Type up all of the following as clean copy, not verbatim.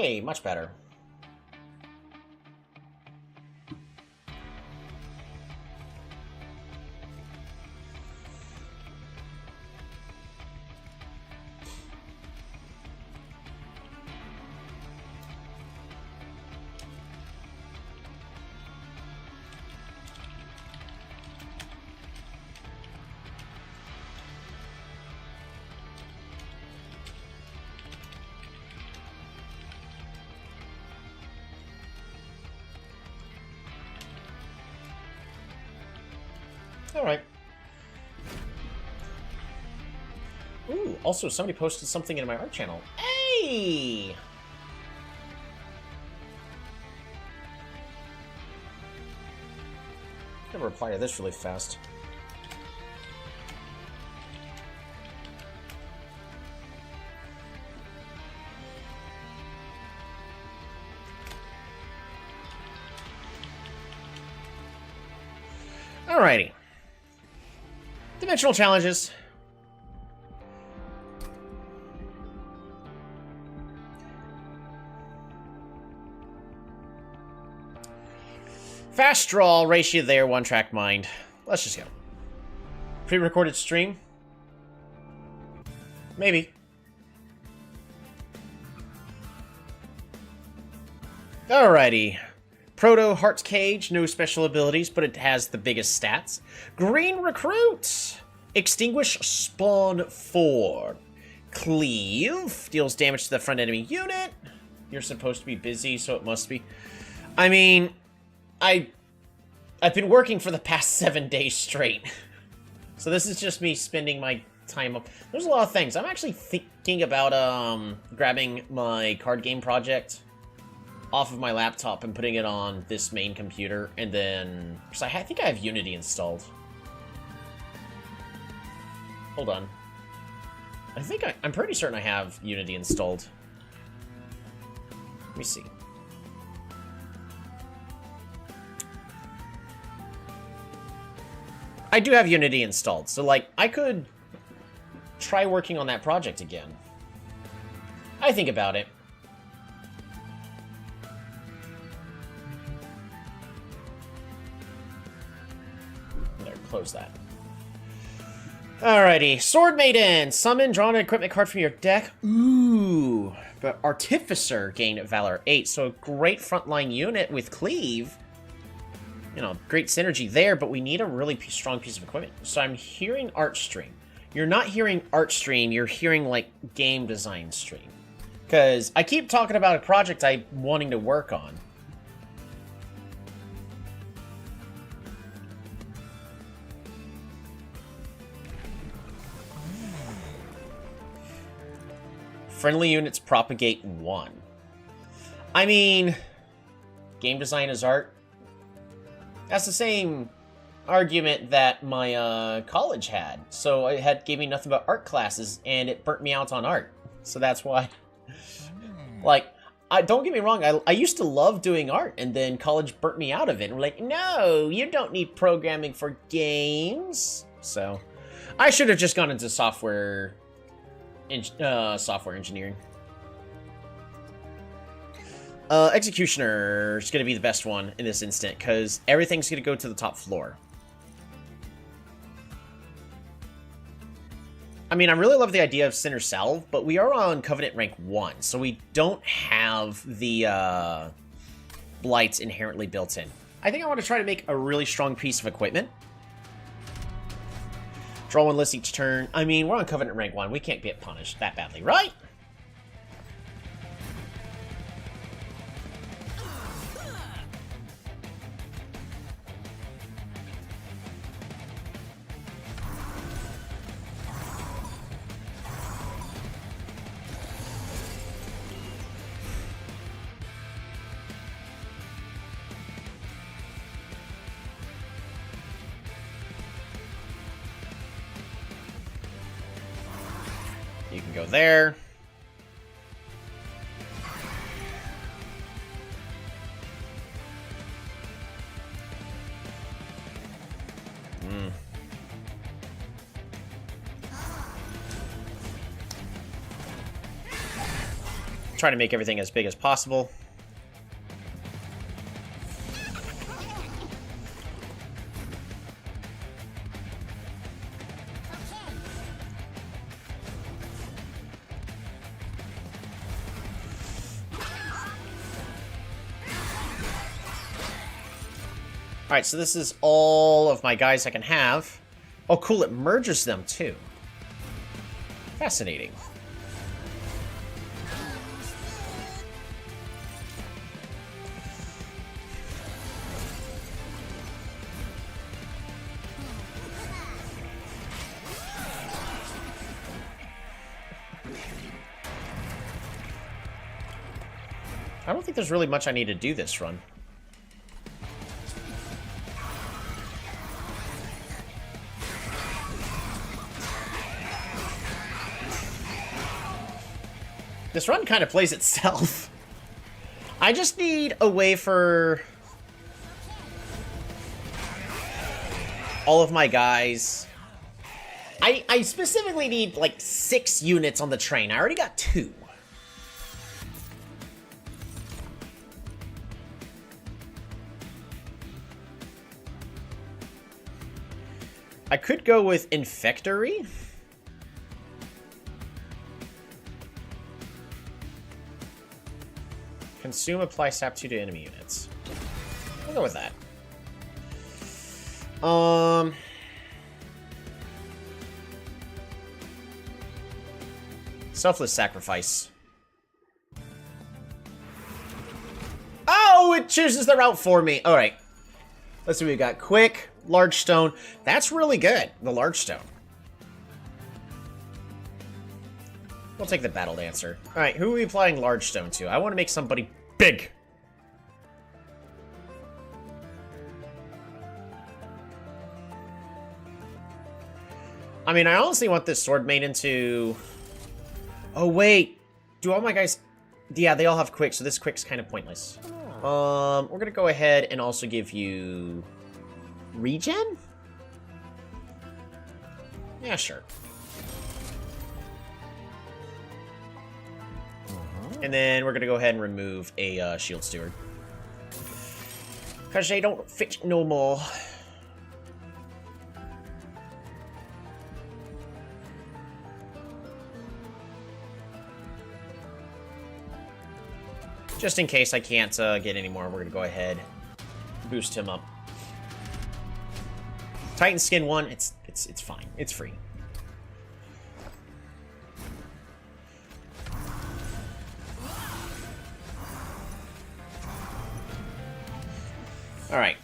Hey, much better. Alright. Ooh, also somebody posted something in my art channel. Hey! I'm gonna reply to this really fast. Alrighty. Dimensional challenges. Fast draw ratio there, one track mind. Let's just go. Pre-recorded stream? Maybe. Alrighty. Proto Heart's Cage, no special abilities, but it has the biggest stats. Green Recruit! Extinguish Spawn 4. Cleave deals damage to the front enemy unit. You're supposed to be busy, so it must be. I mean, I've been working for the past 7 days straight. So this is just me spending my time up. There's a lot of things. I'm actually thinking about grabbing my card game project off of my laptop and putting it on this main computer, and then... because I think I have Unity installed. Hold on. I'm pretty certain I have Unity installed. Let me see. I do have Unity installed, so, like, I could try working on that project again. I think about it. There, close that. Alrighty, Sword Maiden! Summon, draw an equipment card from your deck. Ooh, but Artificer gained Valor 8, so a great frontline unit with Cleave. You know, great synergy there, but we need a really strong piece of equipment. So I'm hearing Art Stream. You're not hearing Art Stream, you're hearing, like, Game Design Stream. Because I keep talking about a project I'm wanting to work on. Friendly units propagate 1. I mean, game design is art. That's the same argument that my college had. So it gave me nothing but art classes, and it burnt me out on art. So that's why. Like, don't get me wrong, I used to love doing art, and then college burnt me out of it. And we're like, no, you don't need programming for games. So I should have just gone into software engineering. Executioner is going to be the best one in this instant, because everything's going to go to the top floor. I mean, I really love the idea of Sinner Salve, but we are on Covenant rank 1, so we don't have the blights inherently built in. I think I want to try to make a really strong piece of equipment. Draw 1 list each turn. I mean, we're on Covenant rank 1. We can't get punished that badly, right? You can go there. Try to make everything as big as possible. Alright, so this is all of my guys I can have. Oh, cool, it merges them, too. Fascinating. I don't think there's really much I need to do this run. This run kind of plays itself. I just need a way for all of my guys. I specifically need, like, 6 units on the train. I already got 2. I could go with Infectory. Consume, apply sap 2 to enemy units. I'll go with that. Selfless sacrifice. Oh, it chooses the route for me. All right. Let's see what we got. Quick, large stone. That's really good, the large stone. We'll take the battle dancer. All right, who are we applying large stone to? I want to make somebody big. I mean, I honestly want this sword maiden to... Oh, wait. Do all my guys... Yeah, they all have quick, so this quick's kind of pointless. We're going to go ahead and also give you... Regen? Yeah, sure. And then we're going to go ahead and remove a shield steward. Because they don't fit no more. Just in case I can't get any more, we're going to go ahead boost him up. Titan Skin 1, it's fine. It's free. All right.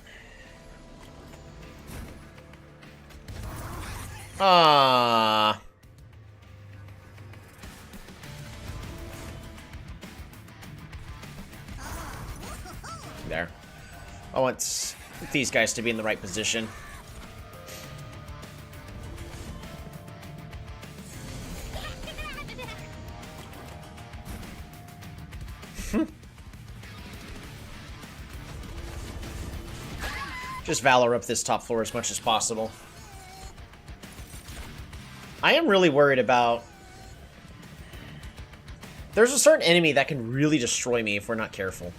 There. I want these guys to be in the right position. Just Valor up this top floor as much as possible. I am really worried about... There's a certain enemy that can really destroy me if we're not careful.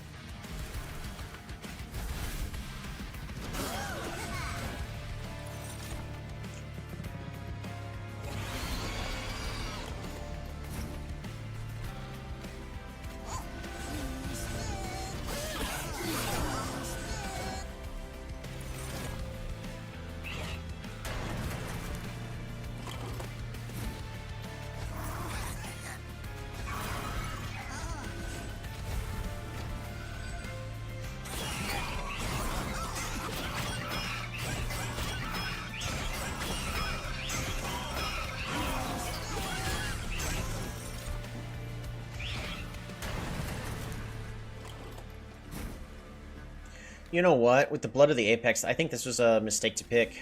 You know what? With the Blood of the Apex, I think this was a mistake to pick.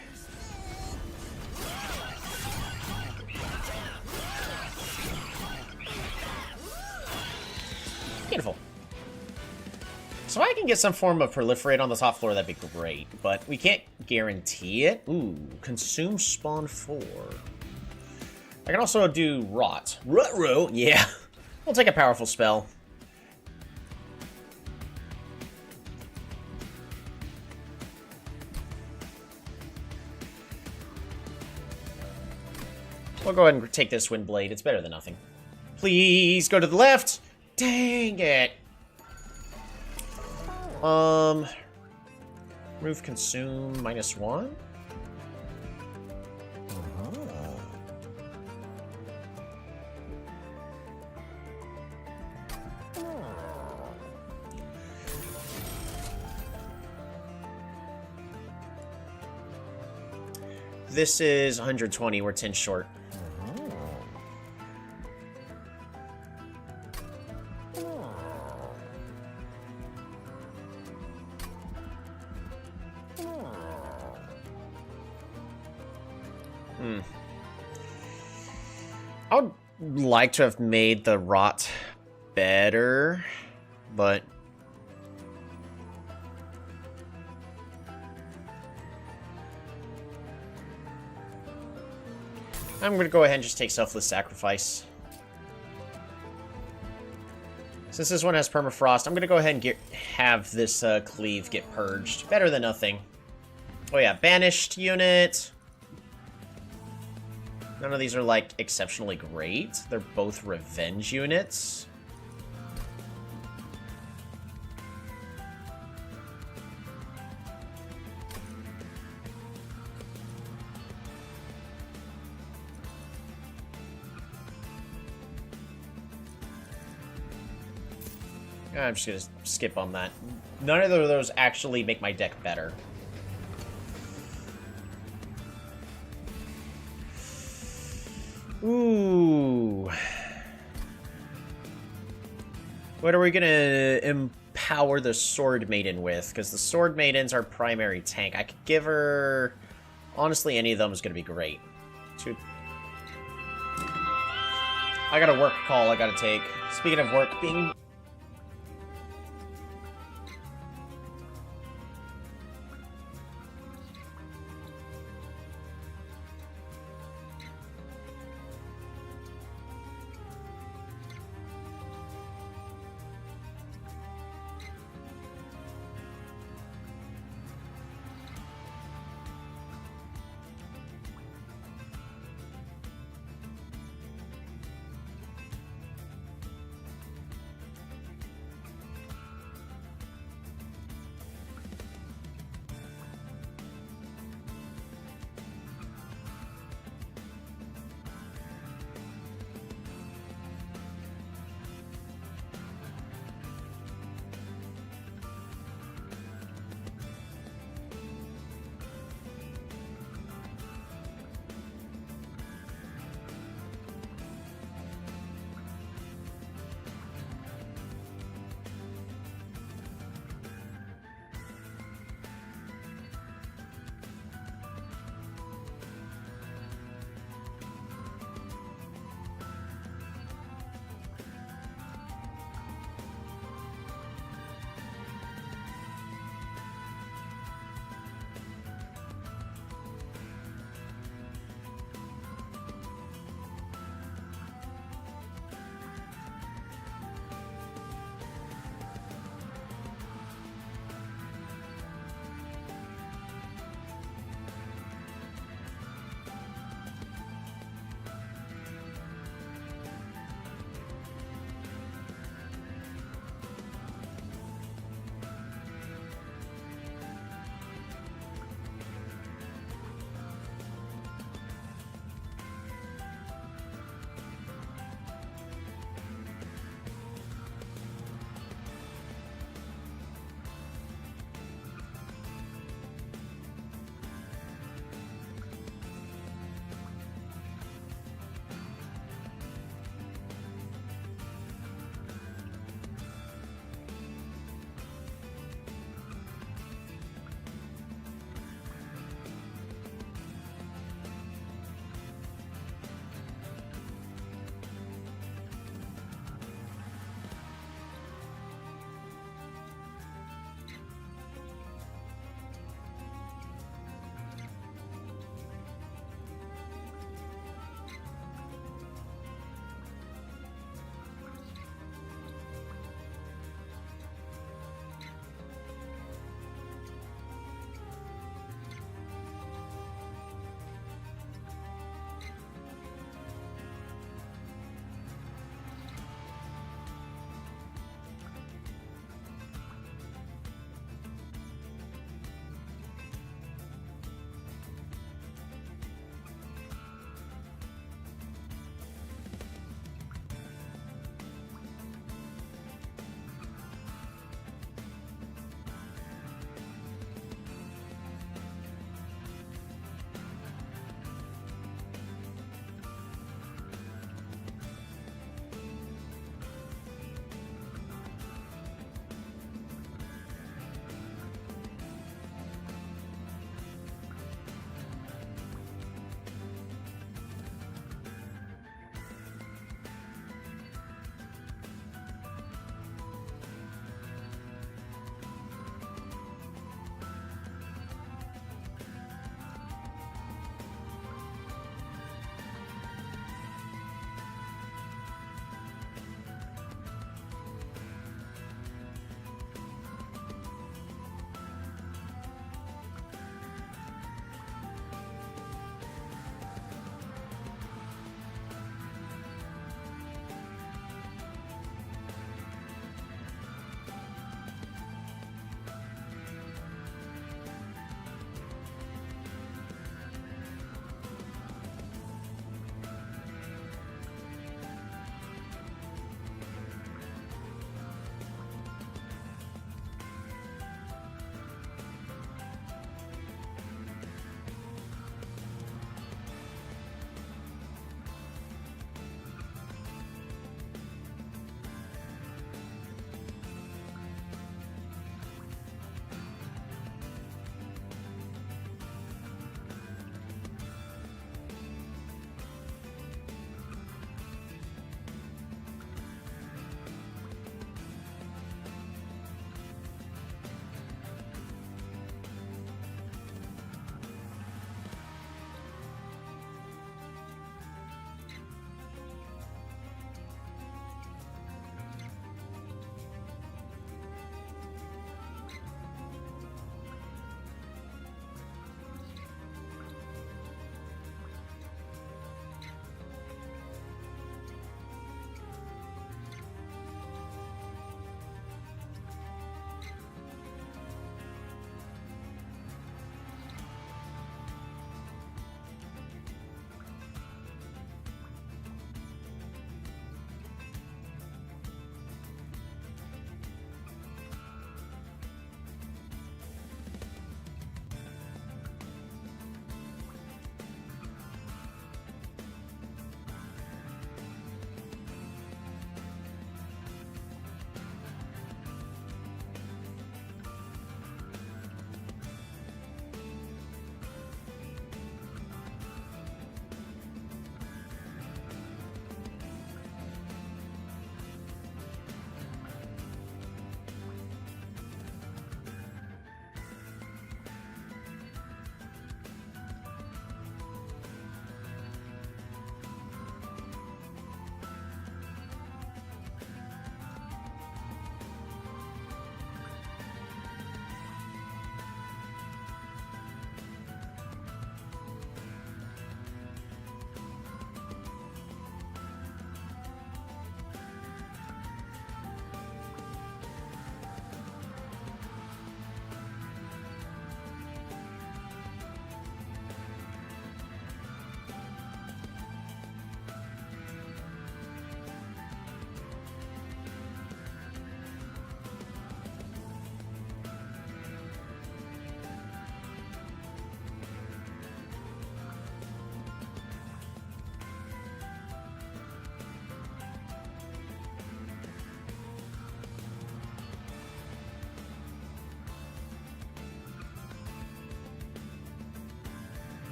Beautiful. So I can get some form of proliferate on the top floor, that'd be great. But we can't guarantee it. Ooh, consume spawn 4. I can also do rot. Rut-row, yeah. We'll take a powerful spell. We'll go ahead and take this Wind Blade. It's better than nothing. Please go to the left. Dang it. Remove consume -1. This is 120. We're 10 short. I would like to have made the rot better, but I'm going to go ahead and just take Selfless Sacrifice. Since this one has Permafrost, I'm going to go ahead and have this Cleave get purged. Better than nothing. Oh yeah, Banished unit. None of these are, like, exceptionally great. They're both Revenge units. I'm just going to skip on that. None of those actually make my deck better. Ooh. What are we going to empower the Sword Maiden with? Because the Sword Maiden's our primary tank. I could give her... Honestly, any of them is going to be great. I got a work call I got to take. Speaking of work, being...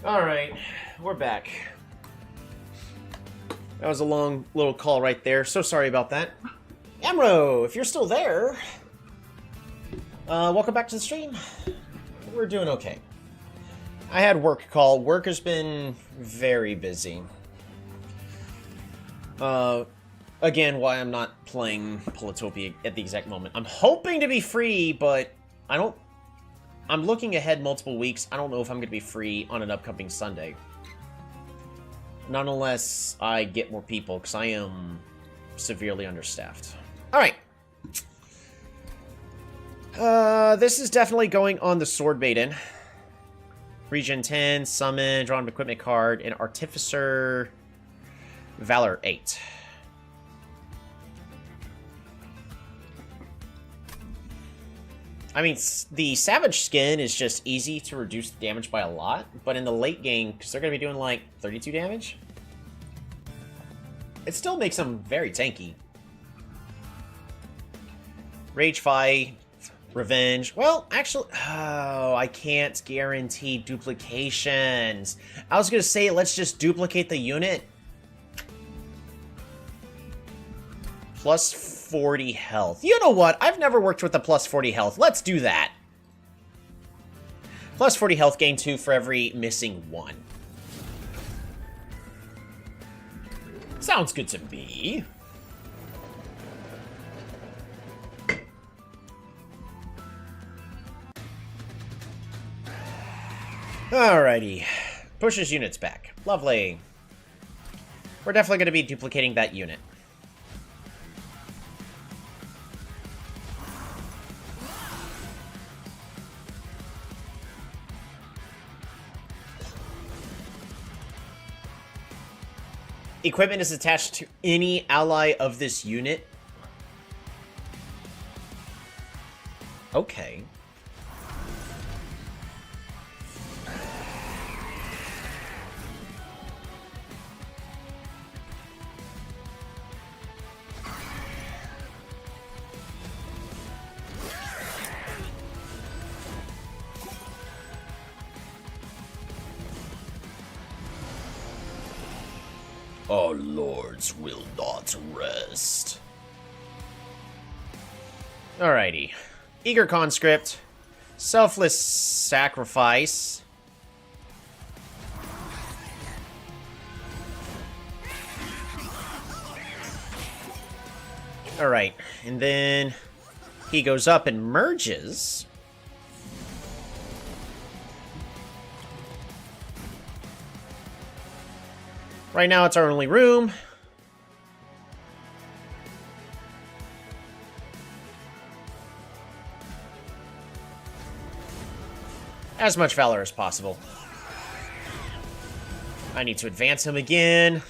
Alright, we're back. That was a long little call right there. So sorry about that. Amro, if you're still there, welcome back to the stream. We're doing okay. I had work call. Work has been very busy. Again, why I'm not playing Polytopia at the exact moment. I'm hoping to be free, but I'm looking ahead multiple weeks. I don't know if I'm going to be free on an upcoming Sunday. Not unless I get more people, because I am severely understaffed. Alright. This is definitely going on the Sword Maiden. Regen 10, Summon, draw an equipment card, and Artificer Valor 8. I mean, the Savage Skin is just easy to reduce damage by a lot, but in the late game, because they're going to be doing like 32 damage, it still makes them very tanky. Rage Fight, Revenge. Well, actually, oh, I can't guarantee duplications. I was going to say, let's just duplicate the unit. Plus 40 health. You know what? I've never worked with a plus 40 health. Let's do that. Plus 40 health, gain 2 for every missing 1. Sounds good to me. Alrighty. Pushes units back. Lovely. We're definitely going to be duplicating that unit. Equipment is attached to any ally of this unit. Okay. Our lords will not rest. Alrighty. Eager Conscript. Selfless Sacrifice. Alright, and then he goes up and merges. Right now, it's our only room. As much valor as possible. I need to advance him again.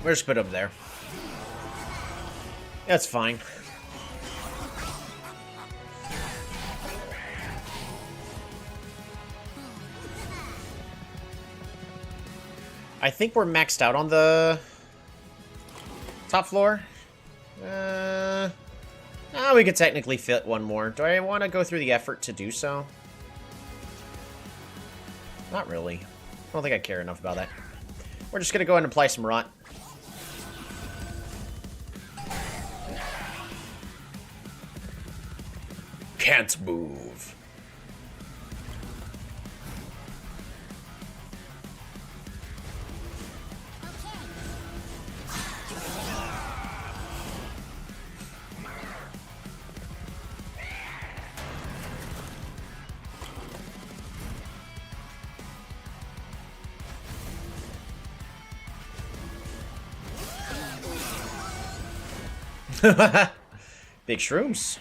We'll just put him there. That's fine. I think we're maxed out on the top floor. We could technically fit one more. Do I want to go through the effort to do so? Not really. I don't think I care enough about that. We're just going to go ahead and apply some rot. Can't move. Big shrooms.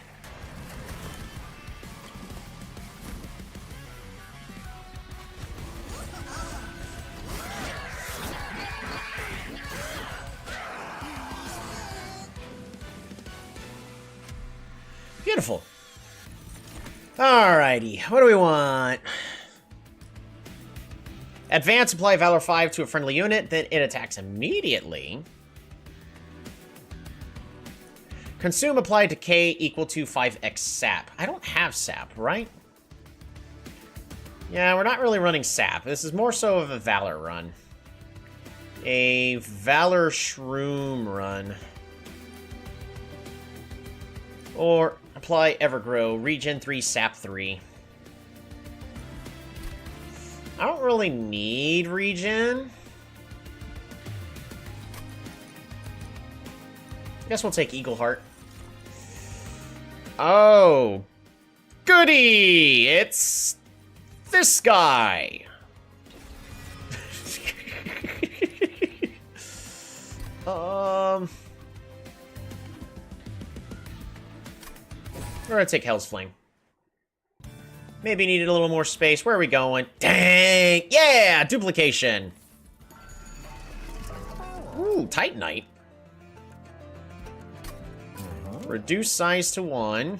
Beautiful. Alrighty, what do we want? Advance, apply Valor 5 to a friendly unit, then it attacks immediately. Consume, apply decay equal to 5x sap. I don't have sap, right? Yeah, we're not really running sap. This is more so of a Valor run. A Valor Shroom run. Or apply Evergrow, regen 3, sap 3. I don't really need regen. I guess we'll take Eagle Heart. Oh, goody! It's this guy. We're gonna take Hell's Flame. Maybe needed a little more space. Where are we going? Dang! Yeah! Duplication! Ooh, Titanite. Reduce size to 1.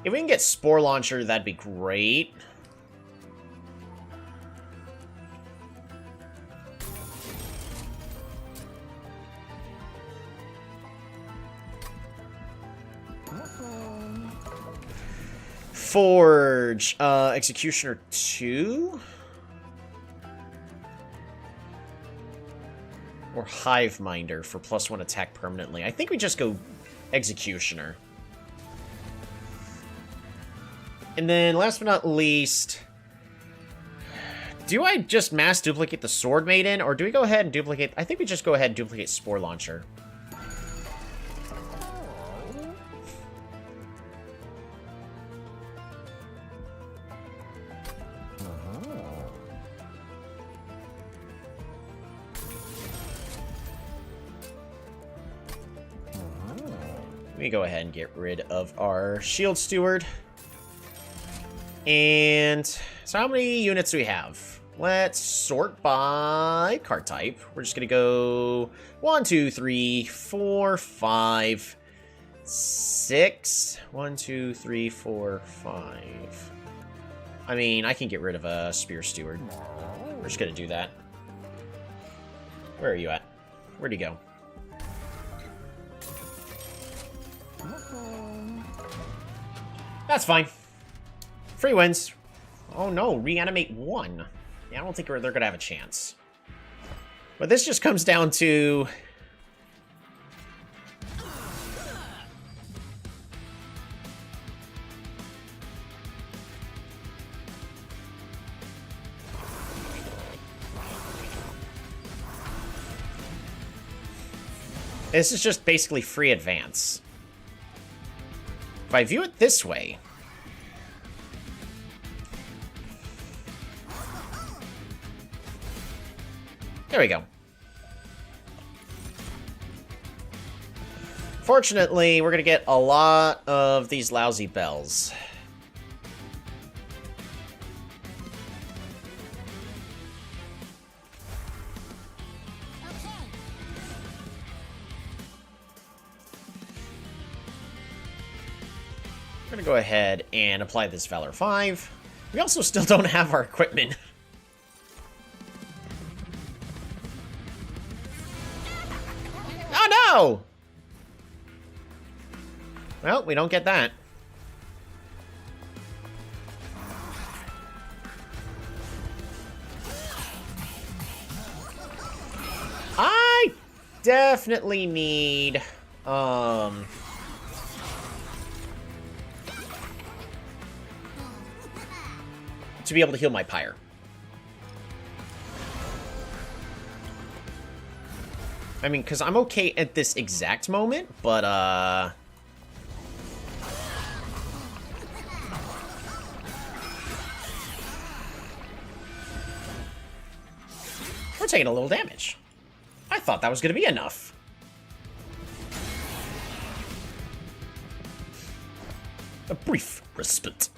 If we can get Spore Launcher, that'd be great. Forge, Executioner 2? Or Hive Minder for +1 attack permanently. I think we just go Executioner. And then, last but not least, do I just mass duplicate the Sword Maiden, or do we go ahead and duplicate... I think we just go ahead and duplicate Spore Launcher. Let me go ahead and get rid of our Shield Steward. And so how many units do we have? Let's sort by card type. We're just going to go 1, 2, 3, 4, 5, 6. 1, 2, 3, 4, 5. I mean, I can get rid of a Spear Steward. We're just going to do that. Where are you at? Where'd you go? That's fine. Free wins. Oh no, reanimate 1. Yeah, I don't think they're going to have a chance. But this just comes down to... This is just basically free advance. If I view it this way... There we go. Fortunately, we're going to get a lot of these lousy bells. We're going to go ahead and apply this Valor 5. We also still don't have our equipment. Oh no! Well, we don't get that. I definitely need, to be able to heal my Pyre. I mean, because I'm okay at this exact moment, but, we're taking a little damage. I thought that was going to be enough. A brief respite.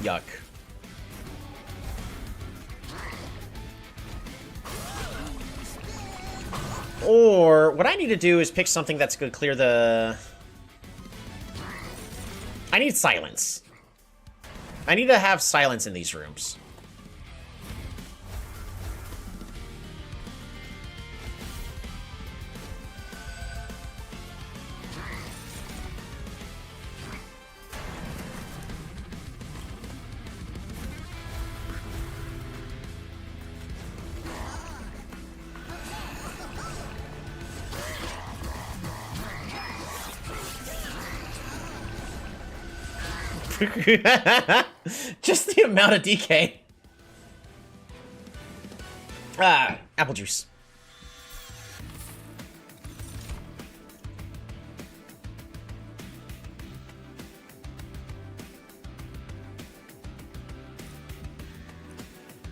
Yuck. Or what I need to do is pick something that's going to clear the... I need silence. I need to have silence in these rooms. Just the amount of DK. Ah, apple juice.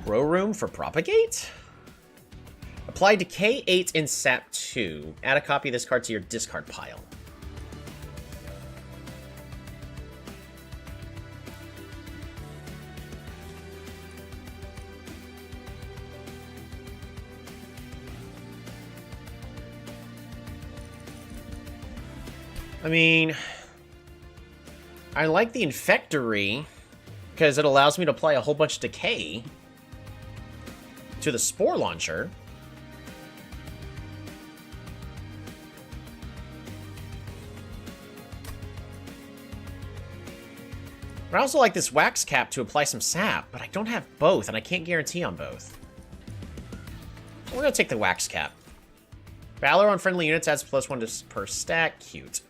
Grow room for propagate? Apply decay 8 in sap 2. Add a copy of this card to your discard pile. I mean, I like the Infectory because it allows me to apply a whole bunch of decay to the Spore Launcher. But I also like this Wax Cap to apply some sap, but I don't have both, and I can't guarantee on both. So we're going to take the Wax Cap. Valor on friendly units adds +1 per stack. Cute.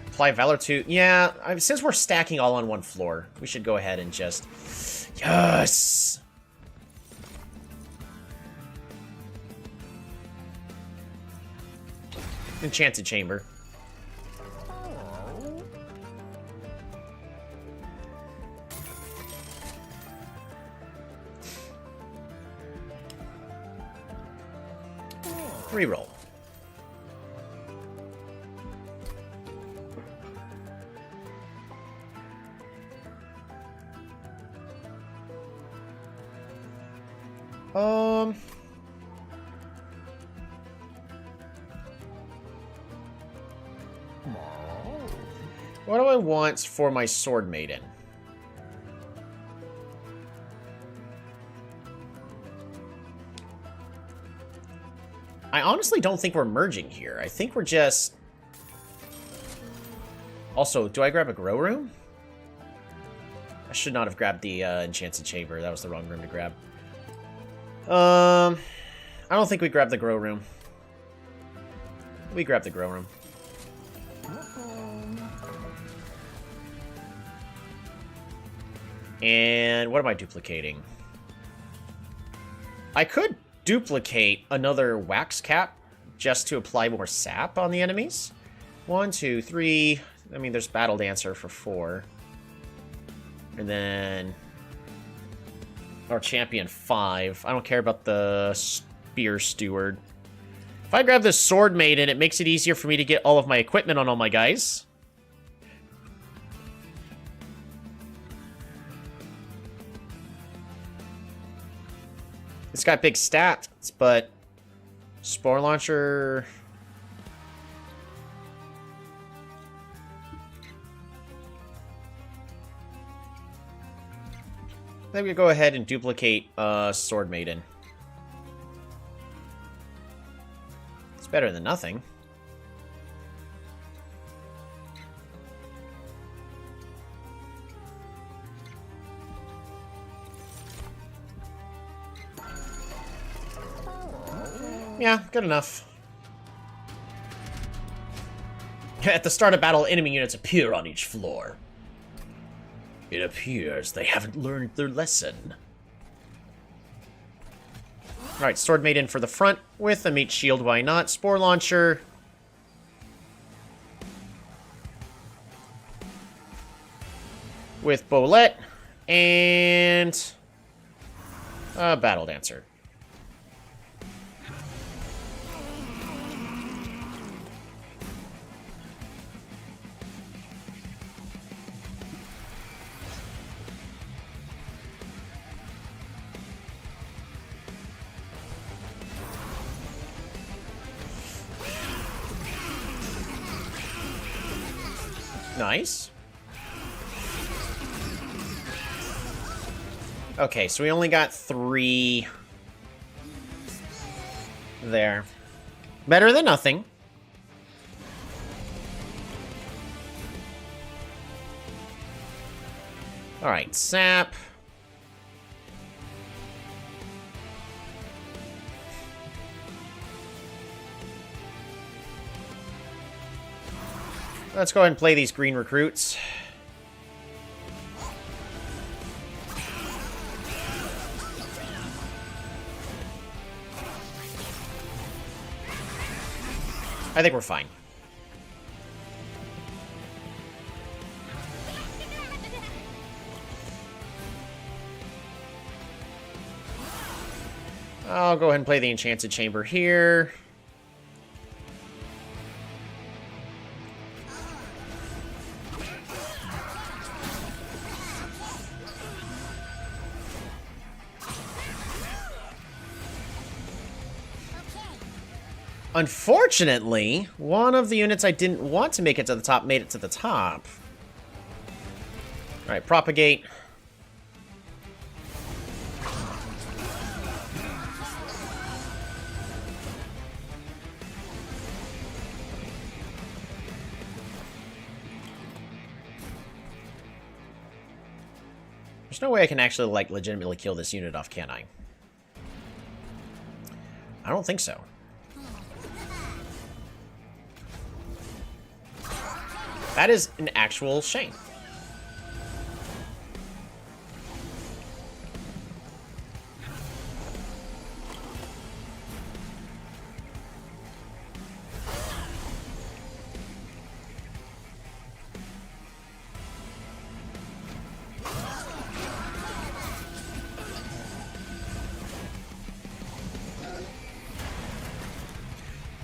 Apply Valor 2. Yeah, since we're stacking all on one floor, we should go ahead and just... Yes! Enchanted Chamber. Reroll. What do I want for my Sword Maiden? I honestly don't think we're merging here. I think we're just... Also, do I grab a Grow Room? I should not have grabbed the Enchanted Chamber. That was the wrong room to grab. I don't think we grabbed the Grow Room. We grabbed the Grow Room. And what am I duplicating? I could duplicate another Wax Cap just to apply more sap on the enemies. 1, 2, 3. I mean, there's Battle Dancer for 4. And then our champion 5. I don't care about the Spear Steward. If I grab this Sword Maiden, it makes it easier for me to get all of my equipment on all my guys. It's got big stats, but Spore Launcher... Then we go ahead and duplicate Sword Maiden. It's better than nothing. Yeah, good enough. At the start of battle, enemy units appear on each floor. It appears they haven't learned their lesson. Alright, Sword Maiden for the front with a meat shield, why not? Spore Launcher. With Bolette. And... Battle Dancer. Nice. Okay, so we only got 3 there. Better than nothing. Alright, sap. Let's go ahead and play these green recruits. I think we're fine. I'll go ahead and play the Enchanted Chamber here. Unfortunately, one of the units I didn't want to make it to the top made it to the top. Alright, Propagate. There's no way I can actually, like, legitimately kill this unit off, can I? I don't think so. That is an actual shame.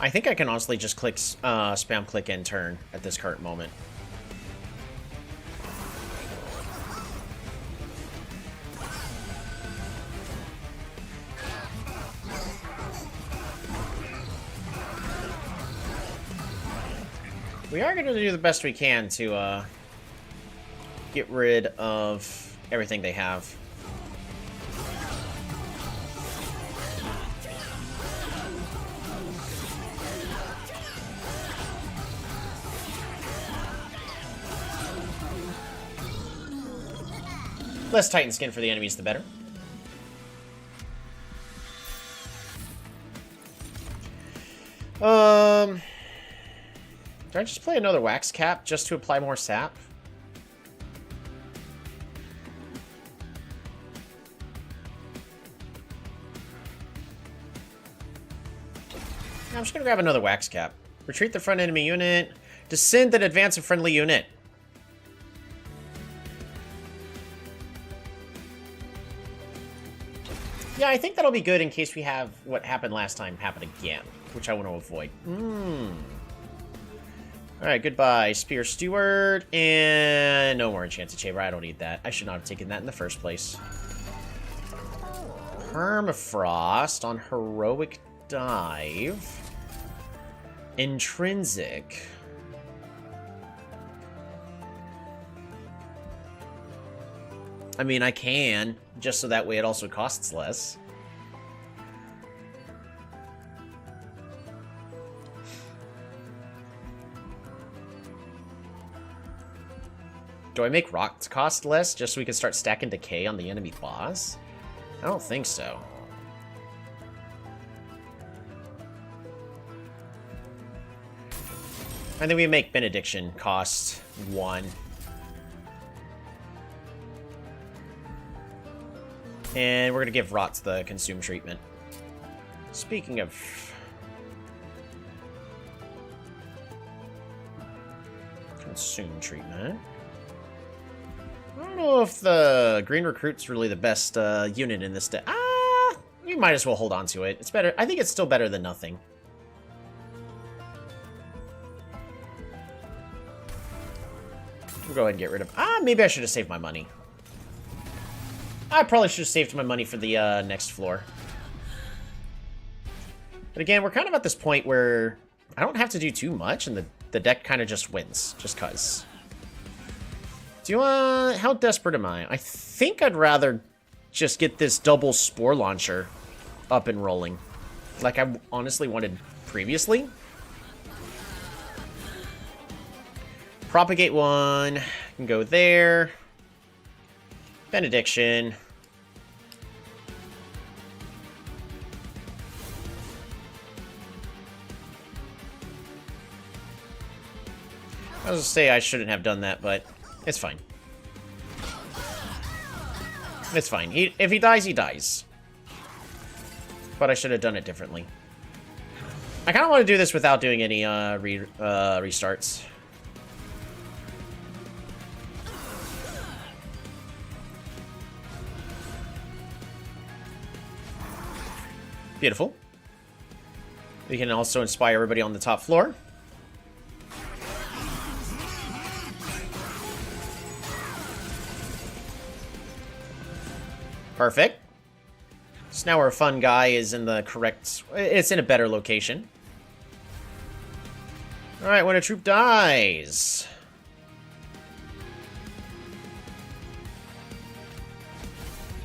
I think I can honestly just click, spam click end turn at this current moment. We are going to do the best we can to get rid of everything they have. Less Titan skin for the enemies, the better. Did I just play another Wax Cap just to apply more sap? I'm just gonna grab another Wax Cap. Retreat the front enemy unit. Descend and advance a friendly unit. Yeah, I think that'll be good in case we have what happened last time happen again, which I want to avoid. Alright, goodbye, Spear Steward, and no more Enchanted Chamber. I don't need that. I should not have taken that in the first place. Permafrost on Heroic Dive. Intrinsic. I mean, I can, just so that way it also costs less. Do I make rocks cost less just so we can start stacking decay on the enemy boss? I don't think so. And then we make Benediction cost 1. And we're going to give Rots the Consume treatment. Speaking of... Consume treatment... I don't know if the Green Recruit's really the best unit in this deck. We might as well hold on to it. It's better. I think it's still better than nothing. We'll go ahead and get rid of... maybe I should have saved my money. I probably should have saved my money for the next floor. But again, we're kind of at this point where I don't have to do too much, and the deck kind of just wins, just cuz. Do you want... How desperate am I? I think I'd rather just get this double Spore Launcher up and rolling. Like I honestly wanted previously. Propagate 1. Can go there. Benediction. I was gonna say I shouldn't have done that, but it's fine. It's fine. If he dies, he dies. But I should have done it differently. I kind of want to do this without doing any restarts. Beautiful. We can also inspire everybody on the top floor. Perfect. So now our fun guy is in the correct... It's in a better location. Alright, when a troop dies...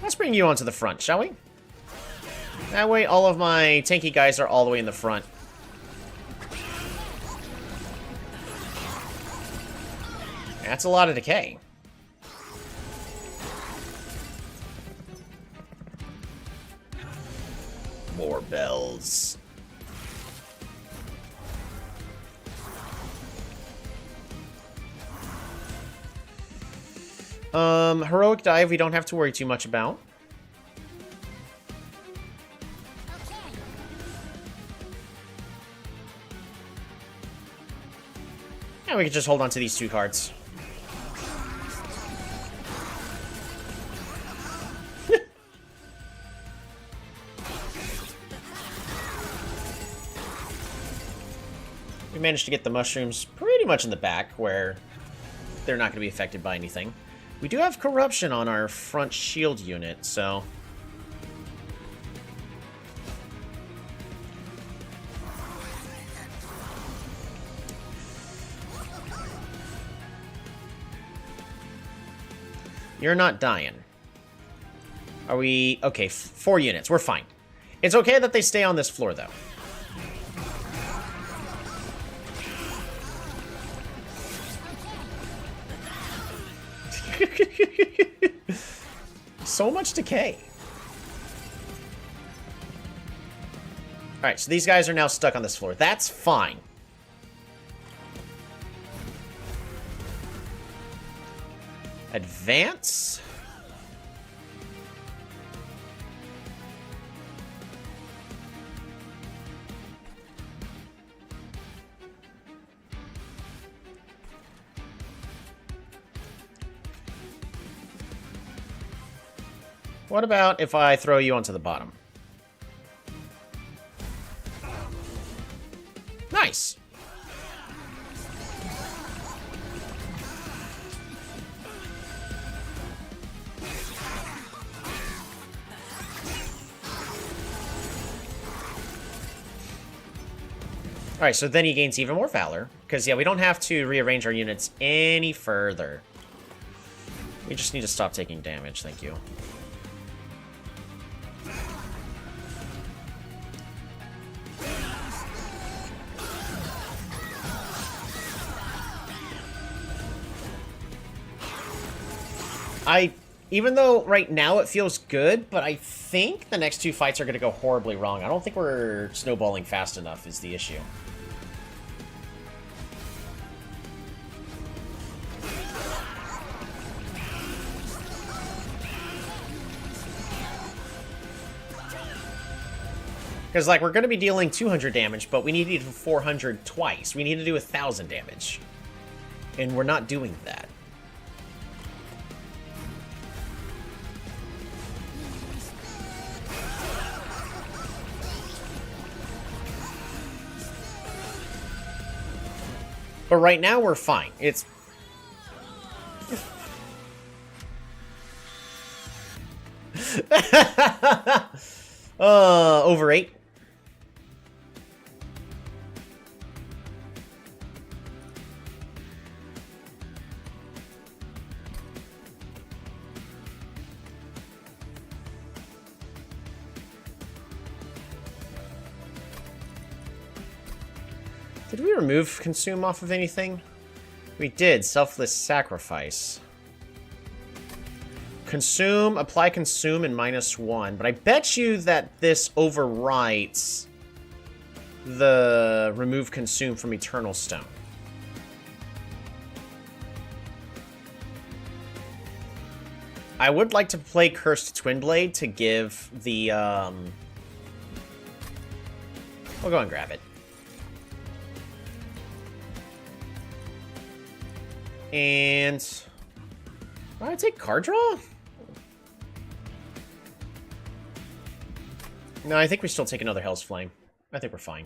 Let's bring you onto the front, shall we? That way all of my tanky guys are all the way in the front. That's a lot of decay. More bells. Heroic dive we don't have to worry too much about. And we can just hold on to these 2 cards. We managed to get the mushrooms pretty much in the back where they're not going to be affected by anything. We do have corruption on our front shield unit, so... You're not dying. Are we... Okay, 4 units. We're fine. It's okay that they stay on this floor, though. So much decay. Alright, so these guys are now stuck on this floor. That's fine. Advance. What about if I throw you onto the bottom? Nice. Alright, so then he gains even more Valor. Because, yeah, we don't have to rearrange our units any further. We just need to stop taking damage, thank you. Even though right now it feels good, but I think the next 2 fights are going to go horribly wrong. I don't think we're snowballing fast enough is the issue. Because, like, we're going to be dealing 200 damage, but we need to do 400 twice. We need to do 1,000 damage. And we're not doing that. But right now, we're fine. It's... over 8. Did we remove consume off of anything? We did. Selfless sacrifice. Consume, apply consume, and -1. But I bet you that this overwrites the remove consume from Eternal Stone. I would like to play Cursed Twinblade to give the, we'll go and grab it. And... Why did I take card draw? No, I think we still take another Hell's Flame. I think we're fine.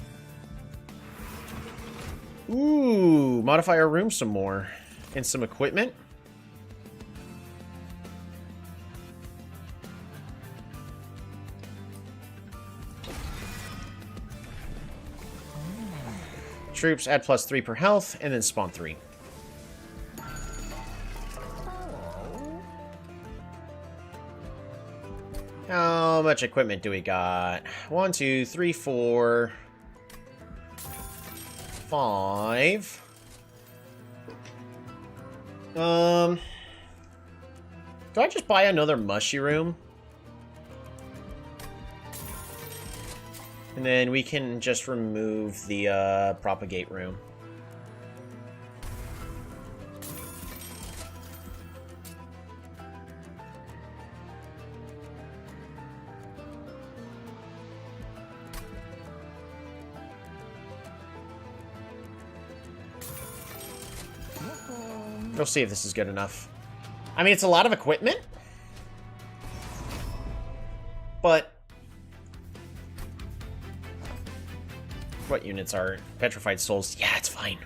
Ooh, modify our room some more. And some equipment. Troops add +3 per health, and then spawn 3. How much equipment do we got? 1, 2, 3, 4, 5. Do I just buy another mushy room? And then we can just remove the propagate room. We'll see if this is good enough. I mean, it's a lot of equipment. But... what units are Petrified Souls? Yeah, it's fine.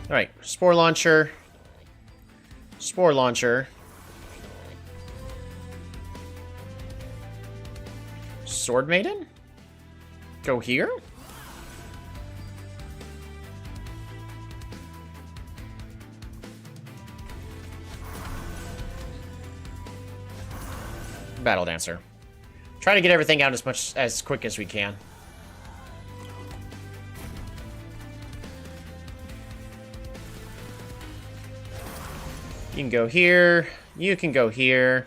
Alright, Spore Launcher. Spore Launcher. Sword Maiden? Go here? Battle Dancer. Try to get everything out as quick as we can. You can go here. You can go here.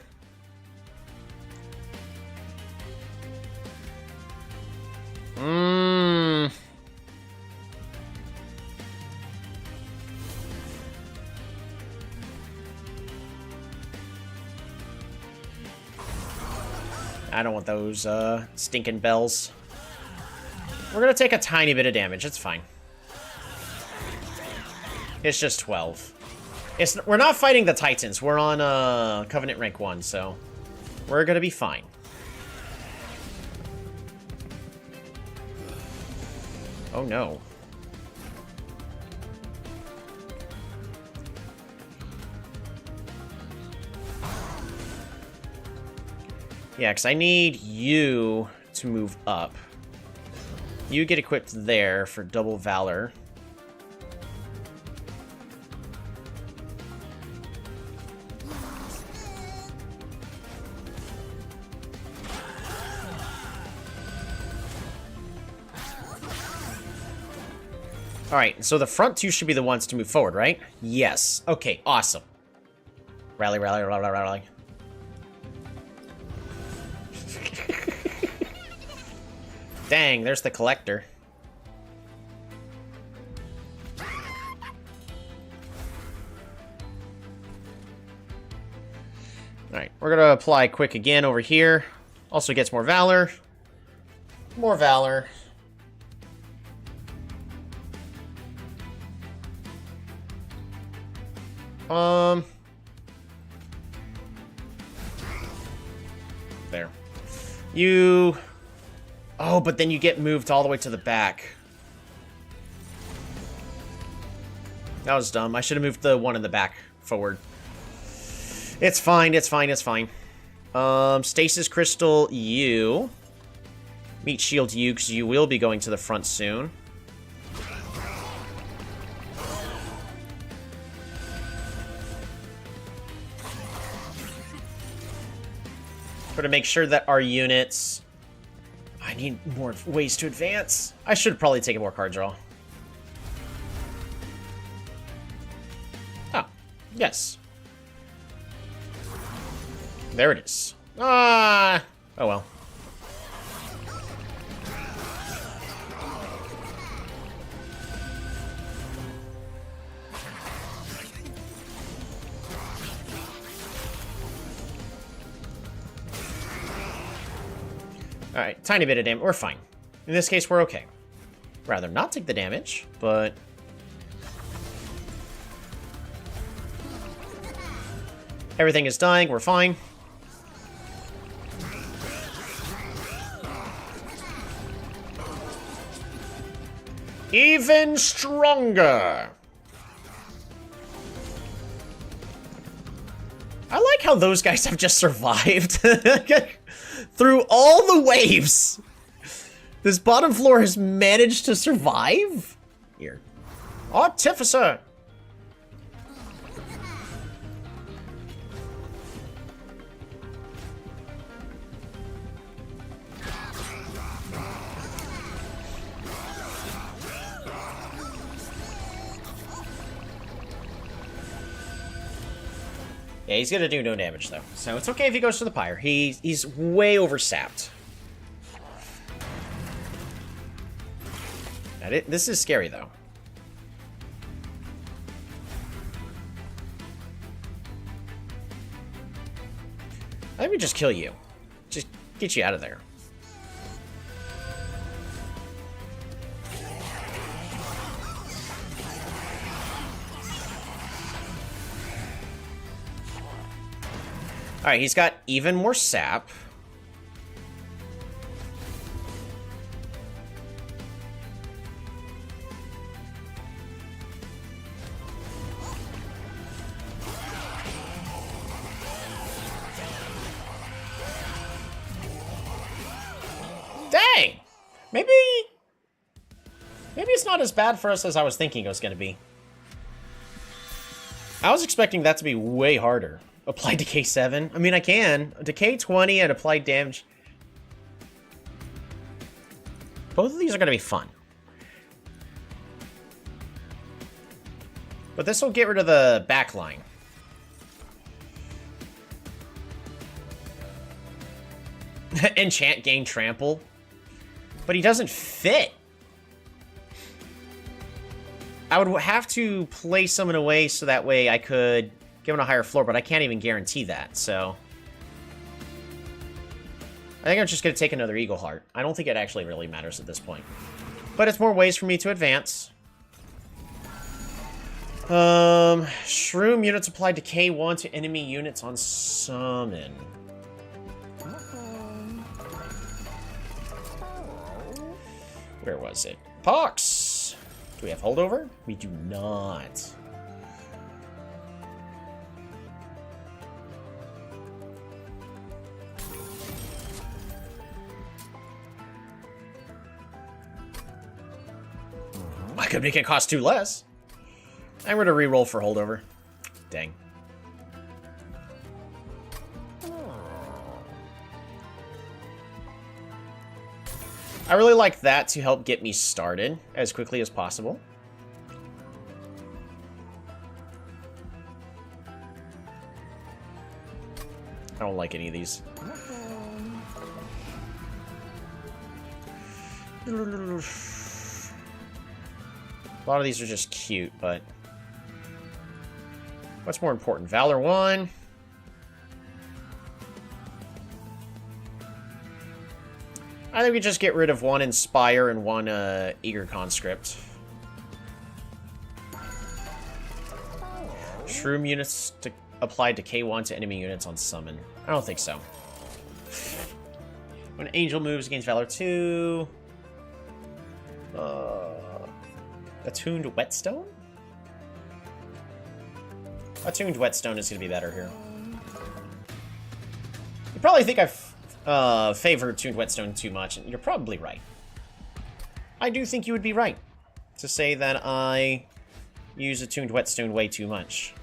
I don't want those stinking bells. We're gonna take a tiny bit of damage. It's fine. It's just 12. We're not fighting the Titans. We're on Covenant rank 1, so we're gonna be fine. Oh no. Yeah, because I need you to move up. You get equipped there for double valor. Alright, so the front two should be the ones to move forward, right? Yes. Okay, awesome. Rally, rally, rally, rally. Dang, there's the collector. Alright, We're going to apply quick again over here. Also gets more valor. More valor. There. You... Oh, but then you get moved all the way to the back. That was dumb. I should have moved the one in the back forward. It's fine, it's fine, it's fine. Stasis Crystal, you. Meat Shield, you, because you will be going to the front soon. But to make sure that our units... I need more ways to advance. I should probably take a more card draw. Oh, yes. There it is. Ah! Oh well. Alright, tiny bit of damage. We're fine. In this case, we're okay. Rather not take the damage, but... Everything is dying, we're fine. Even stronger! I like how those guys have just survived. Through all the waves! This bottom floor has managed to survive? Here. Artificer! Yeah, he's gonna do no damage, though. So it's okay if he goes to the pyre. He's way oversapped. This is scary, though. Let me just kill you. Just get you out of there. Alright, he's got even more sap. Dang! Maybe it's not as bad for us as I was thinking it was going to be. I was expecting that to be way harder. Apply Decay 7? I mean, I can. Decay 20 and apply damage. Both of these are going to be fun. But this will get rid of the back line. Enchant, gain trample. But he doesn't fit. I would have to play someone away so that way I could give him a higher floor, but I can't even guarantee that, so... I think I'm just going to take another Eagle Heart. I don't think it actually really matters at this point. But it's more ways for me to advance. Shroom units apply Decay 1 to enemy units on summon. Where was it? Pox! Do we have holdover? We do not. I could make it cost 2 less. I'm going to reroll for holdover. Dang. I really like that to help get me started as quickly as possible. I don't like any of these. A lot of these are just cute, but... What's more important? Valor 1? I think we just get rid of one Inspire and one Eager Conscript. Shroom units applied to K1 to enemy units on summon. I don't think so. When Angel moves against Valor 2... Attuned Whetstone? Attuned Whetstone is going to be better here. You probably think I've favored Attuned Whetstone too much, and you're probably right. I do think you would be right to say that I use Attuned Whetstone way too much.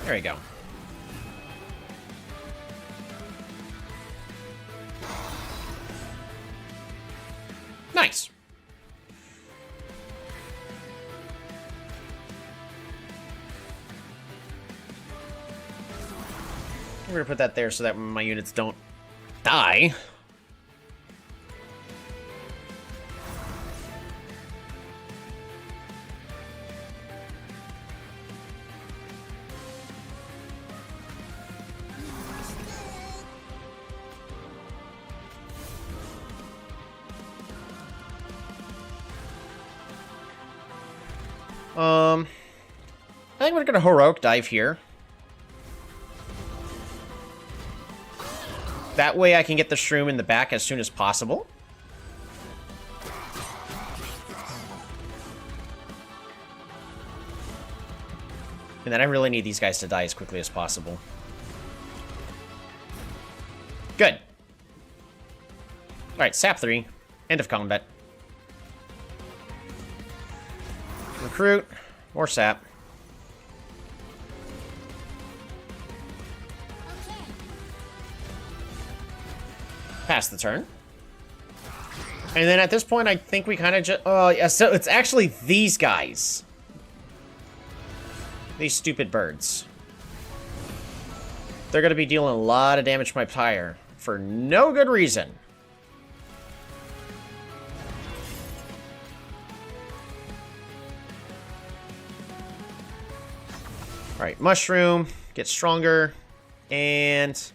There we go. Nice. We're gonna put that there so that my units don't die. I think we're gonna heroic dive here. That way I can get the shroom in the back as soon as possible. And then I really need these guys to die as quickly as possible. Good. Alright, Sap 3. End of combat. Recruit. More Sap. Pass the turn. And then at this point, I think we kind of just... Oh, yeah, so it's actually these guys. These stupid birds. They're going to be dealing a lot of damage to my Pyre for no good reason. Alright, Mushroom. Get stronger. And...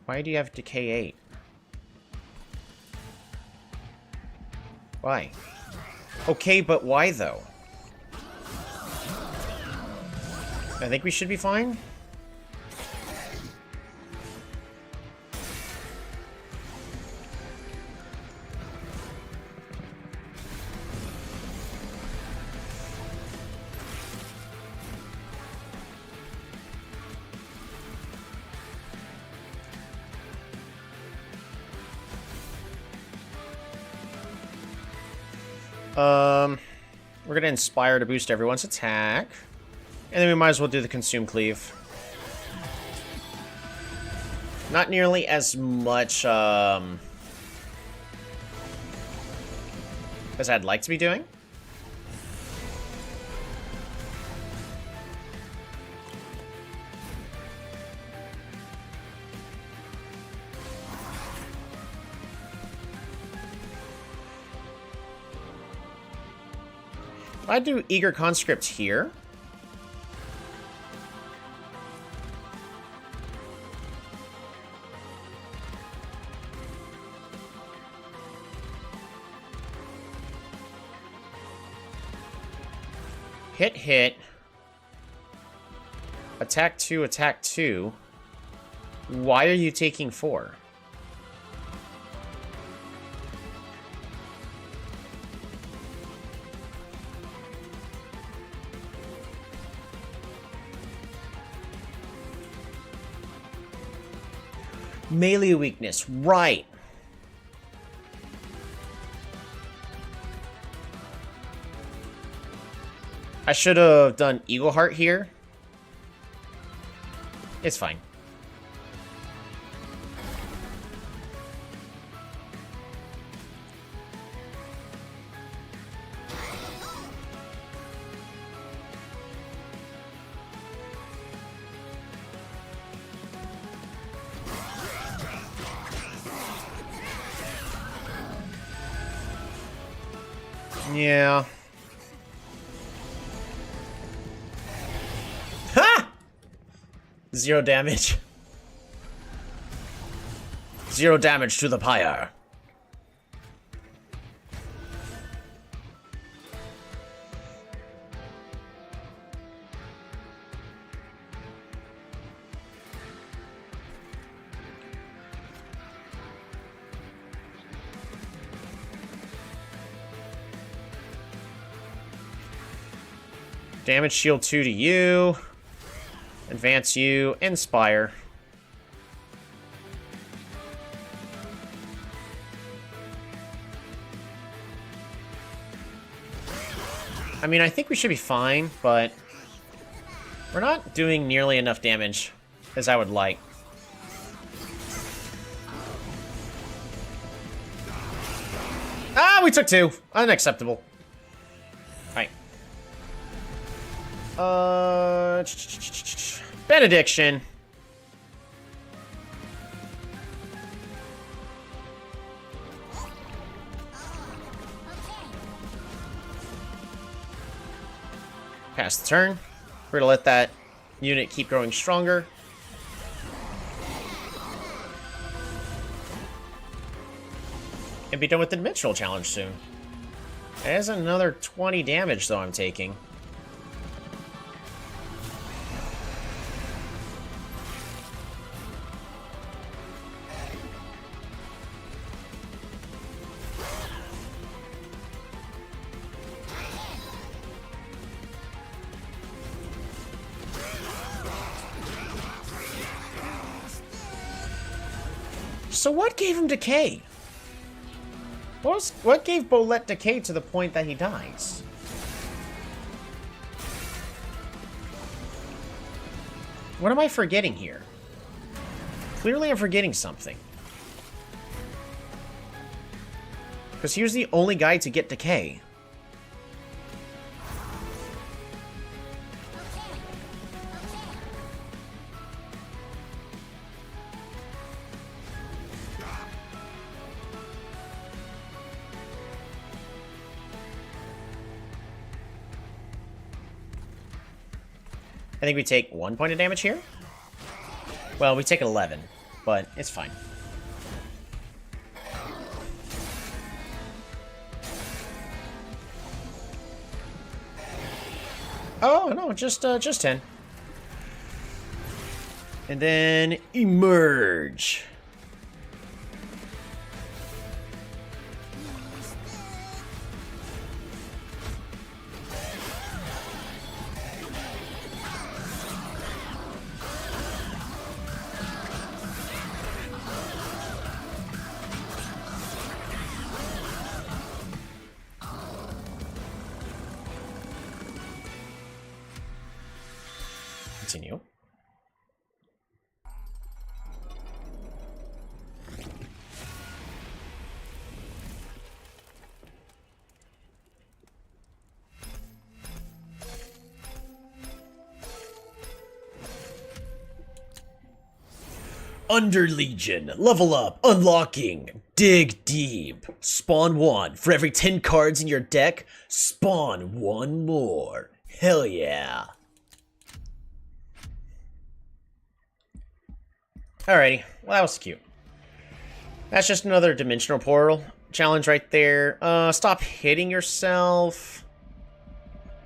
Why do you have Decay 8? Why? Okay, but why though? I think we should be fine. We're gonna Inspire to boost everyone's attack. And then we might as well do the Consume Cleave. Not nearly as much, as I'd like to be doing. I do Eager Conscript here. Hit, hit. Attack 2, attack 2. Why are you taking 4? Melee weakness, right. I should have done Eagle Heart here. It's fine. Yeah. Ha! 0 damage. 0 damage to the pyre. Damage shield 2 to you. Advance you. Inspire. I mean, I think we should be fine, but we're not doing nearly enough damage as I would like. Ah, we took 2. Unacceptable. Benediction. Pass the turn. We're gonna let that unit keep growing stronger. And be done with the dimensional challenge soon. There's another 20 damage, though, I'm taking. So what gave him decay? What gave Bolette decay to the point that he dies? What am I forgetting here? Clearly I'm forgetting something. Because he was the only guy to get decay. I think we take 1 point of damage here. Well, we take 11, but it's fine. Oh, no, just 10. And then emerge. Continue. Under Legion, level up, unlocking, dig deep, spawn 1. For every 10 cards in your deck, spawn 1 more. Hell yeah. Alrighty, well that was cute. That's just another dimensional portal challenge right there. Stop hitting yourself.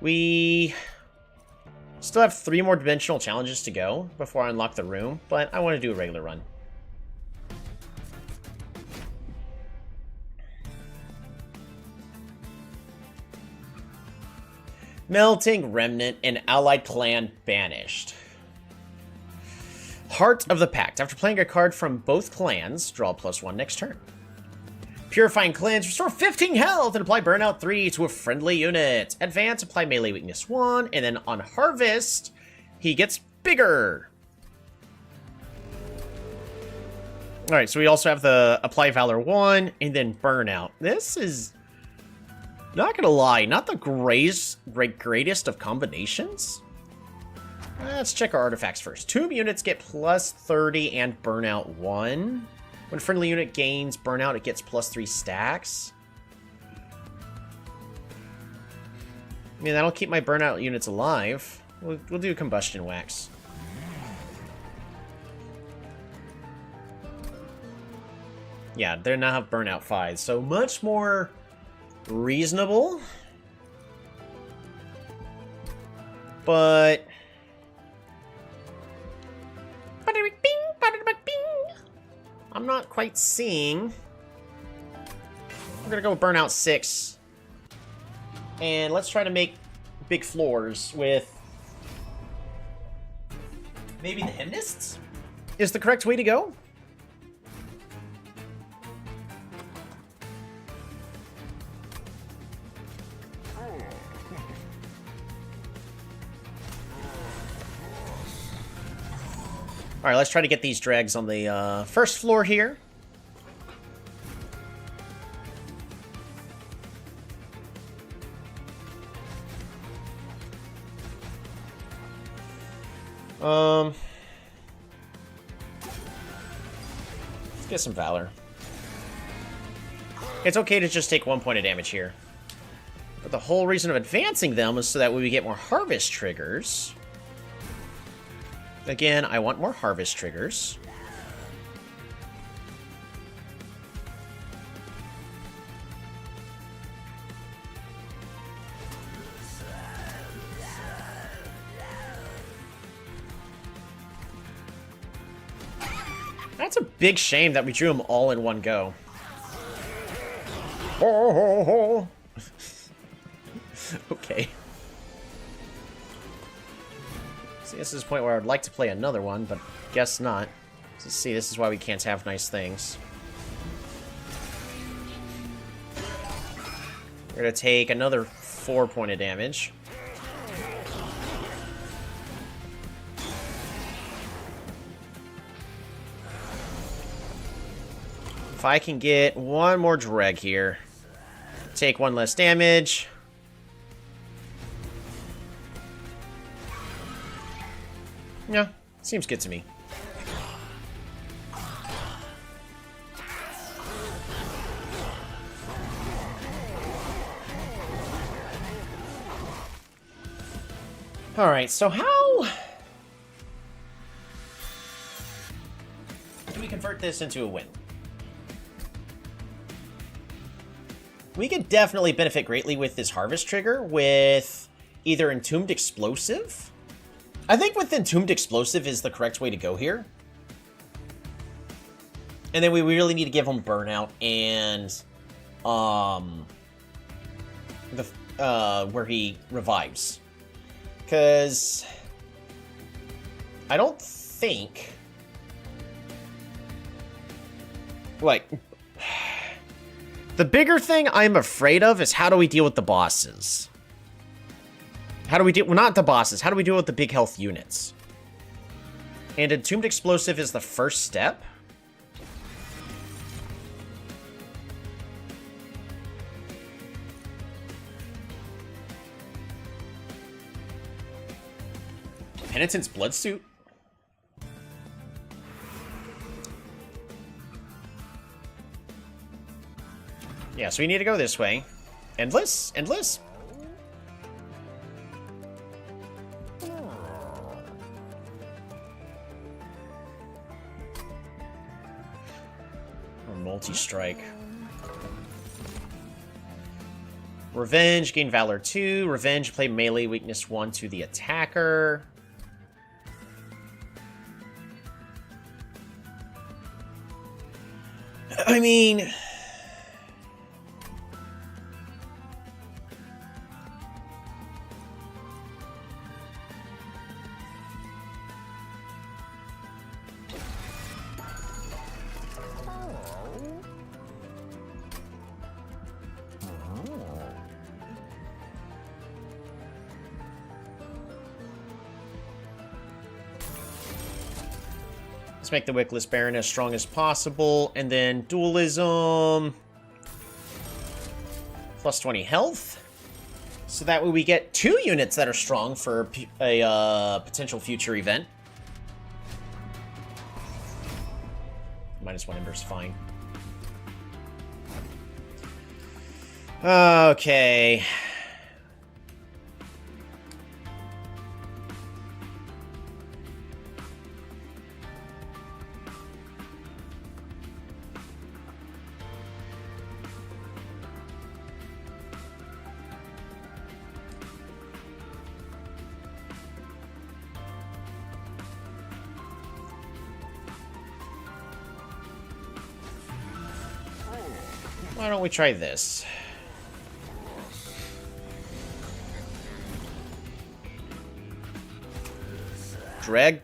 We still have 3 more dimensional challenges to go before I unlock the room, but I want to do a regular run. Melting Remnant and Allied Clan banished. Heart of the Pact. After playing a card from both clans, draw +1 next turn. Purifying Cleanse. Restore 15 health and apply Burnout 3 to a friendly unit. Advance, apply Melee Weakness 1, and then on Harvest, he gets bigger. Alright, so we also have the Apply Valor 1, and then Burnout. This is, not gonna lie, not the greatest of combinations. Let's check our artifacts first. Tomb units get +30 and Burnout 1. When friendly unit gains Burnout, it gets +3 stacks. I mean, that'll keep my burnout units alive. We'll do combustion wax. Yeah, they now have burnout 5, so much more reasonable. But I'm not quite seeing. We're gonna go burnout 6. And let's try to make big floors with maybe the hymnists is the correct way to go. All right, let's try to get these dregs on the first floor here. Let's get some Valor. It's okay to just take 1 point of damage here. But the whole reason of advancing them is so that we get more harvest triggers. Again, I want more harvest triggers. That's a big shame that we drew them all in one go. Oh. Okay. See, this is the point where I'd like to play another one, but guess not. So, see, this is why we can't have nice things. We're gonna take another 4 point of damage. If I can get one more dreg here, take 1 less damage. Yeah, seems good to me. Alright, so how do we convert this into a win? We could definitely benefit greatly with this harvest trigger with either Entombed Explosive. I think with Entombed Explosive is the correct way to go here. And then we really need to give him Burnout and where he revives. Because I don't think like the bigger thing I'm afraid of is how do we deal with the bosses? How do we deal... Well, not the bosses. How do we deal with the big health units? And Entombed Explosive is the first step. Penitent's Bloodsuit? Yeah, so we need to go this way. Endless? Endless? Or multi-strike. Revenge, gain Valor 2. Revenge, play melee weakness 1 to the attacker. I mean... Let's make the Wickless Baron as strong as possible, and then Dualism. Plus 20 health. So that way we get 2 units that are strong for a potential future event. -1 Ember's fine. Okay. Why don't we try this? Dreg.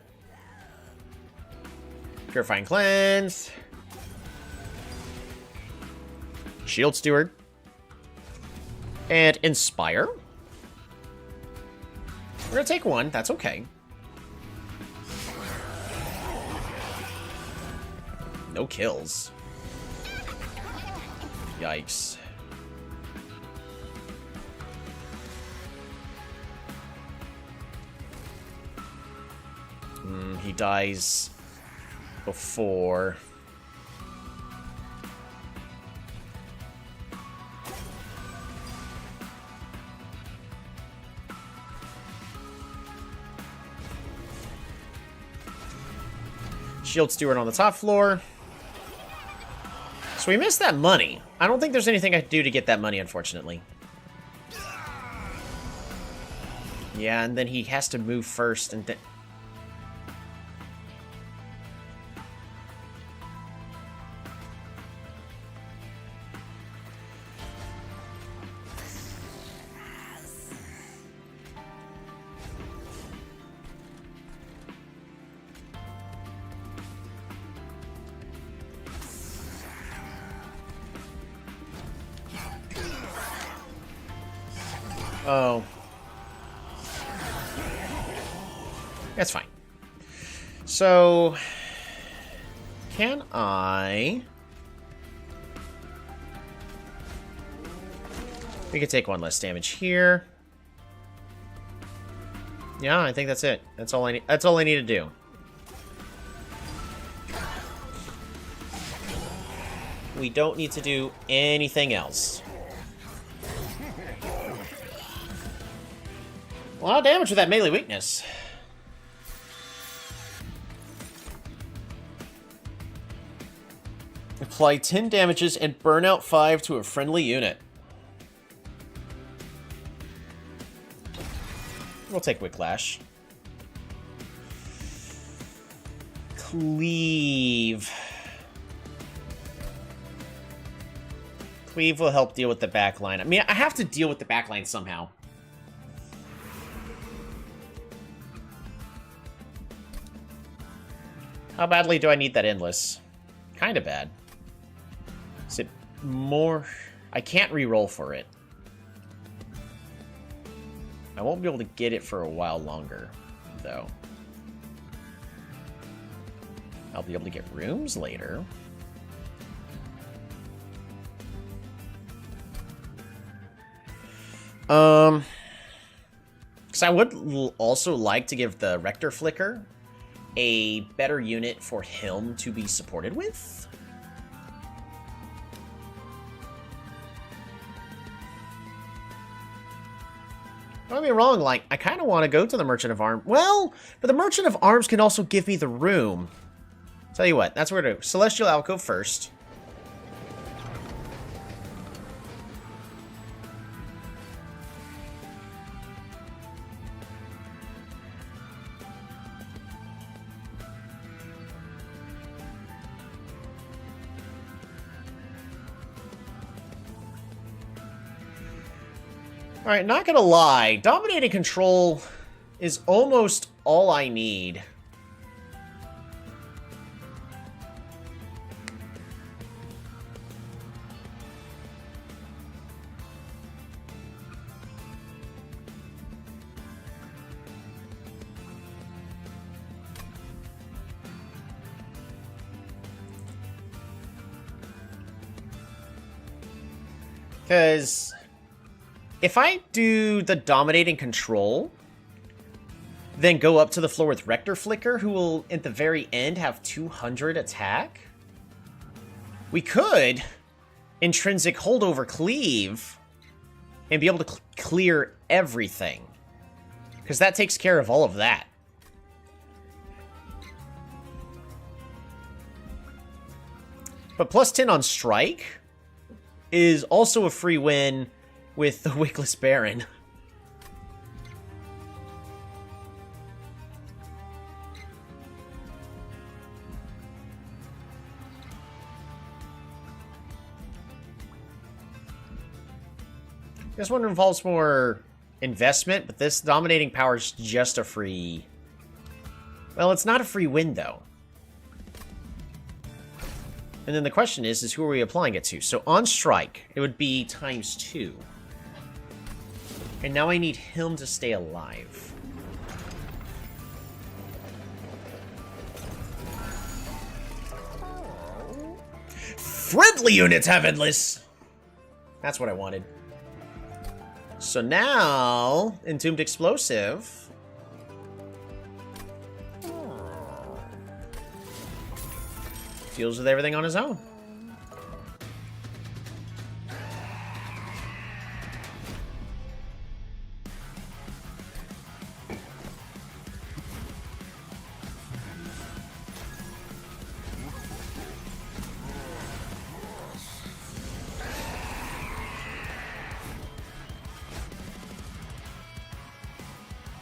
Purifying Cleanse. Shield Steward. And Inspire. We're gonna take one, that's okay. No kills. Yikes. He dies before. Shield Steward on the top floor. So we missed that money. I don't think there's anything I can do to get that money, unfortunately. Yeah, and then he has to move first, and then... Oh. That's fine. So, can I... We could take one less damage here. Yeah, I think that's it. That's all I need. That's all I need to do. We don't need to do anything else. A lot of damage with that melee weakness. Apply 10 damages and burn out 5 to a friendly unit. We'll take Whiplash. Cleave. Cleave will help deal with the backline. I mean, I have to deal with the backline somehow. How badly do I need that Endless? Kinda bad. Is it more... I can't re-roll for it. I won't be able to get it for a while longer, though. I'll be able to get rooms later. Because I would also like to give the Rector Flicker a better unit for him to be supported with. Don't get me wrong, like, I kind of want to go to the Merchant of Arms. Well, but the Merchant of Arms can also give me the room. Tell you what, that's what we're going to do. Celestial Alcove first. Alright, not gonna lie, dominating control is almost all I need. Because if I do the dominating control, then go up to the floor with Rector Flicker, who will, at the very end, have 200 attack, we could intrinsic holdover Cleave and be able to clear everything. Because that takes care of all of that. But plus 10 on Strike is also a free win with the Wickless Baron. This one involves more investment, but this dominating power is just a free... Well, it's not a free win, though. And then the question is who are we applying it to? So on strike, it would be ×2. And now I need him to stay alive. Friendly units have endless! That's what I wanted. So now, Entombed Explosive... deals with everything on his own.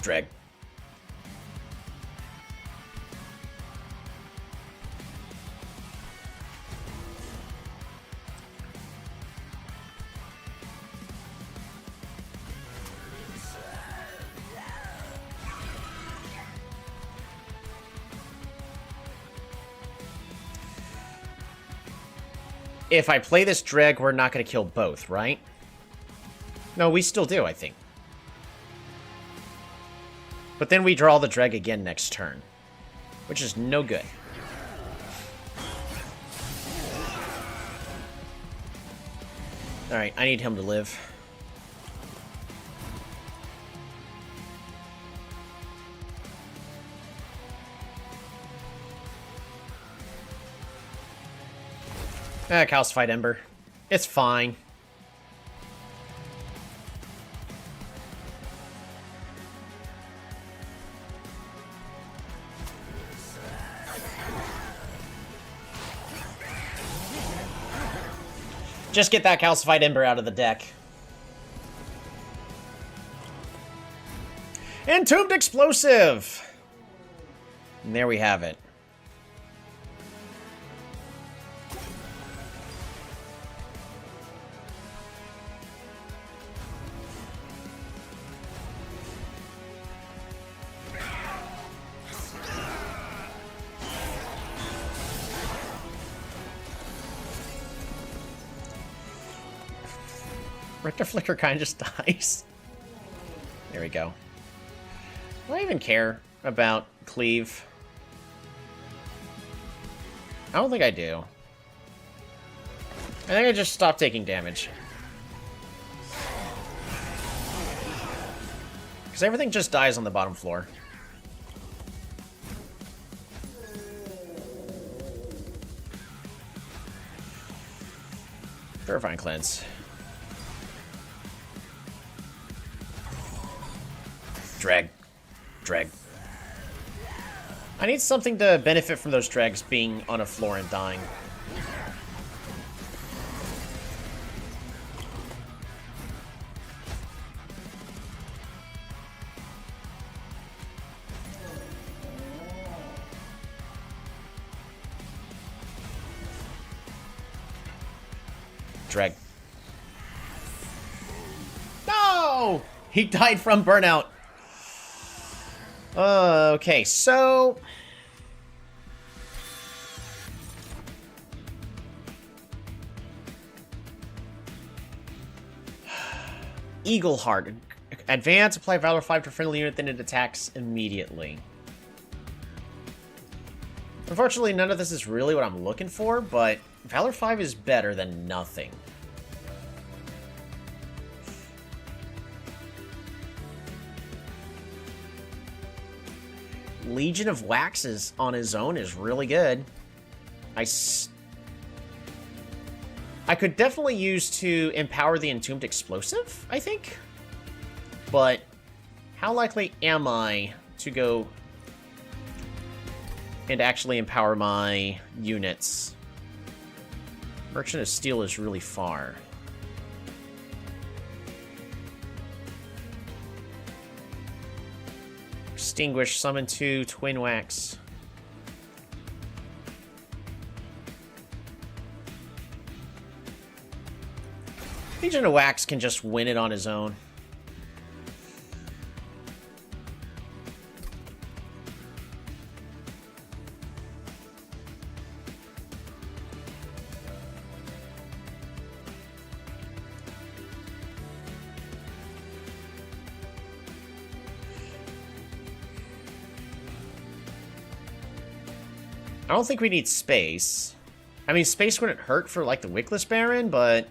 Drag. If I play this Dreg, we're not going to kill both, right? No, we still do, I think. But then we draw the Dreg again next turn, which is no good. Alright, I need him to live. Calcified Ember. It's fine. Just get that Calcified Ember out of the deck. Entombed Explosive! And there we have it. Rector Flicker kind of just dies. There we go. Do I even care about Cleave? I don't think I do. I think I just stopped taking damage. Because everything just dies on the bottom floor. Purifying Cleanse. Drag. Drag. I need something to benefit from those drags being on a floor and dying. Drag. No! He died from burnout. Okay, so... Eagle Heart. Advance, apply Valor 5 to a friendly unit, then it attacks immediately. Unfortunately, none of this is really what I'm looking for, but Valor 5 is better than nothing. Legion of Waxes on his own is really good. I could definitely use to empower the Entombed Explosive, I think. But how likely am I to go and actually empower my units? Merchant of Steel is really far. Extinguish, summon 2, Twin Wax. Legion of Wax can just win it on his own. I don't think we need space. I mean, space wouldn't hurt for, like, the Wickless Baron, but...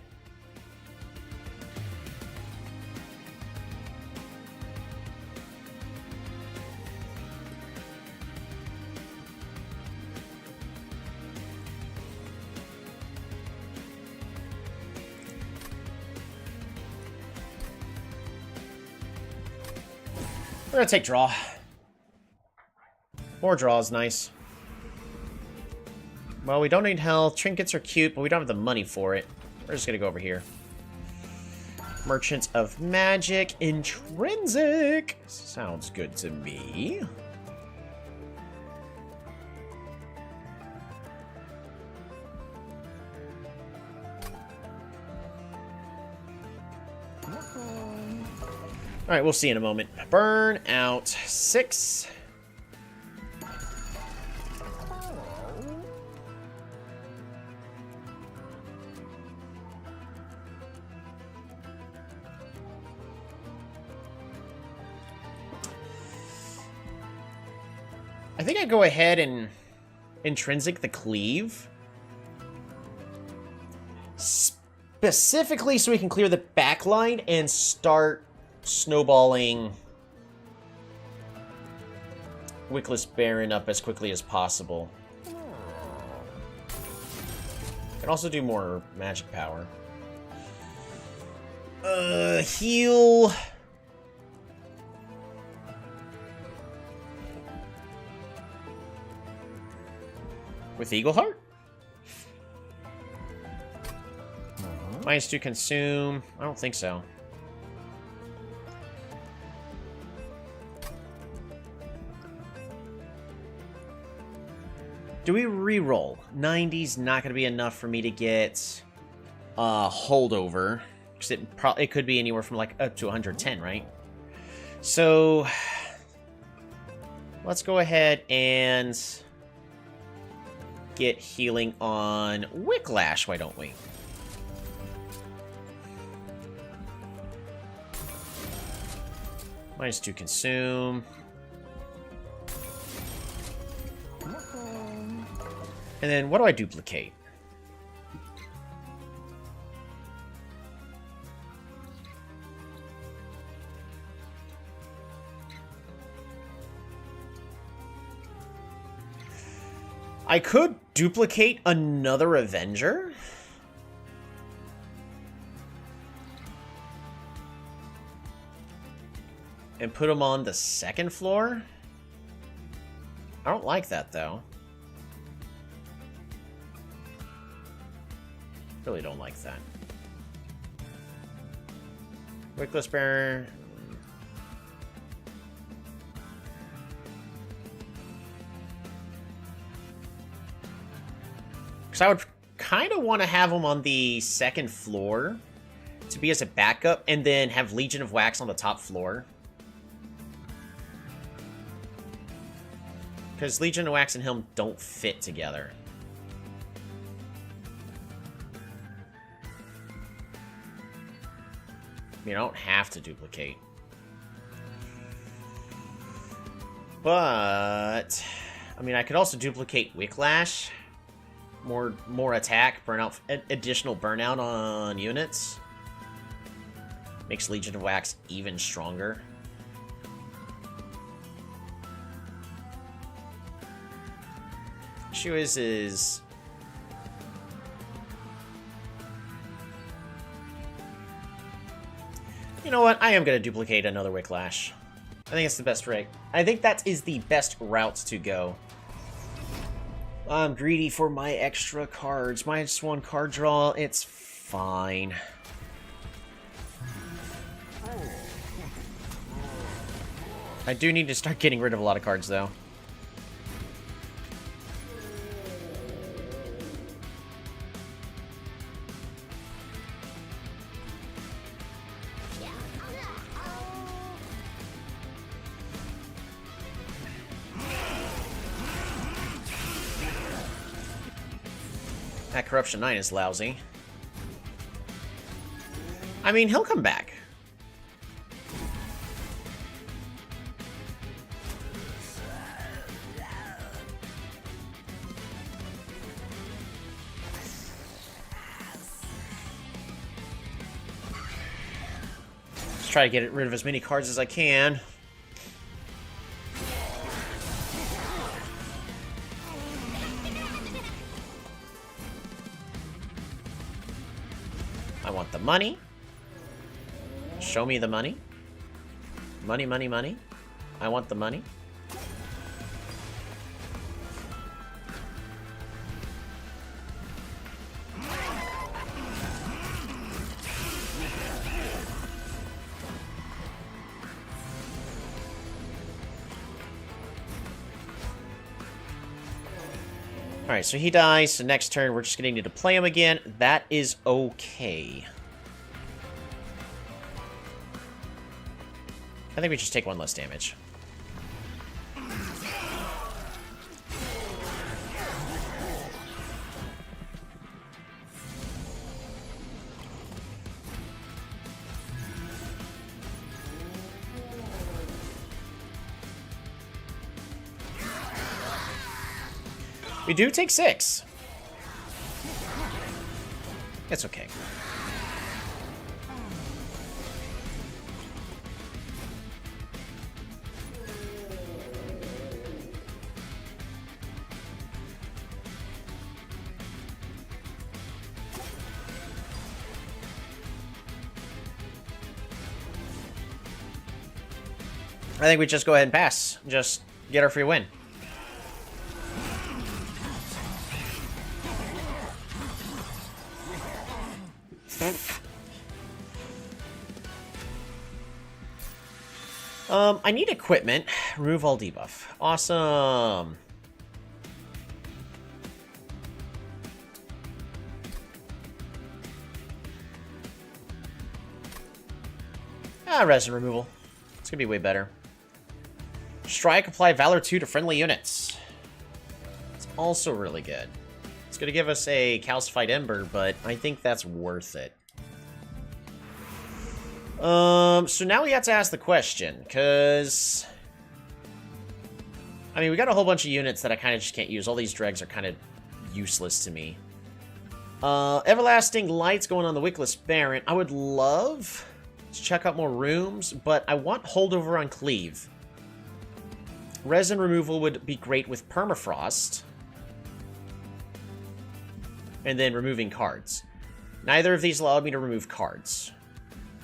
we're gonna take draw. More draw is nice. Well, we don't need health. Trinkets are cute, but we don't have the money for it. We're just gonna go over here. Merchants of Magic. Intrinsic. Sounds good to me. Alright, we'll see in a moment. Burn out 6. I think I'd go ahead and intrinsic the cleave. Specifically so we can clear the back line and start snowballing Wickless Baron up as quickly as possible. Can also do more magic power. Heal... with Eagleheart? -2 consume. I don't think so. Do we re-roll? 90's not going to be enough for me to get holdover. Because it could be anywhere from like up to 110, right? So let's go ahead and get healing on Wicklash, why don't we? -2 consume. And then what do I duplicate? I could duplicate another Avenger. And put him on the second floor. I don't like that, though. Really don't like that. Wickless Baron. Because I would kind of want to have him on the second floor to be as a backup, and then have Legion of Wax on the top floor. Because Legion of Wax and him don't fit together. I mean, I don't have to duplicate. But I mean, I could also duplicate Wicklash. More attack, burnout, additional burnout on units. Makes Legion of Wax even stronger. Issue is you know what? I am going to duplicate another Wicklash. I think it's the best route. I think that is the best route to go. I'm greedy for my extra cards. -1 card draw, it's fine. I do need to start getting rid of a lot of cards, though. That Corruption 9 is lousy. I mean, he'll come back. Just try to get rid of as many cards as I can. I want the money. Show me the money. Money, money, money. I want the money. Alright, so he dies, so next turn we're just going to need to play him again. That is okay. I think we just take one less damage. We do take 6. It's okay. I think we just go ahead and pass. Just get our free win. I need equipment. Remove all debuff. Awesome. Resin removal. It's gonna be way better. Strike, apply Valor 2 to friendly units. It's also really good. It's gonna give us a Calcified Ember, but I think that's worth it. So now we have to ask the question, because... I mean, we got a whole bunch of units that I kind of just can't use. All these dregs are kind of useless to me. Everlasting Light's going on the Wickless Baron. I would love to check out more rooms, but I want Holdover on Cleave. Resin removal would be great with Permafrost. And then removing cards. Neither of these allowed me to remove cards.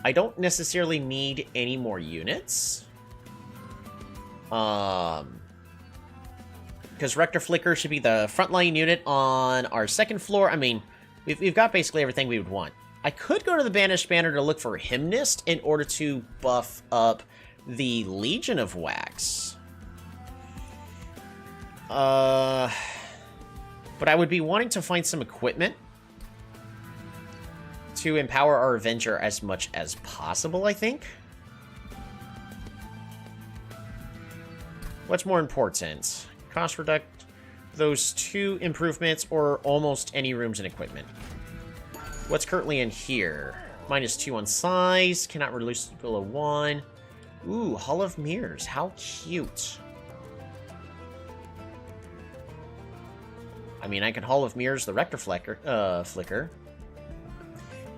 I don't necessarily need any more units. Because Rector Flicker should be the frontline unit on our second floor. I mean, we've got basically everything we would want. I could go to the Banished Banner to look for Hymnist in order to buff up the Legion of Wax. But I would be wanting to find some equipment to empower our Avenger as much as possible, I think. What's more important? Cost reduct, those 2 improvements, or almost any rooms and equipment? What's currently in here? -2 on size, cannot reduce below 1. Ooh, Hall of Mirrors, how cute. I mean, I can Hall of Mirrors the Rector Flicker.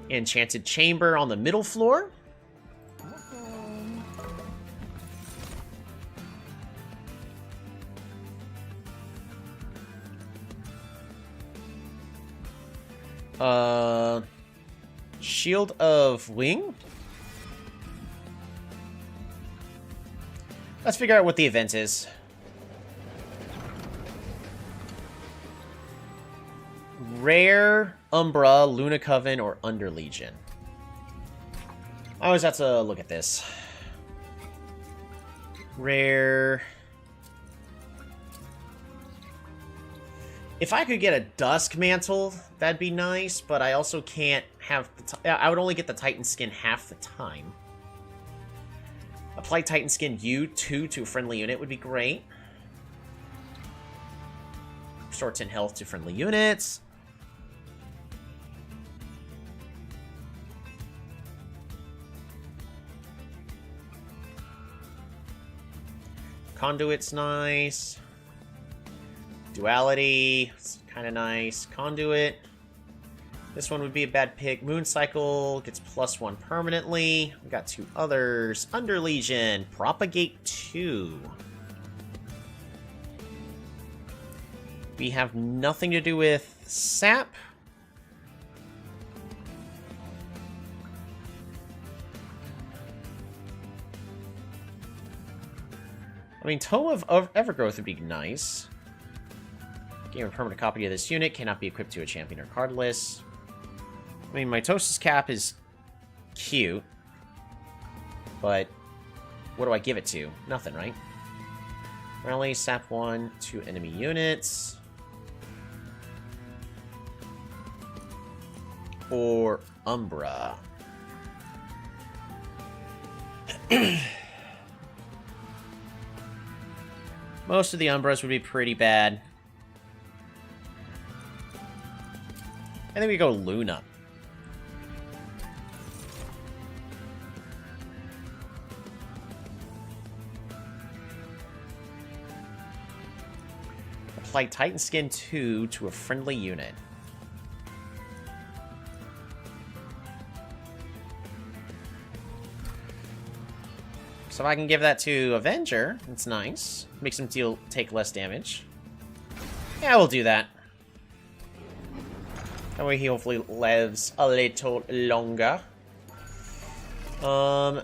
Enchanted Chamber on the middle floor. Shield of Wing. Let's figure out what the event is. Rare, Umbra, Luna Coven, or Under Legion. I always have to look at this. Rare. If I could get a Dusk Mantle, that'd be nice, but I also can't have the... I would only get the Titan Skin half the time. Apply Titan Skin U2 to a friendly unit would be great. Restore 10 health to friendly units. Conduit's nice. Duality, it's kind of nice. Conduit. This one would be a bad pick. Moon Cycle gets +1 permanently. We got 2 others. Under Legion. Propagate 2. We have nothing to do with Sap. I mean, Tome of Evergrowth would be nice. Gain a permanent copy of this unit. Cannot be equipped to a champion or card list. I mean, Mitosis Cap is cute. But what do I give it to? Nothing, right? Rally, Sap 1, 2 enemy units. Or Umbra. Most of the Umbras would be pretty bad. And then we go Luna. Apply Titan Skin 2 to a friendly unit. So if I can give that to Avenger, it's nice. Makes him take less damage. Yeah, we'll do that. That way he hopefully lives a little longer.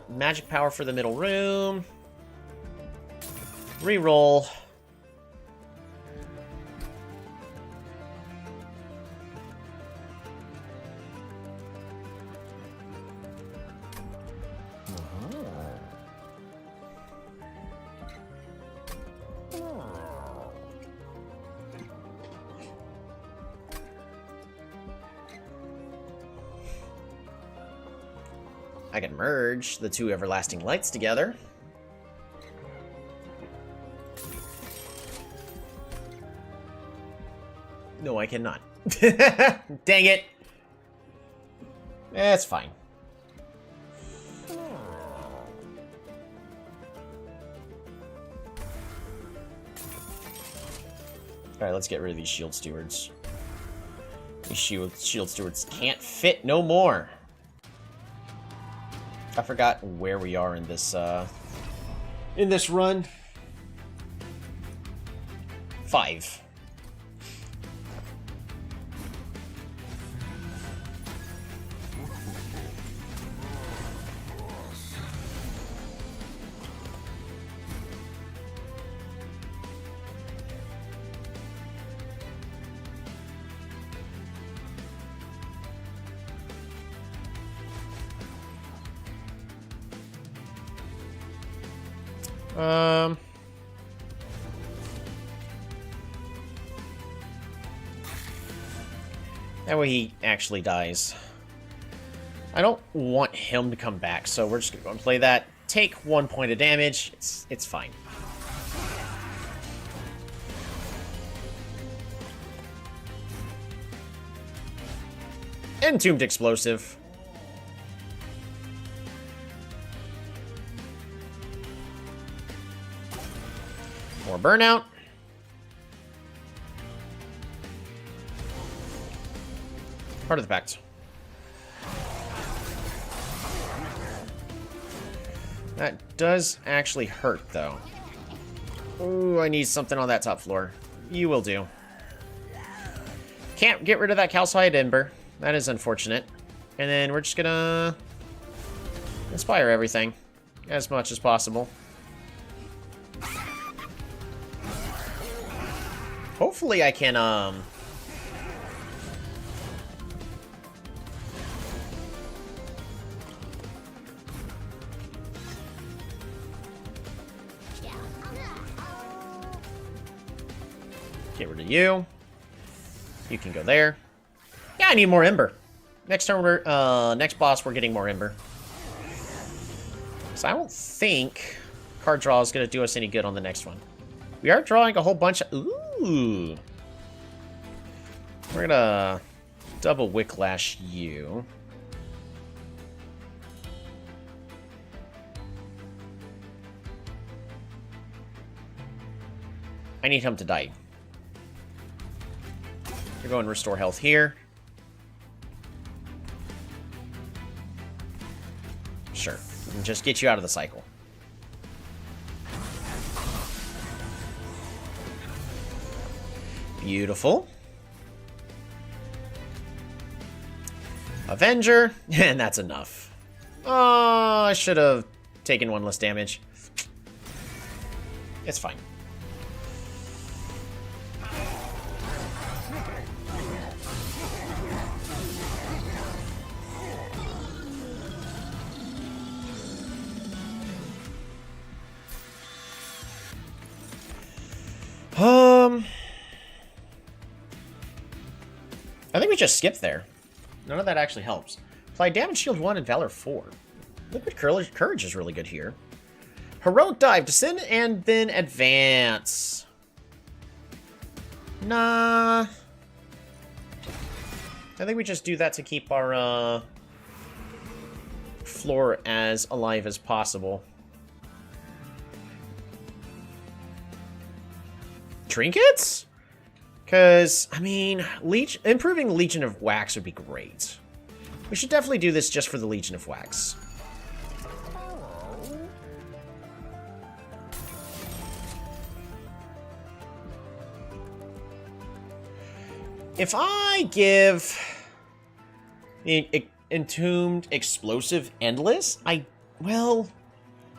Magic power for the middle room. Reroll. I can merge the 2 Everlasting Lights together. No, I cannot. Dang it! That's fine. Alright, let's get rid of these Shield Stewards. These Shield Stewards can't fit no more. I forgot where we are in this run. 5. That way he actually dies. I don't want him to come back, so we're just going to play that. Take 1 point of damage. It's fine. Entombed Explosive. More Burnout. Part of the Pact. That does actually hurt, though. Ooh, I need something on that top floor. You will do. Can't get rid of that calcified ember. That is unfortunate. And then we're just gonna inspire everything as much as possible. Hopefully I can, get rid of you. You can go there. Yeah, I need more Ember. Next turn, next boss, we're getting more Ember. So I don't think card draw is going to do us any good on the next one. We are drawing a whole bunch of... Ooh. We're going to double Wicklash you. I need him to die. You're going to restore health here. Sure. And just get you out of the cycle. Beautiful. Avenger. And that's enough. Oh, I should have taken one less damage. It's fine. I think we just skipped there. None of that actually helps. Apply damage shield 1 and Valor 4. Liquid Courage is really good here. Heroic Dive, descend and then advance. Nah. I think we just do that to keep our floor as alive as possible. Trinkets? Because, I mean, improving Legion of Wax would be great. We should definitely do this just for the Legion of Wax. If I give the Entombed Explosive Endless, I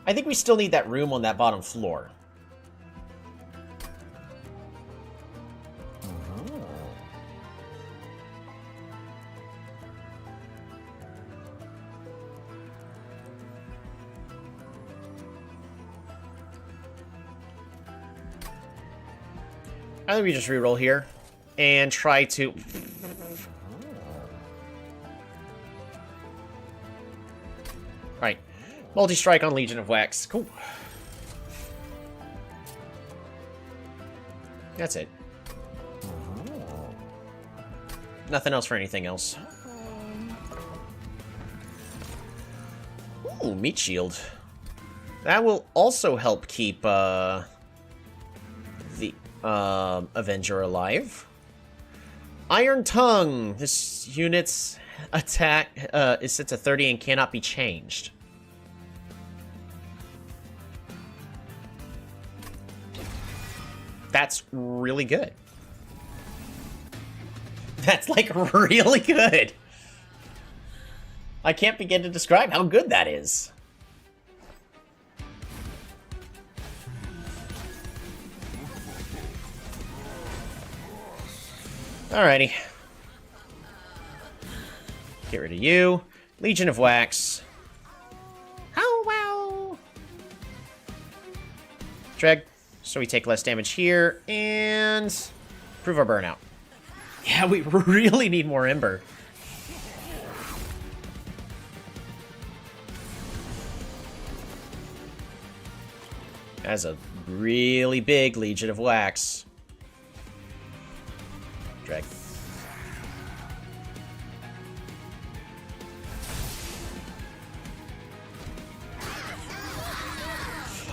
think we still need that room on that bottom floor. I think we just reroll here and try to... Alright. Multi-strike on Legion of Wax. Cool. That's it. Nothing else for anything else. Ooh, Meat Shield. That will also help keep, the Avenger alive. Iron Tongue. This unit's attack is set to 30 and cannot be changed. That's really good. That's like really good. I can't begin to describe how good that is. Alrighty. Get rid of you. Legion of Wax. Oh, wow. Dreg. So we take less damage here. And improve our burnout. Yeah, we really need more Ember. That's a really big Legion of Wax. Drag.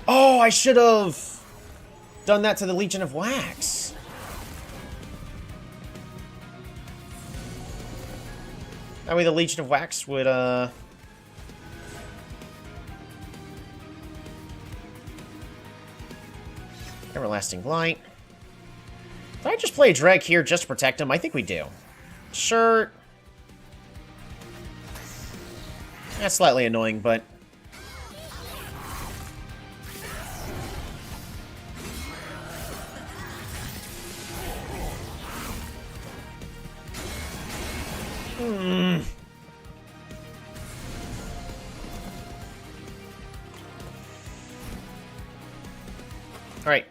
Oh, I should have done that to the Legion of Wax. That way the Legion of Wax would, Everlasting Light. Did I just play a Dreg here just to protect him? I think we do. Sure. That's slightly annoying, but... Alright.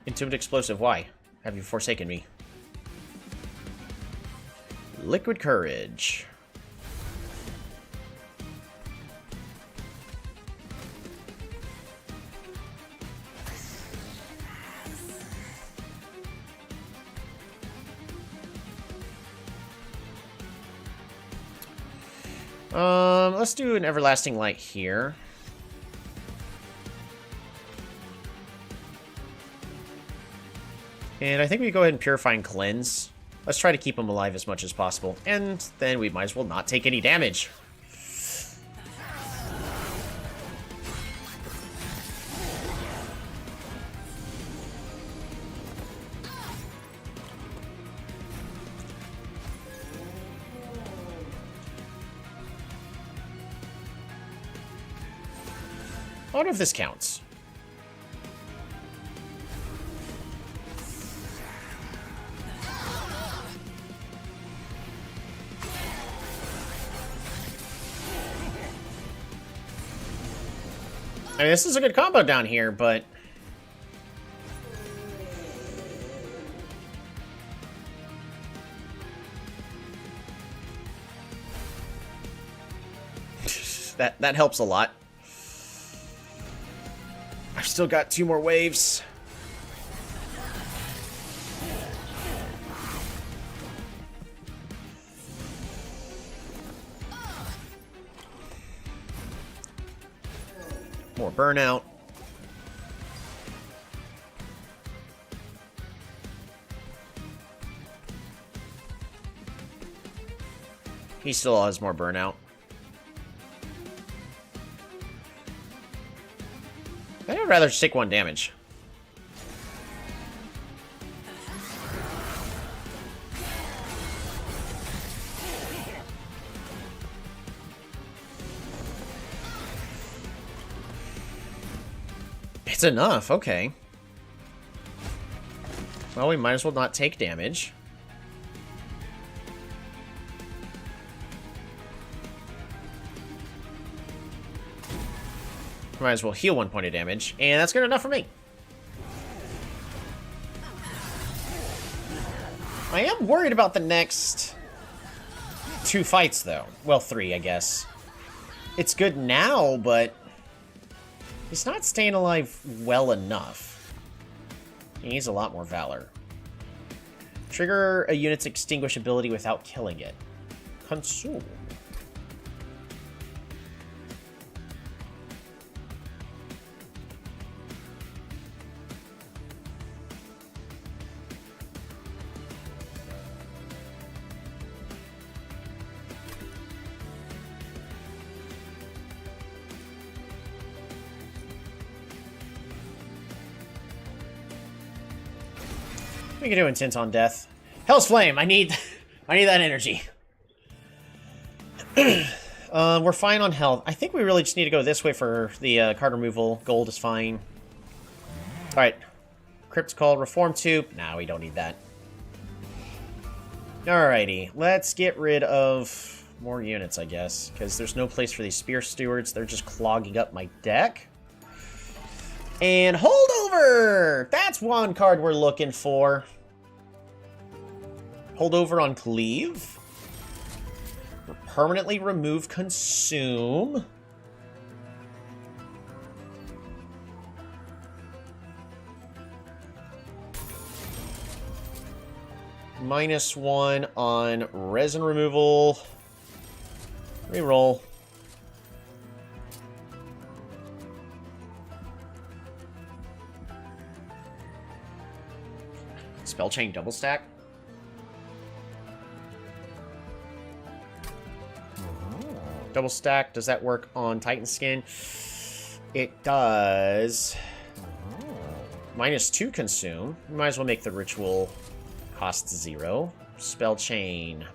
Entombed Explosive, why? Have you forsaken me? Liquid Courage. Let's do an Everlasting Light here. And I think we go ahead and Purify and Cleanse. Let's try to keep him alive as much as possible. And then we might as well not take any damage. I wonder if this counts. I mean, this is a good combo down here, but... that helps a lot. I've still got 2 more waves. More burnout. He still has more burnout. I'd rather just take 1 damage. It's enough, okay. Well, we might as well not take damage. Might as well heal 1 point of damage, and that's good enough for me. I am worried about the next 2 fights, though. Well, 3, I guess. It's good now, but he's not staying alive well enough. He needs a lot more Valor. Trigger a unit's extinguish ability without killing it. Consume. We can do Intent on Death. Hell's Flame, I need that energy. We're fine on health. I think we really just need to go this way for the card removal. Gold is fine. Alright. Crypt's called Reform Tube. Nah, we don't need that. Alrighty. Let's get rid of more units, I guess. Because there's no place for these Spear Stewards. They're just clogging up my deck. And Holdover! That's 1 card we're looking for. Holdover on Cleave. Permanently remove Consume. -1 on Resin Removal. Reroll. Spell Chain double stack. Double stack, does that work on Titan Skin? It does. -2 consume. We might as well make the ritual cost 0. Spell Chain.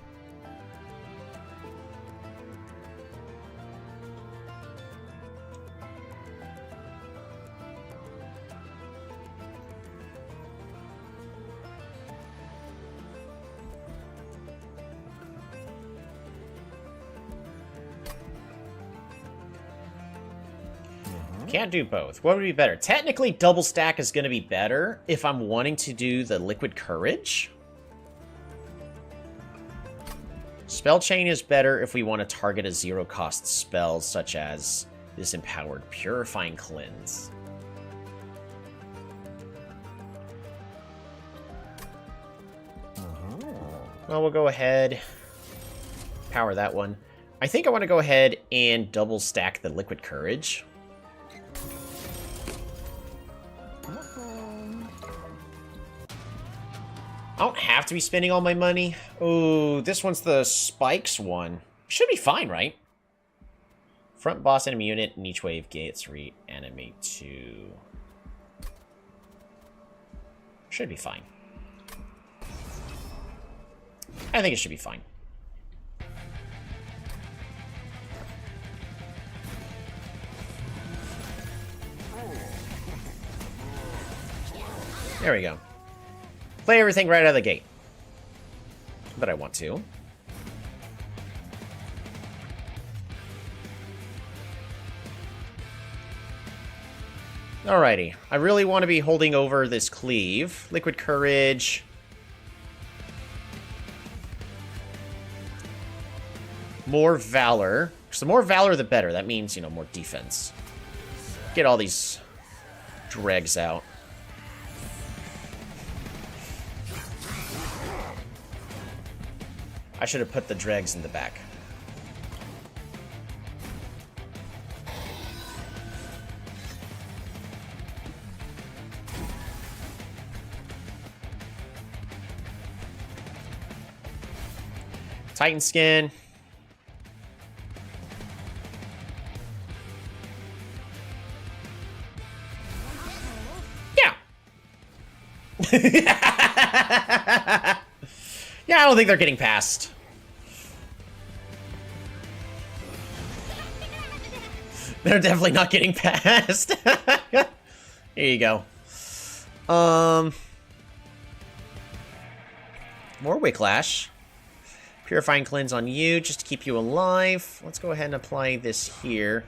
Can't do both. What would be better? Technically, double stack is going to be better if I'm wanting to do the Liquid Courage. Spell Chain is better if we want to target a 0-cost spell, such as this Empowered Purifying Cleanse. Well, we'll go ahead, power that one. I think I want to go ahead and double stack the Liquid Courage. I don't have to be spending all my money. Oh, this one's the spikes one. Should be fine, right? Front boss enemy unit in each wave gets reanimate 2. Should be fine. I think it should be fine. There we go. Play everything right out of the gate. But I want to. Alrighty. I really want to be holding over this cleave. Liquid Courage. More Valor. Because the more Valor, the better. That means, you know, more defense. Get all these dregs out. I should have put the dregs in the back. Titan skin. Yeah. Yeah, I don't think they're getting past. They're definitely not getting past. Here you go. More Wicklash. Purifying Cleanse on you, just to keep you alive. Let's go ahead and apply this here.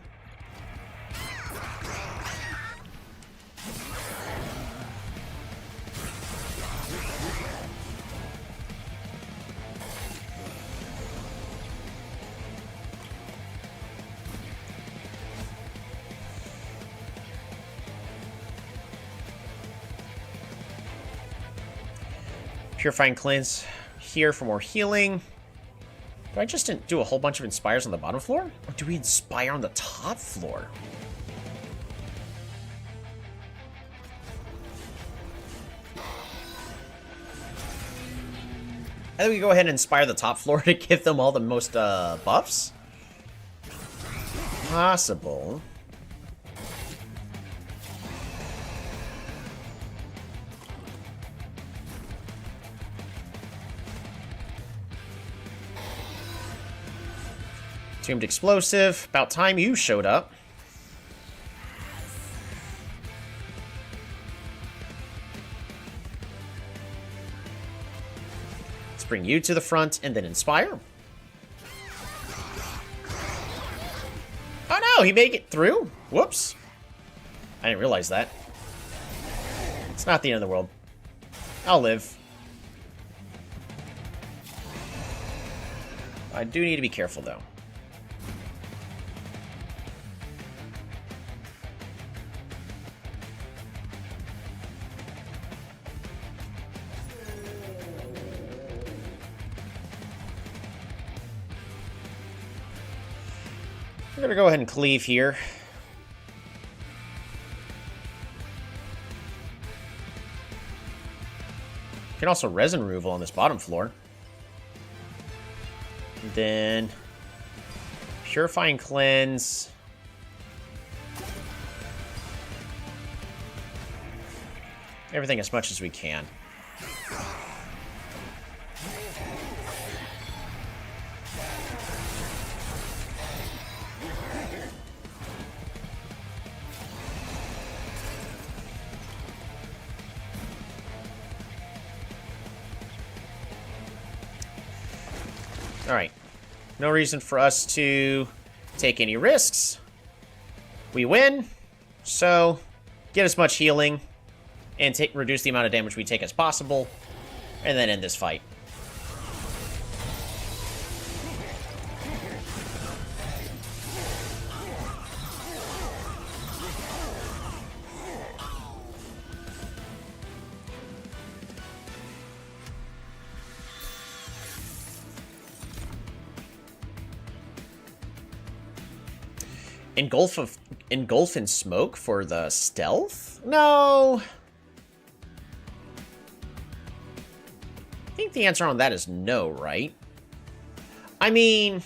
Purifying Cleanse here for more healing. But I just didn't do a whole bunch of Inspires on the bottom floor? Or do we Inspire on the top floor? I think we go ahead and Inspire the top floor to give them all the most buffs? Possible. Tombed Explosive. About time you showed up. Let's bring you to the front and then Inspire. Oh no, he made it through? Whoops. I didn't realize that. It's not the end of the world. I'll live. I do need to be careful though. I'm gonna go ahead and cleave here. You can also resin removal on this bottom floor. And then Purifying Cleanse. Everything as much as we can. Alright. No reason for us to take any risks. We win. So, get as much healing and reduce the amount of damage we take as possible. And then end this fight. Engulf in smoke for the stealth? No. think the answer on that is no, right? I mean...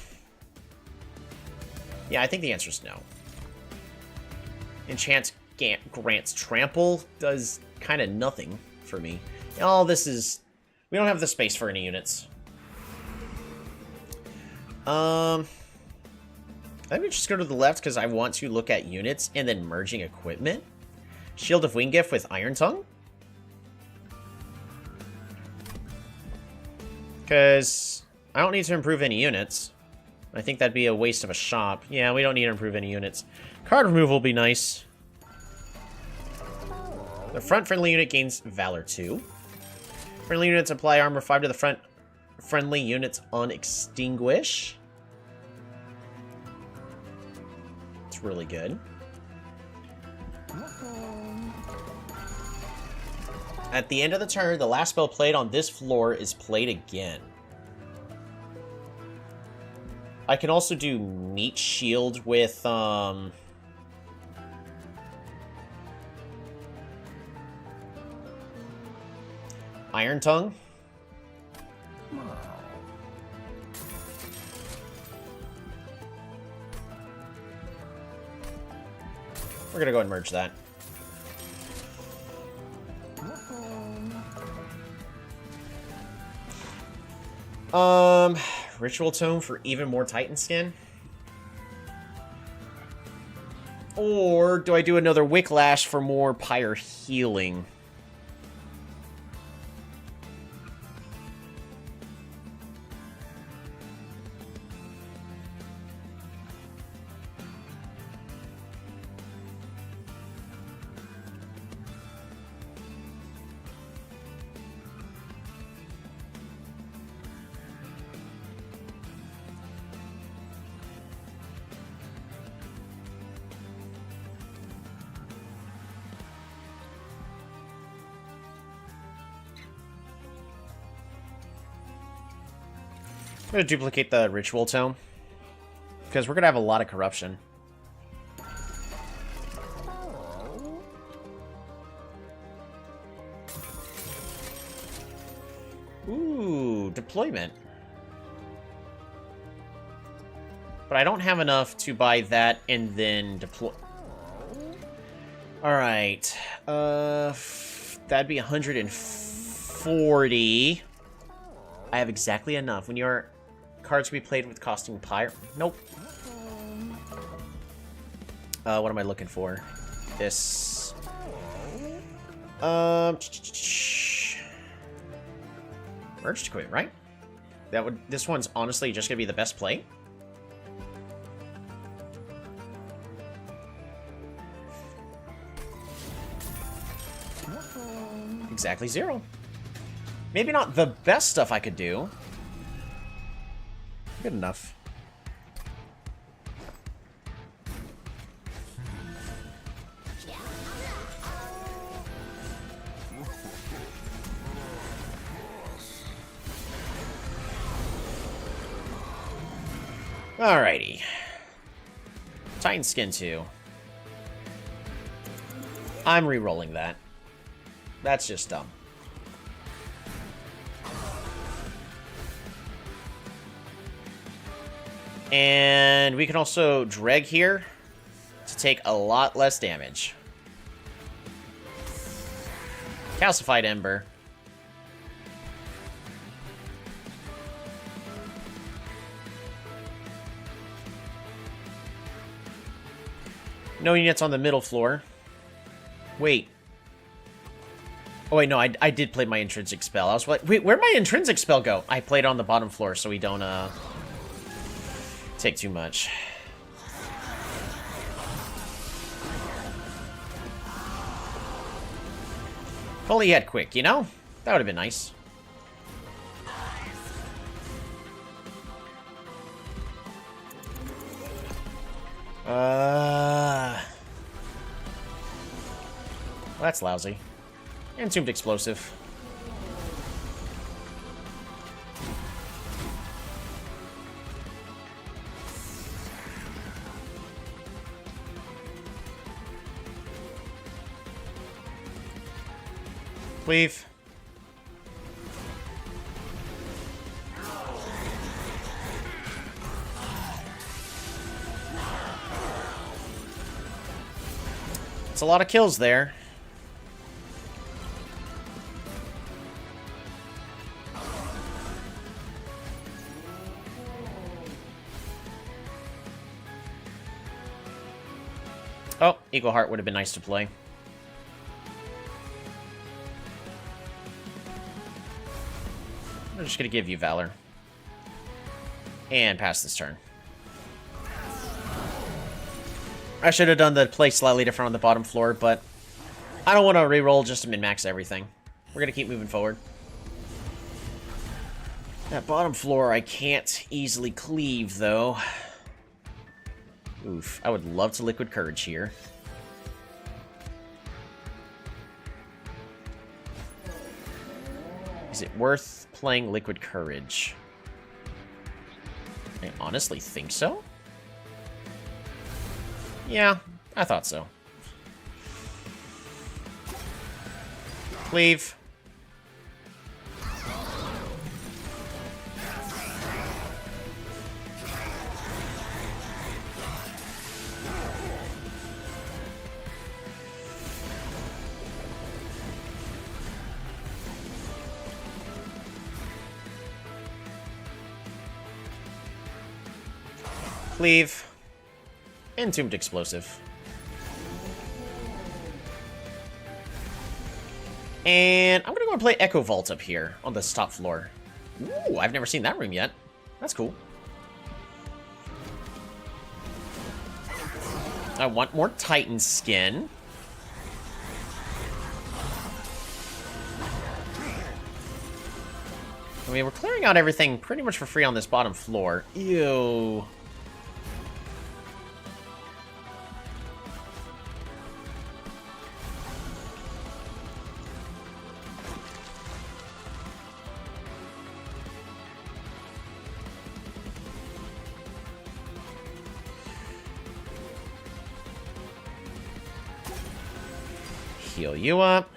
Yeah, I think the answer is no. Enchant grants trample does kind of nothing for me. Oh, this is... We don't have the space for any units. Let me just go to the left because I want to look at units and then merging equipment. Shield of Winggift with Iron Tongue. Because I don't need to improve any units. I think that'd be a waste of a shop. Yeah, we don't need to improve any units. Card removal will be nice. The front friendly unit gains Valor 2. Friendly units apply armor 5 to the front friendly units on Extinguish. It's really good. At the end of the turn, the last spell played on this floor is played again. I can also do Meat Shield with, Iron Tongue. We're gonna go and merge that. Ritual Tome for even more Titan Skin? Or do I do another Wicklash for more Pyre healing? I'm going to duplicate the Ritual Tome, because we're going to have a lot of corruption. Ooh, deployment. But I don't have enough to buy that and then deploy. Alright. That'd be 140. I have exactly enough. When your cards can be played with costing Pyre. Nope. What am I looking for? This. Merged Equipment, right? This one's honestly just gonna be the best play. Exactly 0. Maybe not the best stuff I could do. Good enough. Alrighty. Titan Skin 2. I'm re-rolling that. That's just dumb. And we can also drag here to take a lot less damage. Calcified Ember. No units on the middle floor. Wait. Oh, wait, no, I did play my intrinsic spell. I was like, wait, where'd my intrinsic spell go? I played on the bottom floor so we don't, take too much. If only he had quick, you know? That would have been nice. Well, that's lousy. Entombed Explosive. Leave. It's a lot of kills there. Oh, Eagle Heart would have been nice to play. I'm just going to give you Valor. And pass this turn. I should have done the play slightly different on the bottom floor, but I don't want to reroll just to min-max everything. We're going to keep moving forward. That bottom floor I can't easily cleave, though. Oof, I would love to Liquid Courage here. Is it worth playing Liquid Courage? I honestly think so. Yeah, I thought so. Cleave. Cleave. Entombed Explosive. And I'm going to go and play Echo Vault up here on this top floor. Ooh, I've never seen that room yet. That's cool. I want more Titan skin. I mean, we're clearing out everything pretty much for free on this bottom floor. Ew. Heal you up.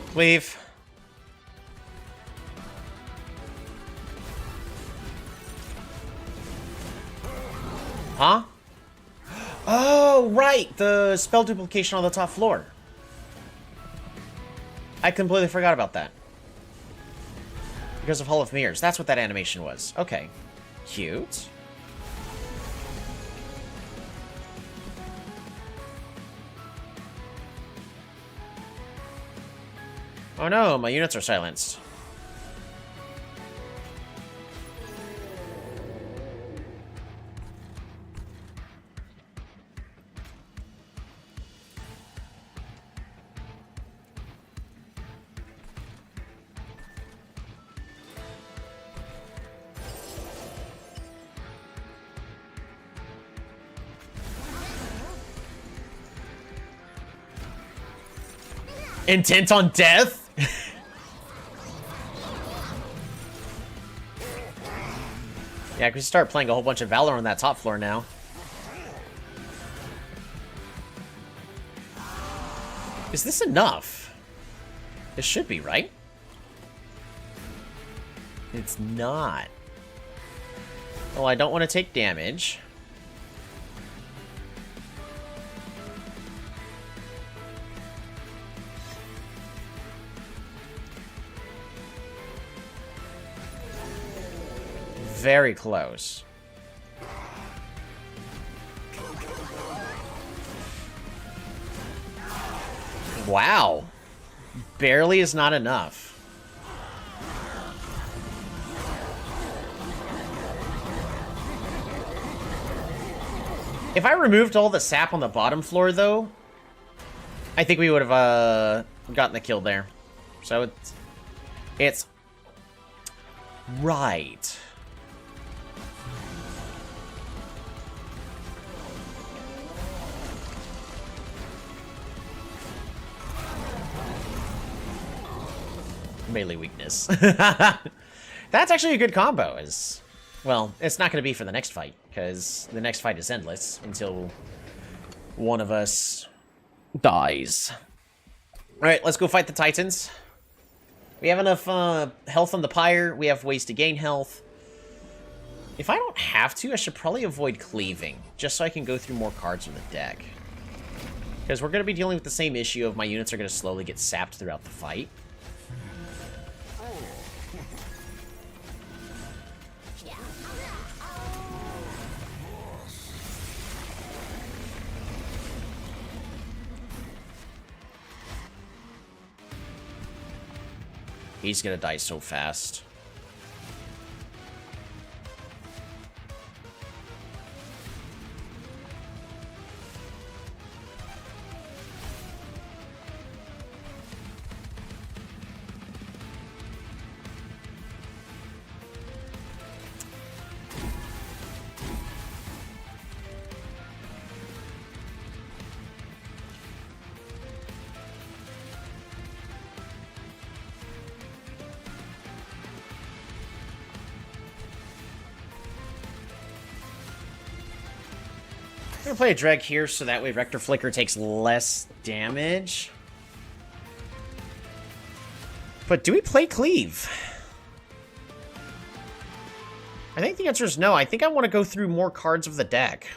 Cleave. Huh? Oh, right! The spell duplication on the top floor. I completely forgot about that. Because of Hall of Mirrors. That's what that animation was. Okay. Cute. Oh no, my units are silenced. Intent on death? Yeah, we start playing a whole bunch of Valor on that top floor now. Is this enough? This should be, right? It's not. Oh, I don't want to take damage. Very close. Wow. Barely is not enough. If I removed all the sap on the bottom floor, though, I think we would have gotten the kill there. So it's right. Melee weakness. That's actually a good combo. Well, it's not going to be for the next fight, because the next fight is endless until one of us dies. Alright, let's go fight the Titans. We have enough health on the pyre. We have ways to gain health. If I don't have to, I should probably avoid cleaving, just so I can go through more cards in the deck. Because we're going to be dealing with the same issue of my units are going to slowly get sapped throughout the fight. He's going to die so fast. I'm gonna play a Dreg here so that way Rector Flicker takes less damage. But do we play Cleave? I think the answer is no. I think I want to go through more cards of the deck.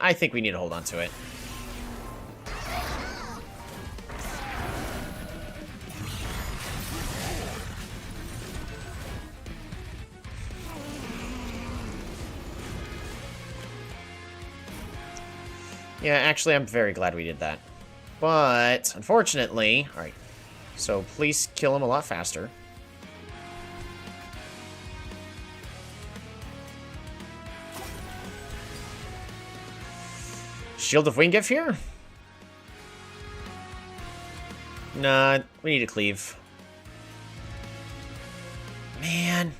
I think we need to hold on to it. Yeah, actually, I'm very glad we did that. But, unfortunately... Alright, so please kill him a lot faster. Shield of Wingif here? Nah, we need to cleave. Man.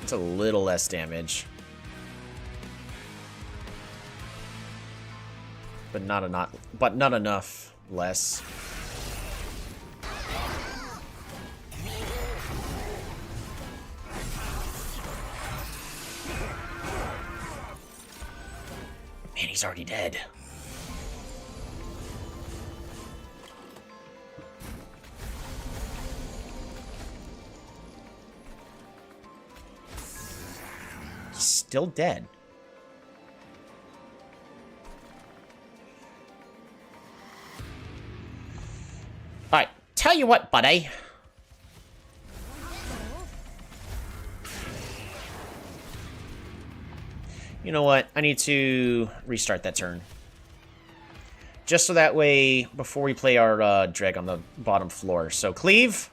It's a little less damage. But not enough less. Man, he's already dead. He's still dead. Alright, tell you what, buddy. You know what? I need to restart that turn. Just so that way, before we play our Dreg on the bottom floor. So, cleave.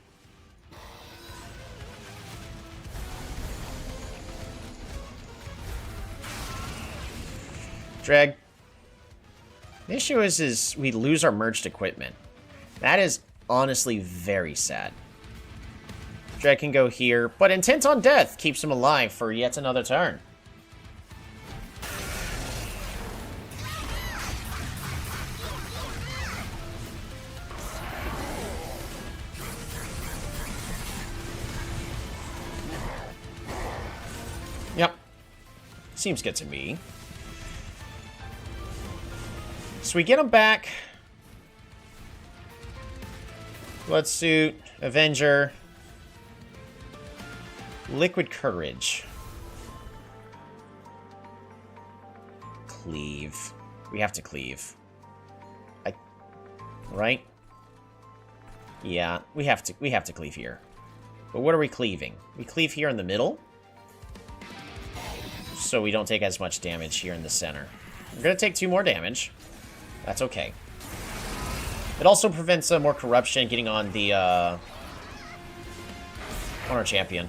Dreg. The issue is we lose our merged equipment. That is honestly very sad. Dreg can go here, but Intent on Death keeps him alive for yet another turn. Yep. Seems good to me. So we get him back. Bloodsuit, Avenger, Liquid Courage. Cleave. We have to cleave. Right? Yeah, we have to cleave here. But what are we cleaving? We cleave here in the middle. So we don't take as much damage here in the center. We're gonna take 2 more damage. That's okay. It also prevents more corruption getting on the on our champion.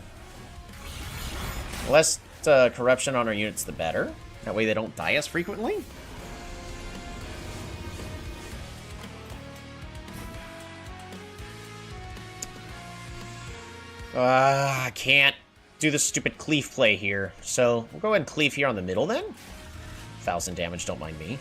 The less corruption on our units, the better. That way they don't die as frequently. I can't do the stupid cleave play here. So we'll go ahead and cleave here on the middle then. 1,000 damage, don't mind me.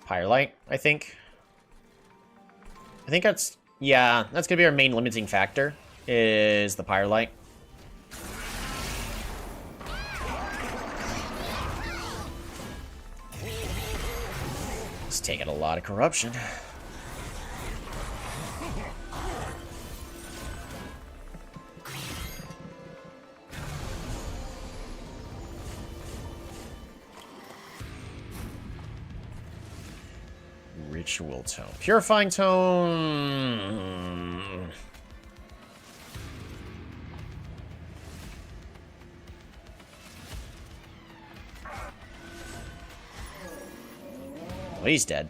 Higher light, I think. I think that's... Yeah, that's going to be our main limiting factor, is the Pyrelight. It's taking a lot of corruption. Ritual Tome. Purifying Tome... Well, he's dead.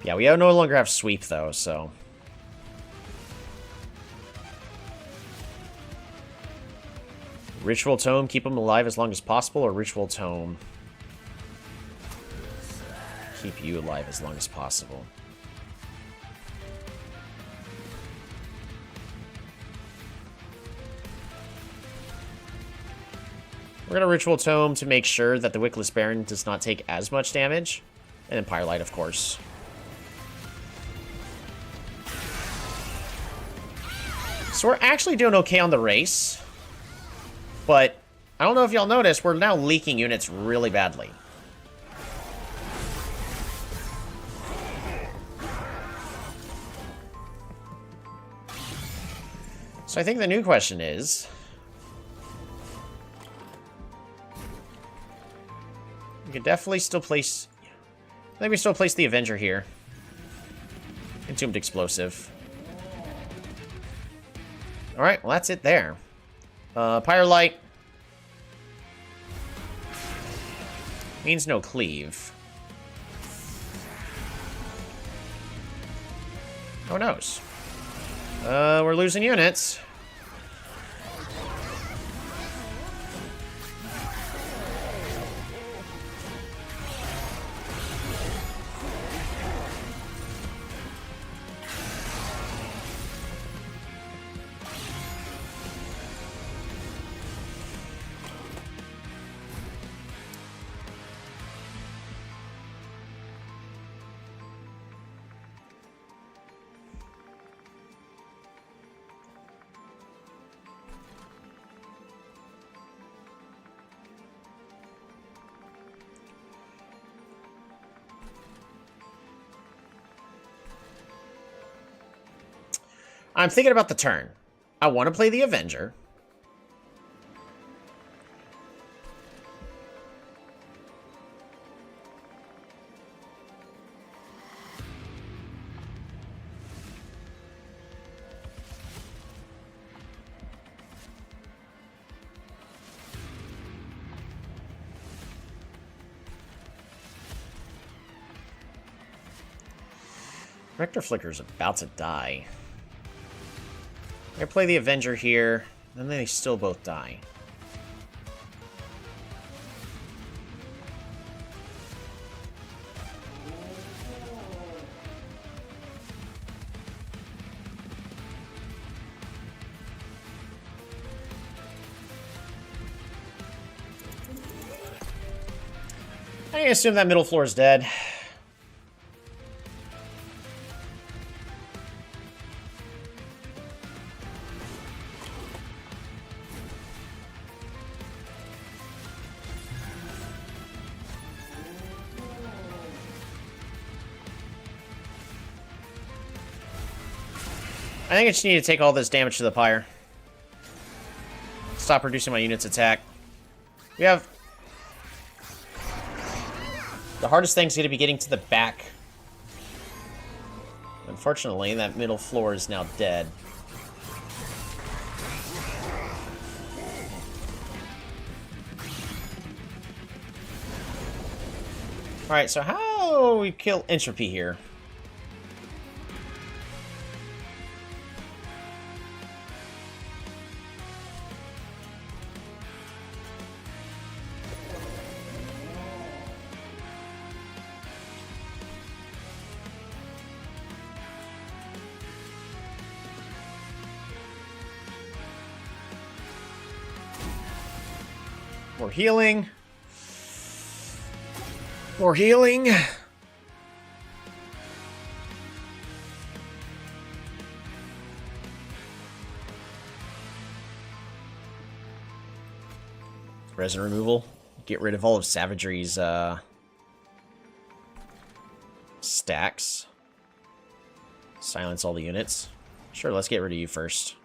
Yeah, we no longer have sweep, though, so... Ritual Tome, keep him alive as long as possible, or Ritual Tome, keep you alive as long as possible? We're going to Ritual Tome to make sure that the Wickless Baron does not take as much damage. And then Pyrelight, of course. So we're actually doing okay on the race. But I don't know if y'all noticed, we're now leaking units really badly. So I think the new question is... We could definitely still place... I think we still place the Avenger here. Entombed Explosive. Alright, well that's it there. Pyrelight. Means no cleave. Who knows? We're losing units. I'm thinking about the turn. I want to play the Avenger. Rector Flicker's about to die. I play the Avenger here, and then they still both die. I assume that middle floor is dead. I think I just need to take all this damage to the Pyre. Stop reducing my units' attack. We have... The hardest thing's going to be getting to the back. Unfortunately, that middle floor is now dead. Alright, so how we kill Entropy here? More healing. More healing. Resin removal. Get rid of all of Savagery's stacks. Silence all the units. Sure, let's get rid of you first.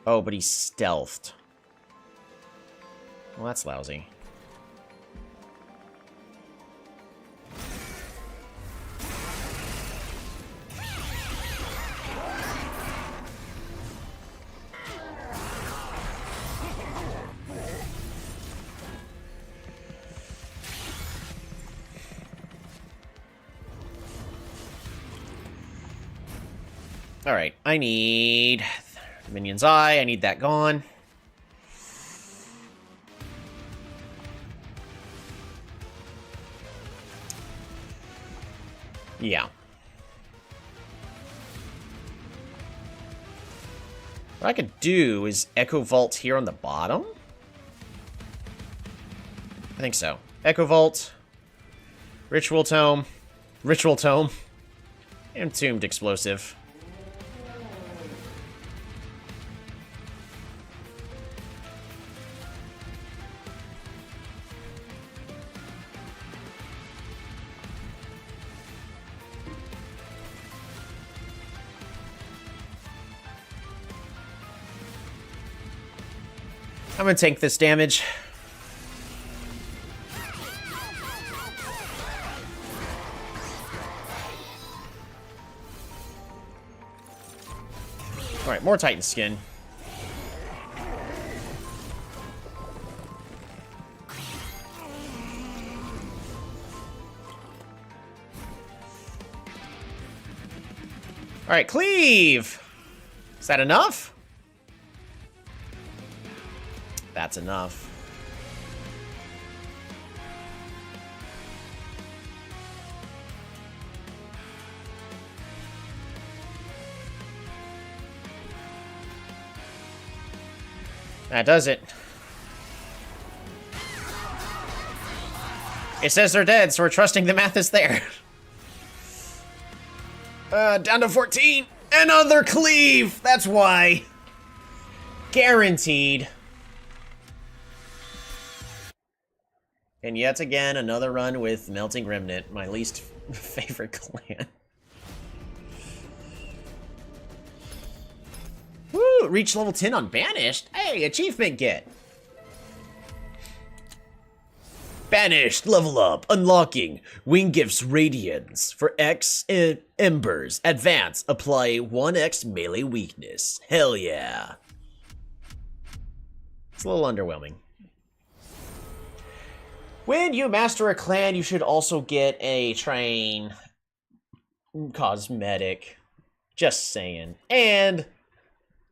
Oh, but he's stealthed. Well, that's lousy. Alright, I need Minion's Eye. I need that gone. Yeah. What I could do is Echo Vault here on the bottom. I think so. Echo Vault, Ritual Tome, Entombed Explosive. I'm gonna tank this damage. Alright, more Titan Skin. Alright, cleave! Is that enough? That's enough. That does it. It says they're dead, so we're trusting the math is there. Down to 14. Another cleave! That's why. Guaranteed. And yet again, another run with Melting Remnant, my least favorite clan. Woo! Reach level 10 on Banished. Hey, achievement get. Banished, level up, unlocking Wing Gifts Radiance for X Embers. Advance, apply 1x melee weakness. Hell yeah. It's a little underwhelming. When you master a clan, you should also get a train cosmetic. Just saying. And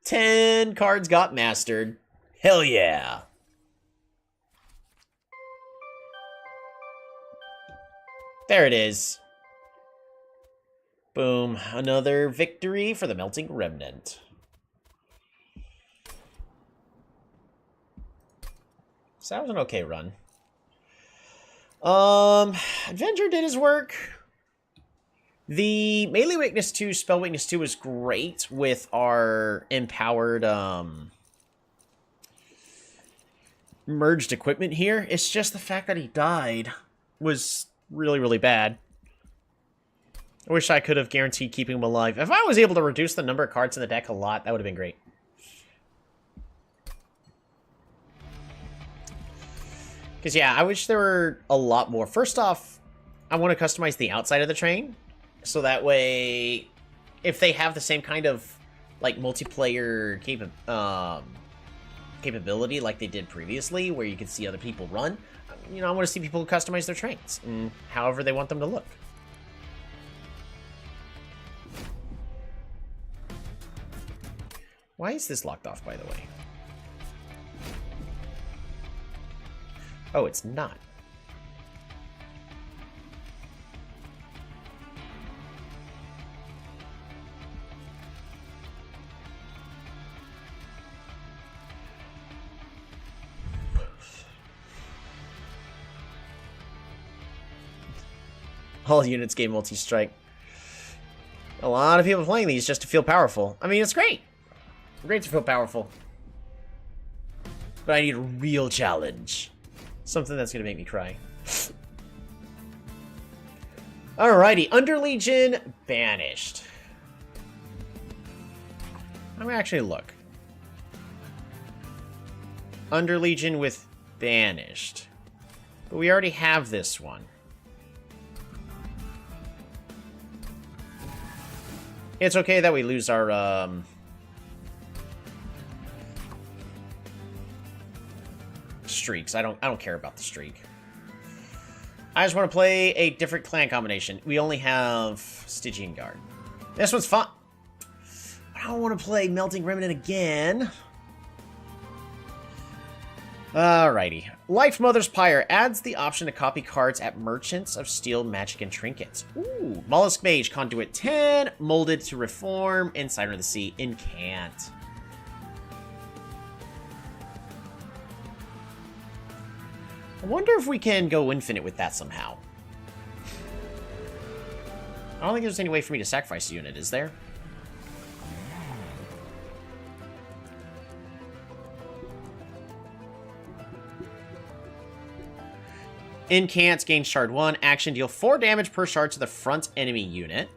10 cards got mastered. Hell yeah. There it is. Boom. Another victory for the Melting Remnant. So that was an okay run. Avenger did his work. The melee weakness 2, spell weakness 2 was great with our empowered, merged equipment here. It's just the fact that he died was really, really bad. I wish I could have guaranteed keeping him alive. If I was able to reduce the number of cards in the deck a lot, that would have been great. Because, yeah, I wish there were a lot more. First off, I want to customize the outside of the train. So that way, if they have the same kind of, like, multiplayer capability like they did previously, where you can see other people run, you know, I want to see people customize their trains, and however they want them to look. Why is this locked off, by the way? Oh, it's not. All units gain multi-strike. A lot of people playing these just to feel powerful. I mean, it's great. Great to feel powerful. But I need a real challenge. Something that's going to make me cry. Alrighty, Underlegion banished. I'm going to actually look. Underlegion with banished. But we already have this one. It's okay that we lose our, streaks. I don't care about the streak. I just want to play a different clan combination. We only have Stygian Guard. This one's fun. I don't want to play Melting Remnant again. Alrighty. Life Mother's Pyre adds the option to copy cards at Merchants of Steel, Magic, and Trinkets. Ooh. Mollusk Mage, Conduit 10, Molded to Reform, Insider of the Sea, Incant. I wonder if we can go infinite with that somehow. I don't think there's any way for me to sacrifice a unit, is there? Incants, gain shard 1. Action, deal 4 damage per shard to the front enemy unit.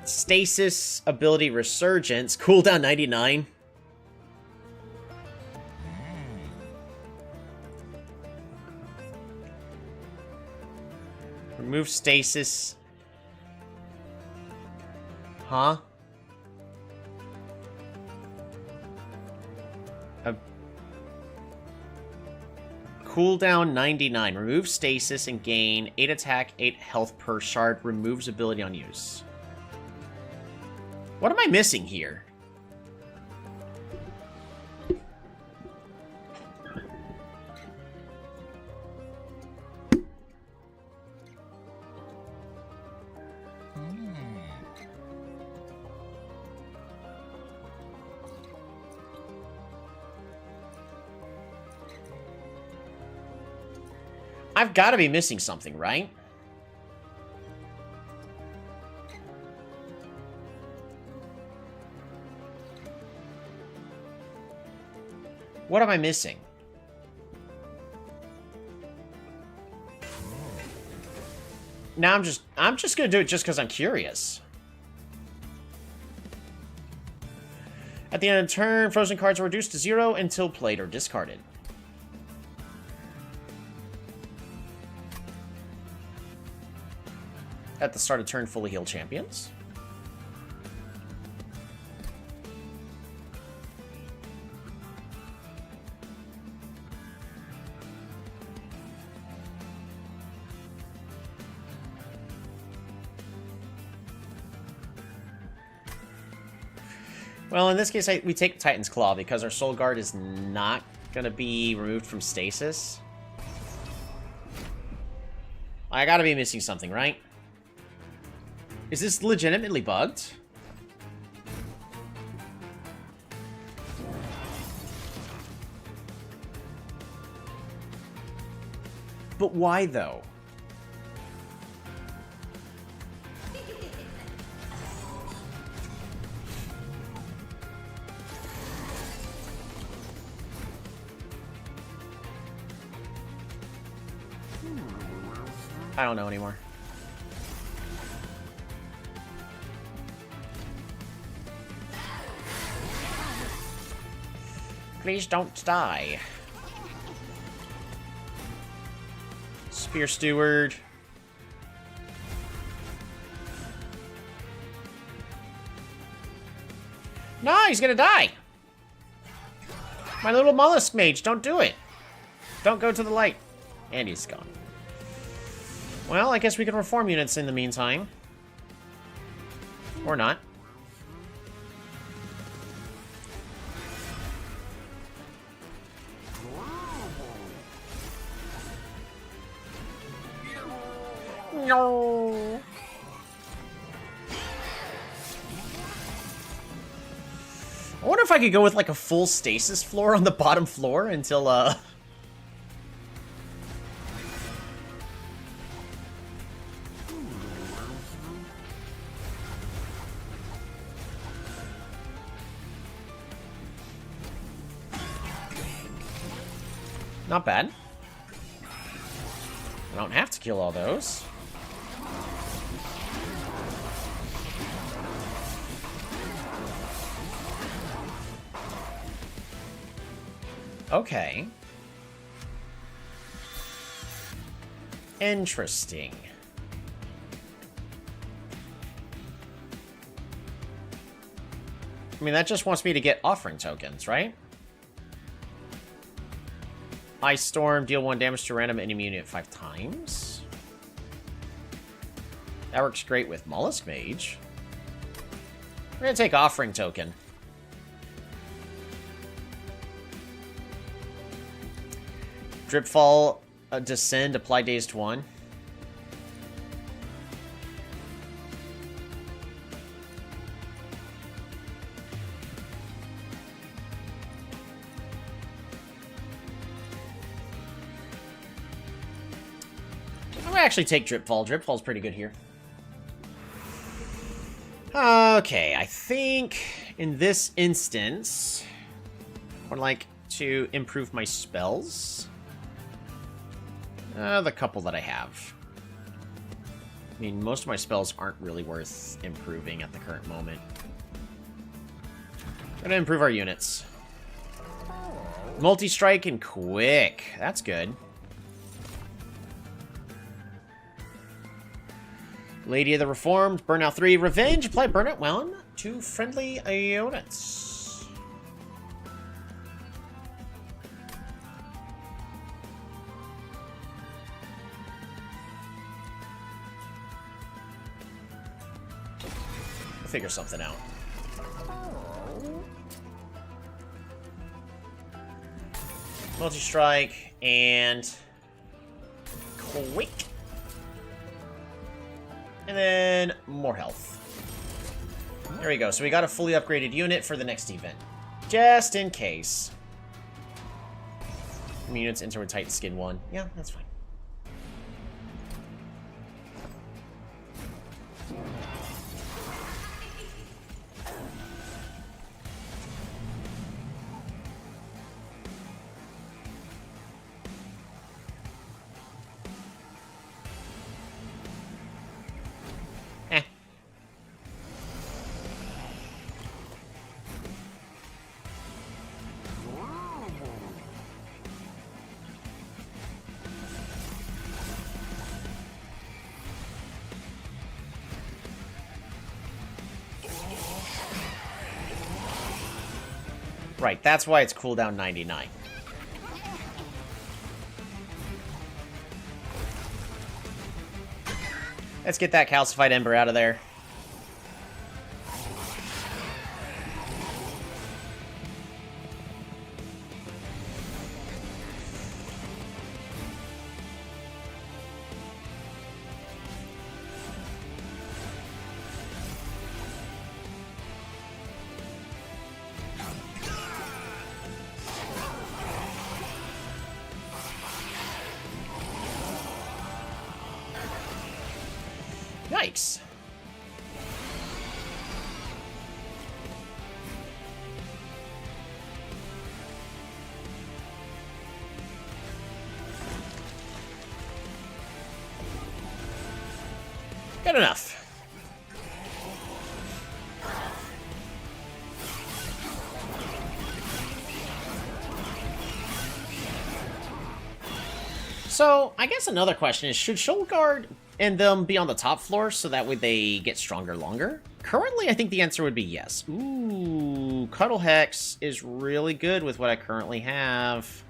Stasis, ability Resurgence. Cooldown 99. Remove stasis. Huh? Cooldown 99. Remove stasis and gain 8 attack, 8 health per shard. Removes ability on use. What am I missing here? I've got to be missing something, right? What am I missing? Now I'm just going to do it just because I'm curious. At the end of the turn, frozen cards are reduced to 0 until played or discarded. At the start of turn, fully healed champions. Well, in this case, we take Titan's Claw because our Soul Guard is not going to be removed from stasis. I gotta be missing something, right? Is this legitimately bugged? But why, though? I don't know anymore. Please don't die. Spear Steward. No, he's gonna die. My little mollusk mage, don't do it. Don't go to the light. And he's gone. Well, I guess we can reform units in the meantime. Or not. No. I wonder if I could go with like a full stasis floor on the bottom floor until Not bad. I don't have to kill all those. Okay. Interesting. I mean, that just wants me to get offering tokens, right? Ice Storm, deal 1 damage to random enemy unit 5 times. That works great with Mollusk Mage. We're gonna take offering token. Dripfall, Descend, apply dazed 1. I'm gonna actually take Dripfall. Dripfall's pretty good here. Okay, I think in this instance, I would like to improve my spells. The couple that I have. I mean, most of my spells aren't really worth improving at the current moment. Gonna improve our units. Multi-strike and quick. That's good. Lady of the Reformed, Burnout 3, Revenge, apply Burnout 1 to friendly units. Figure something out. Multi-strike and quick. And then more health. There we go. So we got a fully upgraded unit for the next event. Just in case. Units enter with Titan Skin 1. Yeah, that's fine. Right, that's why it's cooldown 99. Let's get that calcified ember out of there. Yikes. Good enough. So, I guess another question is, should Shoulder Guard and them be on the top floor so that way they get stronger longer? Currently, I think the answer would be yes. Ooh, Cuddle Hex is really good with what I currently have.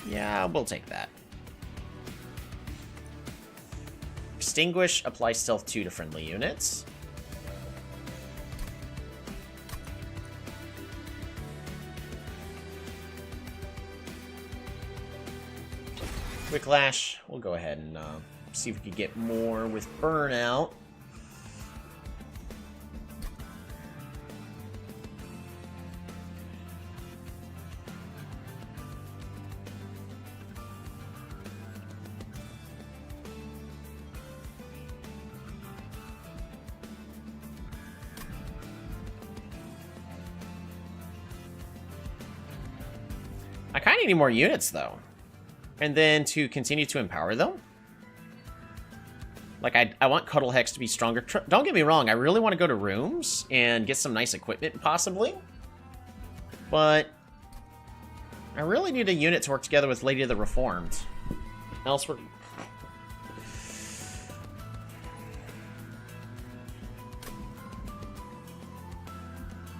Yeah, we'll take that. Extinguish, apply Stealth 2 to friendly units. Wicklash, we'll go ahead and see if we can get more with Burnout. I kind of need more units, though. And then to continue to empower them. Like, I want Cuddle Hex to be stronger. Don't get me wrong, I really want to go to rooms and get some nice equipment, possibly. But I really need a unit to work together with Lady of the Reformed. Else we're...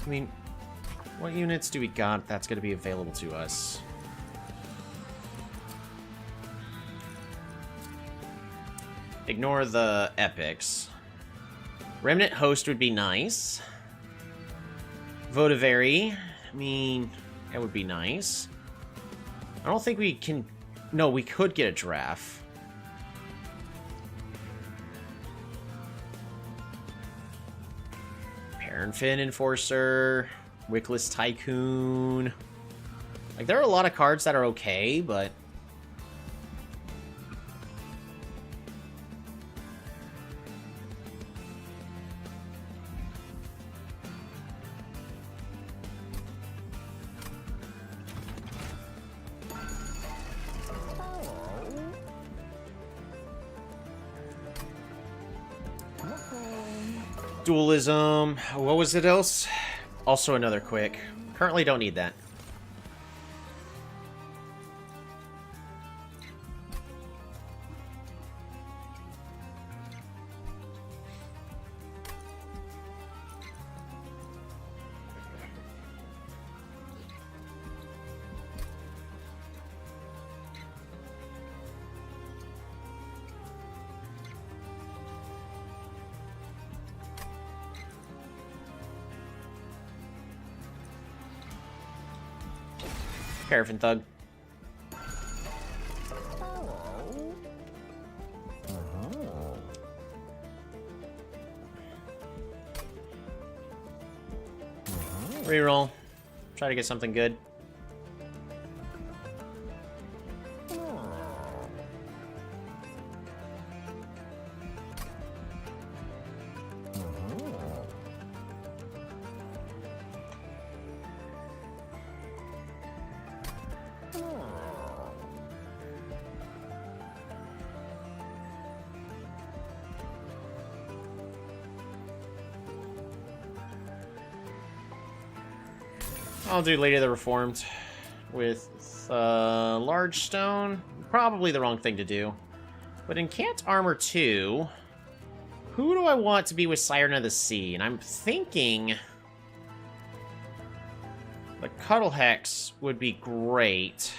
I mean, what units do we got that's going to be available to us? Ignore the epics. Remnant Host would be nice. Votivary, I mean, that would be nice. I don't think we can... No, we could get a giraffe. Parenfin Enforcer, Wickless Tycoon. Like, there are a lot of cards that are okay, but... Dualism. What was it else? Also another quick. Currently don't need that. Paraffin Thug. Reroll. Try to get something good. I'll do Lady of the Reformed with Large Stone. Probably the wrong thing to do. But in Cant Armor 2, who do I want to be with Siren of the Sea? And I'm thinking the Cuddle Hex would be great.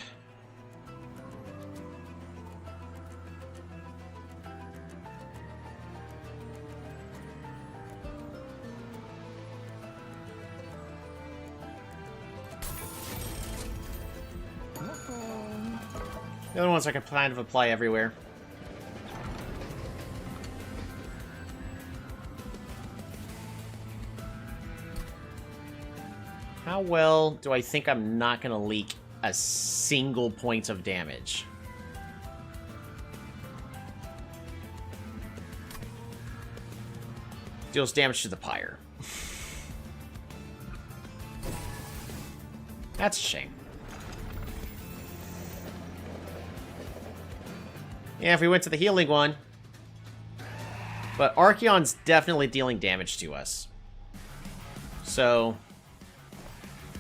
The other ones I can kind of apply everywhere. How well do I think I'm not going to leak a single point of damage? Deals damage to the pyre. That's a shame. Yeah, if we went to the healing one. But Archeon's definitely dealing damage to us. So,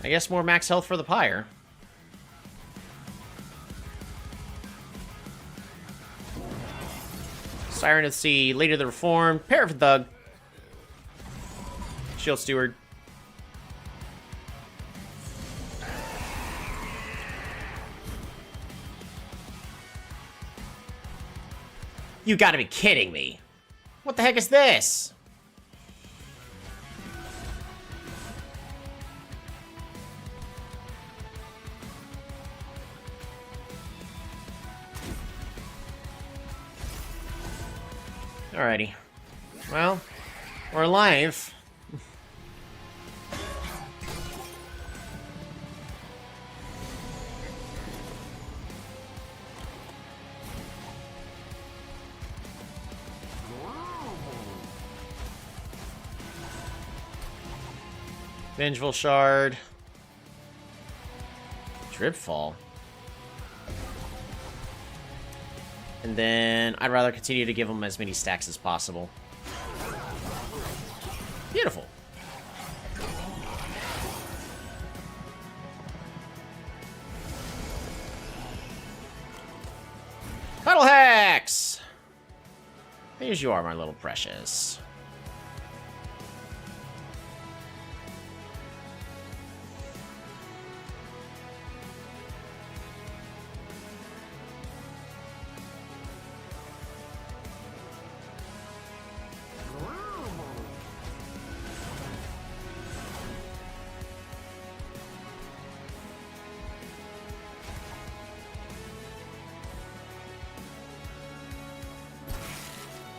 I guess more max health for the pyre. Siren of the Sea, Lady of the Reformed, Paraffin Thug. Shield Steward. You gotta be kidding me. What the heck is this? Alrighty. Well, we're alive. Vengeful Shard. Dripfall. And then I'd rather continue to give them as many stacks as possible. Beautiful. Battle hacks! Here you are, my little precious.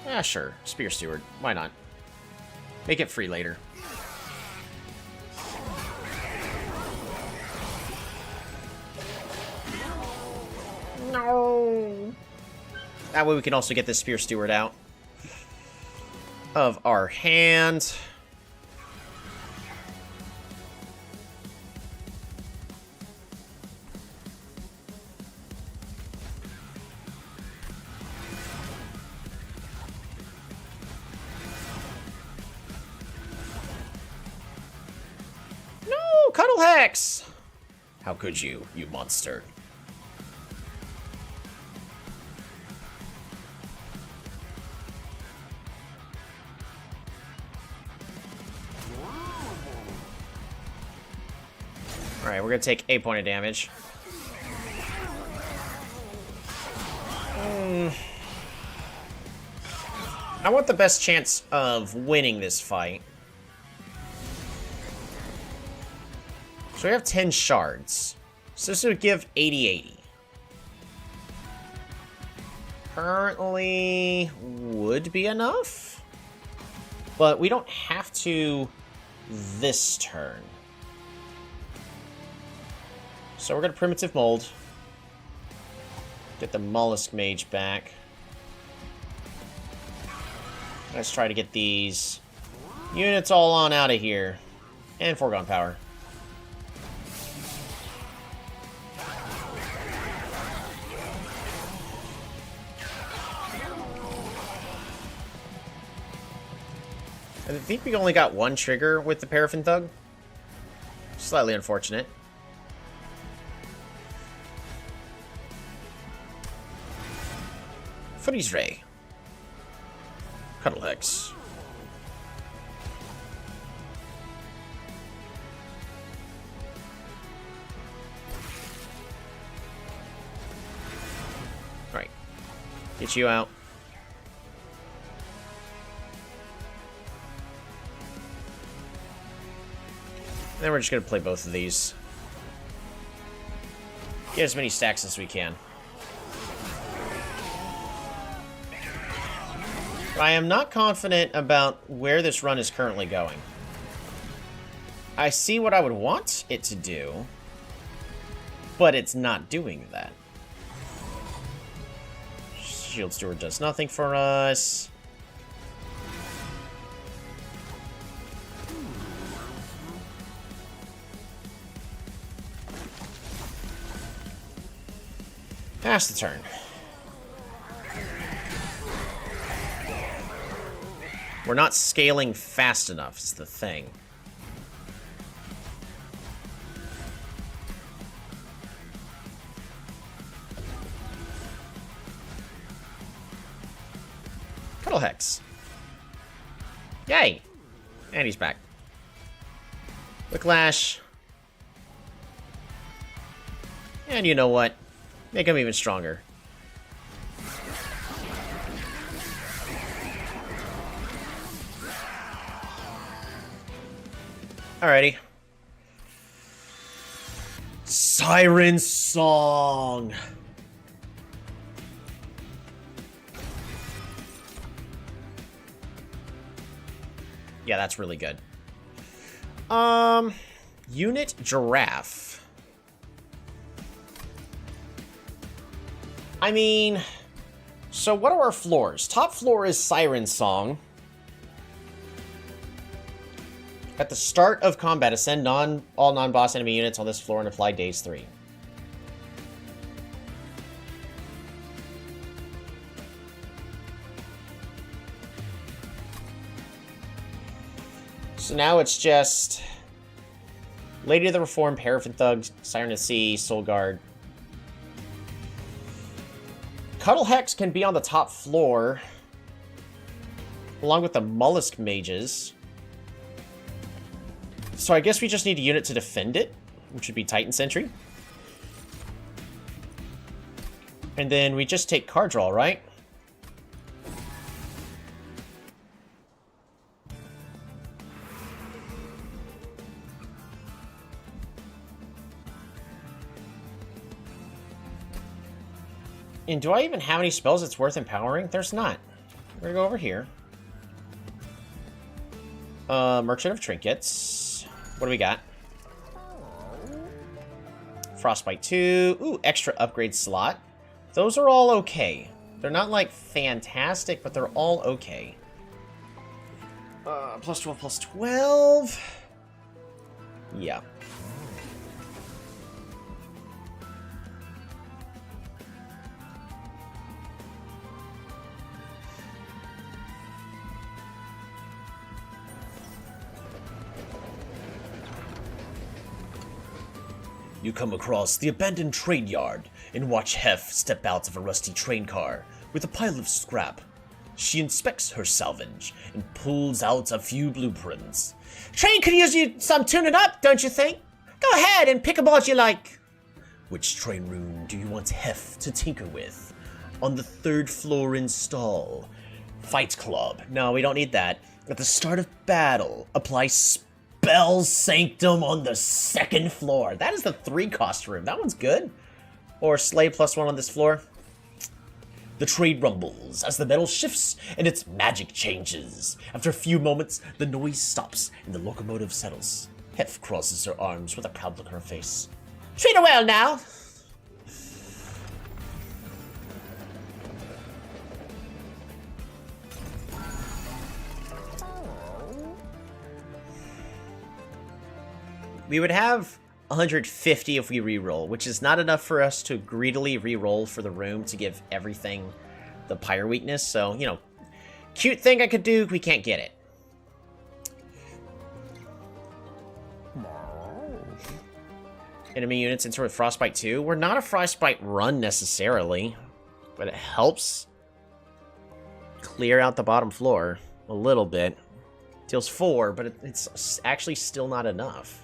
Yeah, sure. Spear Steward. Why not? Make it free later. No! That way we can also get this Spear Steward out of our hand. Cuddle Hex! How could you, you monster? Alright, we're gonna take 8 points of damage. I want the best chance of winning this fight. So we have 10 shards. So this would give 80-80. Currently would be enough. But we don't have to this turn. So we're going to Primitive Mold. Get the Mollusk Mage back. Let's try to get these units all on out of here. And Foregone Power. I think we only got one trigger with the Paraffin Thug. Slightly unfortunate. Footy's Ray. Cuddle Hex. Alright. Get you out. And then we're just going to play both of these. Get as many stacks as we can. But I am not confident about where this run is currently going. I see what I would want it to do, but it's not doing that. Shield Steward does nothing for us. Pass the turn. We're not scaling fast enough, is the thing. Cuddle Hex. Yay! And he's back. Whiplash. And you know what? Make him even stronger. Alrighty. Siren Song. Yeah, that's really good. Unit Giraffe. I mean, so what are our floors? Top floor is Siren Song. At the start of combat, ascend all non-boss enemy units on this floor and apply daze 3. So now it's just Lady of the Reformed, Paraffin Thug, Siren of the Sea, Soul Guard. Cuddle Hex can be on the top floor, along with the Mollusk Mages. So I guess we just need a unit to defend it, which would be Titan Sentry. And then we just take card draw, right? And do I even have any spells that's worth empowering? There's not. We're gonna go over here. Merchant of Trinkets. What do we got? Frostbite 2. Ooh, extra upgrade slot. Those are all okay. They're not, like, fantastic, but they're all okay. Plus 12, plus 12. Yeah. You come across the abandoned train yard and watch Hef step out of a rusty train car with a pile of scrap. She inspects her salvage and pulls out a few blueprints. Train could use you some tuning up, don't you think? Go ahead and pick a board you like. Which train room do you want Hef to tinker with? On the 3rd floor install. Fight Club. No, we don't need that. At the start of battle, apply Spell Sanctum on the 2nd floor. That is the 3-cost room. That one's good. Or Slay +1 on this floor. The train rumbles as the metal shifts and its magic changes. After a few moments, the noise stops and the locomotive settles. Hef crosses her arms with a proud look on her face. Treat her well now. We would have 150 if we reroll, which is not enough for us to greedily reroll for the room to give everything the pyre weakness. So, you know, cute thing I could do, we can't get it. Enemy units enter with Frostbite 2. We're not a Frostbite run necessarily, but it helps clear out the bottom floor a little bit. Deals 4, but it's actually still not enough.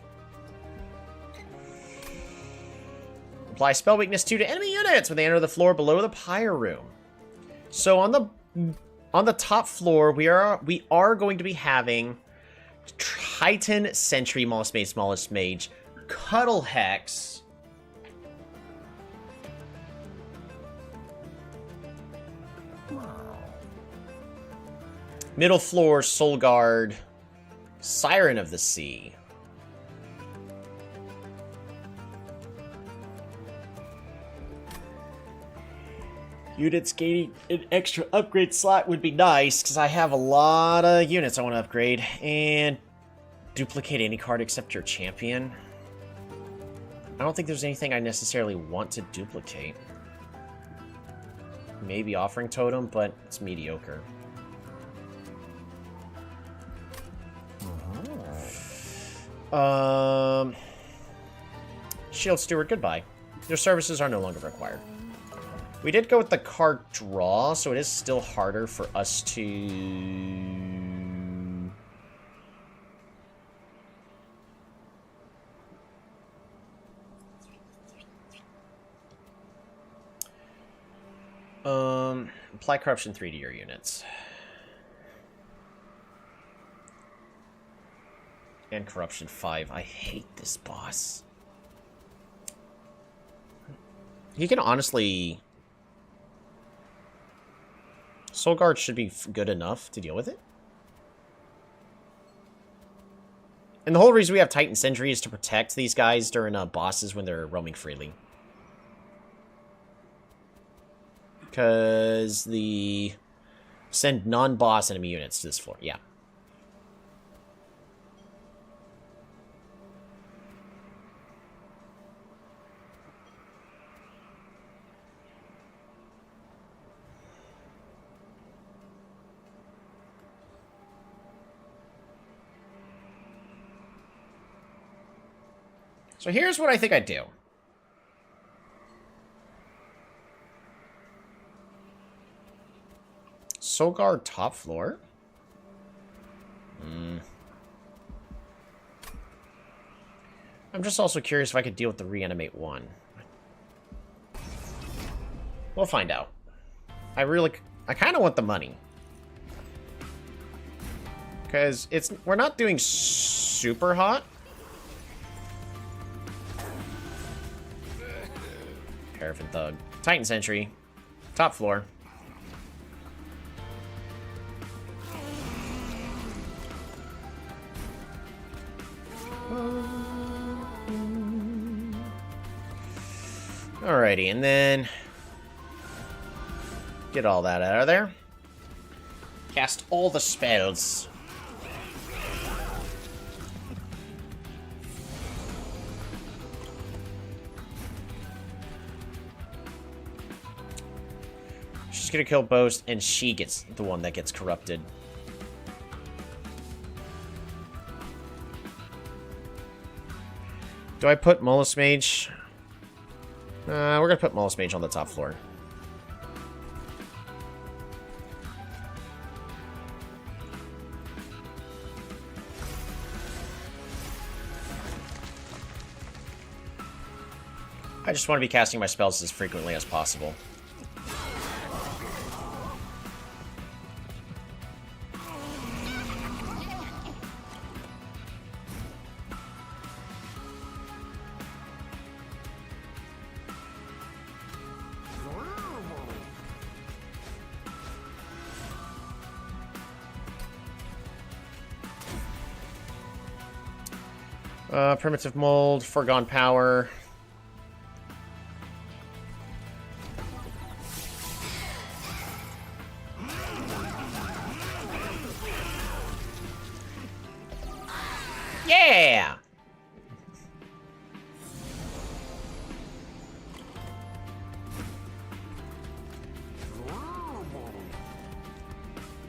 Apply spell weakness 2 to enemy units when they enter the floor below the pyre room. So on the top floor, we are going to be having Titan Sentry, Smallest Mage, Cuddle Hex, middle floor, Soul Guard, Siren of the Sea. Units gaining an extra upgrade slot would be nice, because I have a lot of units I want to upgrade. And duplicate any card except your champion. I don't think there's anything I necessarily want to duplicate. Maybe Offering Totem, but it's mediocre. Shield Steward, goodbye. Your services are no longer required. We did go with the card draw, so it is still harder for us to... apply Corruption 3 to your units. And Corruption 5. I hate this boss. He can honestly... Soul Guard should be good enough to deal with it. And the whole reason we have Titan Sentry is to protect these guys during bosses when they're roaming freely. Because the... Send non-boss enemy units to this floor, yeah. So here's what I think I'd do. Soul Guard top floor? I'm just also curious if I could deal with the reanimate one. We'll find out. I kind of want the money. Because we're not doing super hot. Paraffin Thug. Titan Sentry. Top floor. Alrighty, and then get all that out of there. Cast all the spells. She's gonna kill Boast, and she gets the one that gets corrupted. Do I put Molus Mage? We're gonna put Molus Mage on the top floor. I just want to be casting my spells as frequently as possible. Primitive Mold, Foregone Power. Yeah!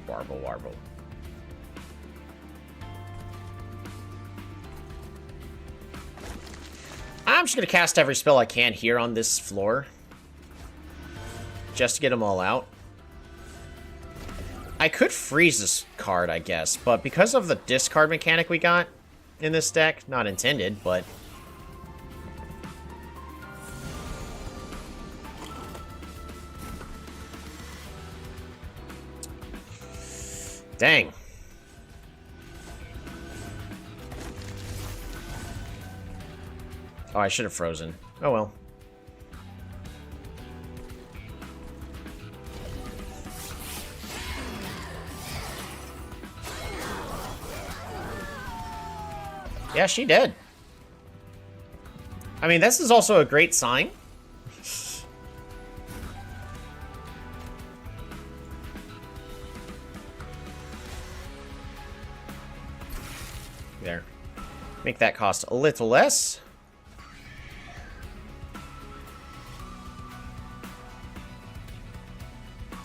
Warble, warble. I'm just going to cast every spell I can here on this floor. Just to get them all out. I could freeze this card, I guess, but because of the discard mechanic we got in this deck, not intended, but... Dang. Oh, I should have frozen. Oh well. Yeah, she did. I mean, this is also a great sign. There. Make that cost a little less.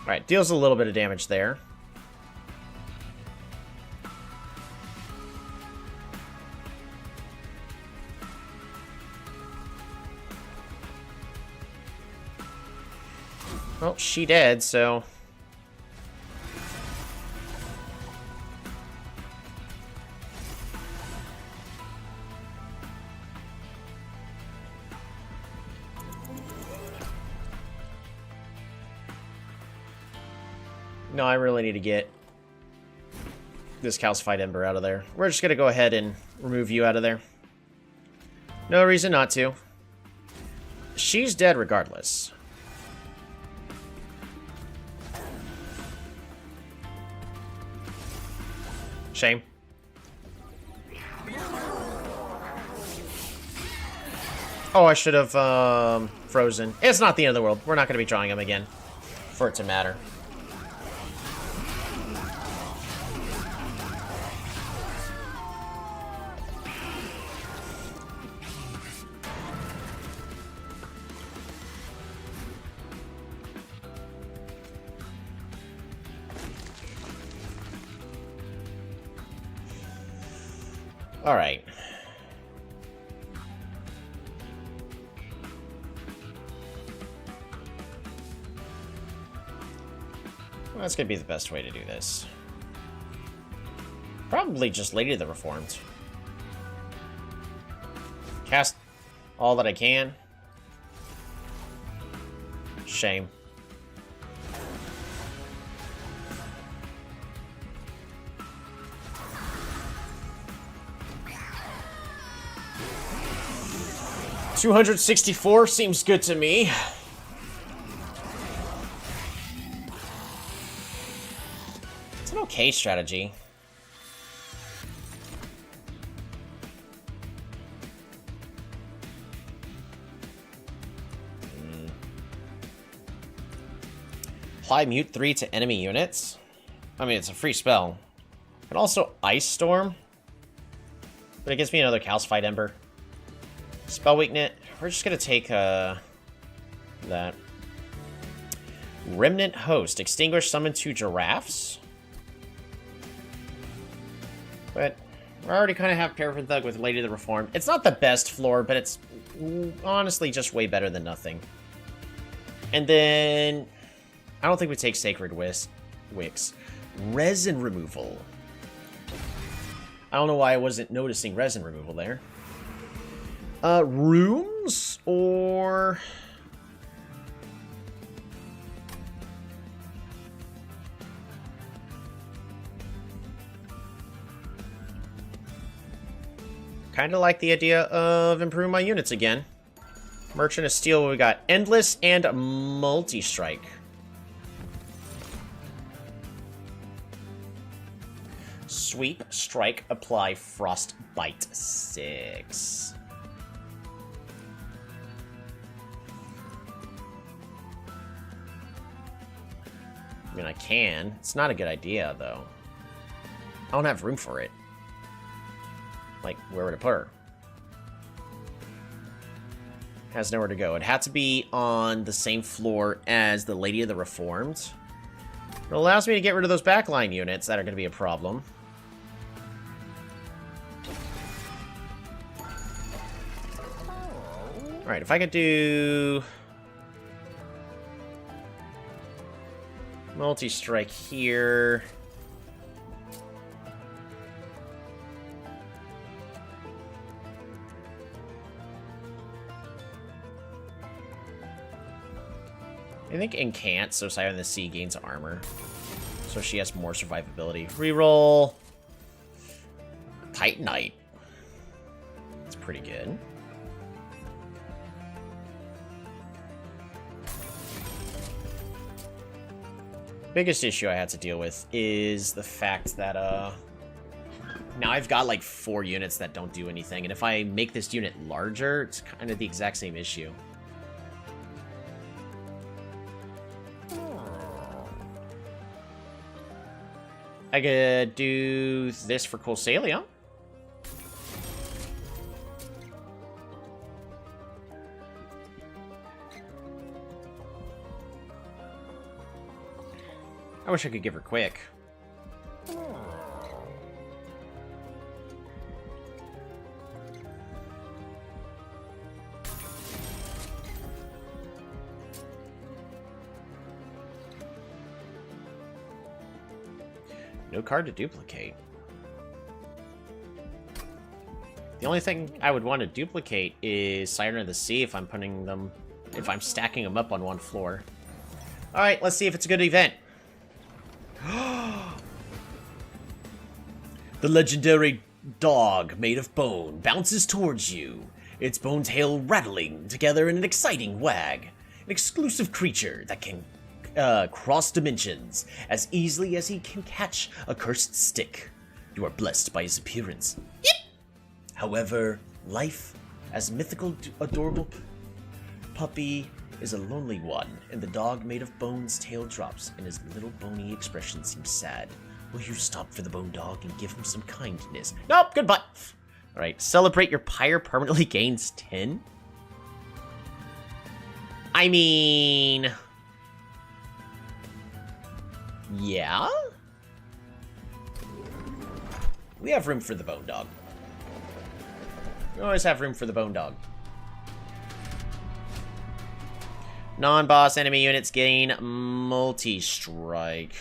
Alright, deals a little bit of damage there. Well, she dead, so... No, I really need to get this calcified ember out of there. We're just gonna go ahead and remove you out of there. No reason not to. She's dead regardless. Shame. Oh, I should have frozen. It's not the end of the world. We're not going to be drawing him again for it to matter. All right. That's gonna be the best way to do this. Probably just Lady of the Reformed. Cast all that I can. Shame. $264 seems good to me. It's an okay strategy. Apply Mute 3 to enemy units. I mean, it's a free spell. And also Ice Storm. But it gives me another Calcified Ember. Spell Weakness. We're just going to take that. Remnant Host. Extinguish, summon 2 giraffes. But we already kind of have Paraffin Thug with Lady of the Reformed. It's not the best floor, but it's honestly just way better than nothing. And then I don't think we take Sacred Wicks. Resin Removal. I don't know why I wasn't noticing Resin Removal there. Rooms or... Kind of like the idea of improving my units again. Merchant of Steel, we got Endless and Multi-Strike. Sweep, Strike, Apply, Frostbite 6. I mean, I can. It's not a good idea, though. I don't have room for it. Like, where would I put her? Has nowhere to go. It had to be on the same floor as the Lady of the Reformed. It allows me to get rid of those backline units that are going to be a problem. Alright, if I could do... Multi-strike here. I think Incant, so Siren of the Sea gains armor. So she has more survivability. Reroll. Titanite. That's pretty good. Biggest issue I had to deal with is the fact that, now I've got like 4 units that don't do anything, and if I make this unit larger, it's kind of the exact same issue. I could do this for Colsalia. I wish I could give her quick. No card to duplicate. The only thing I would want to duplicate is Siren of the Sea if I'm putting them, if I'm stacking them up on one floor. All right, let's see if it's a good event. The legendary dog made of bone bounces towards you, its bone tail rattling together in an exciting wag. An exclusive creature that can cross dimensions as easily as he can catch a cursed stick. You are blessed by his appearance. Yep. However, life as mythical, adorable puppy is a lonely one, and the dog made of bone's tail drops, and his little bony expression seems sad. Will you stop for the bone dog and give him some kindness? Nope, goodbye. All right, celebrate your pyre permanently gains 10. I mean, yeah. We have room for the bone dog. We always have room for the bone dog. Non-boss enemy units gain multi-strike.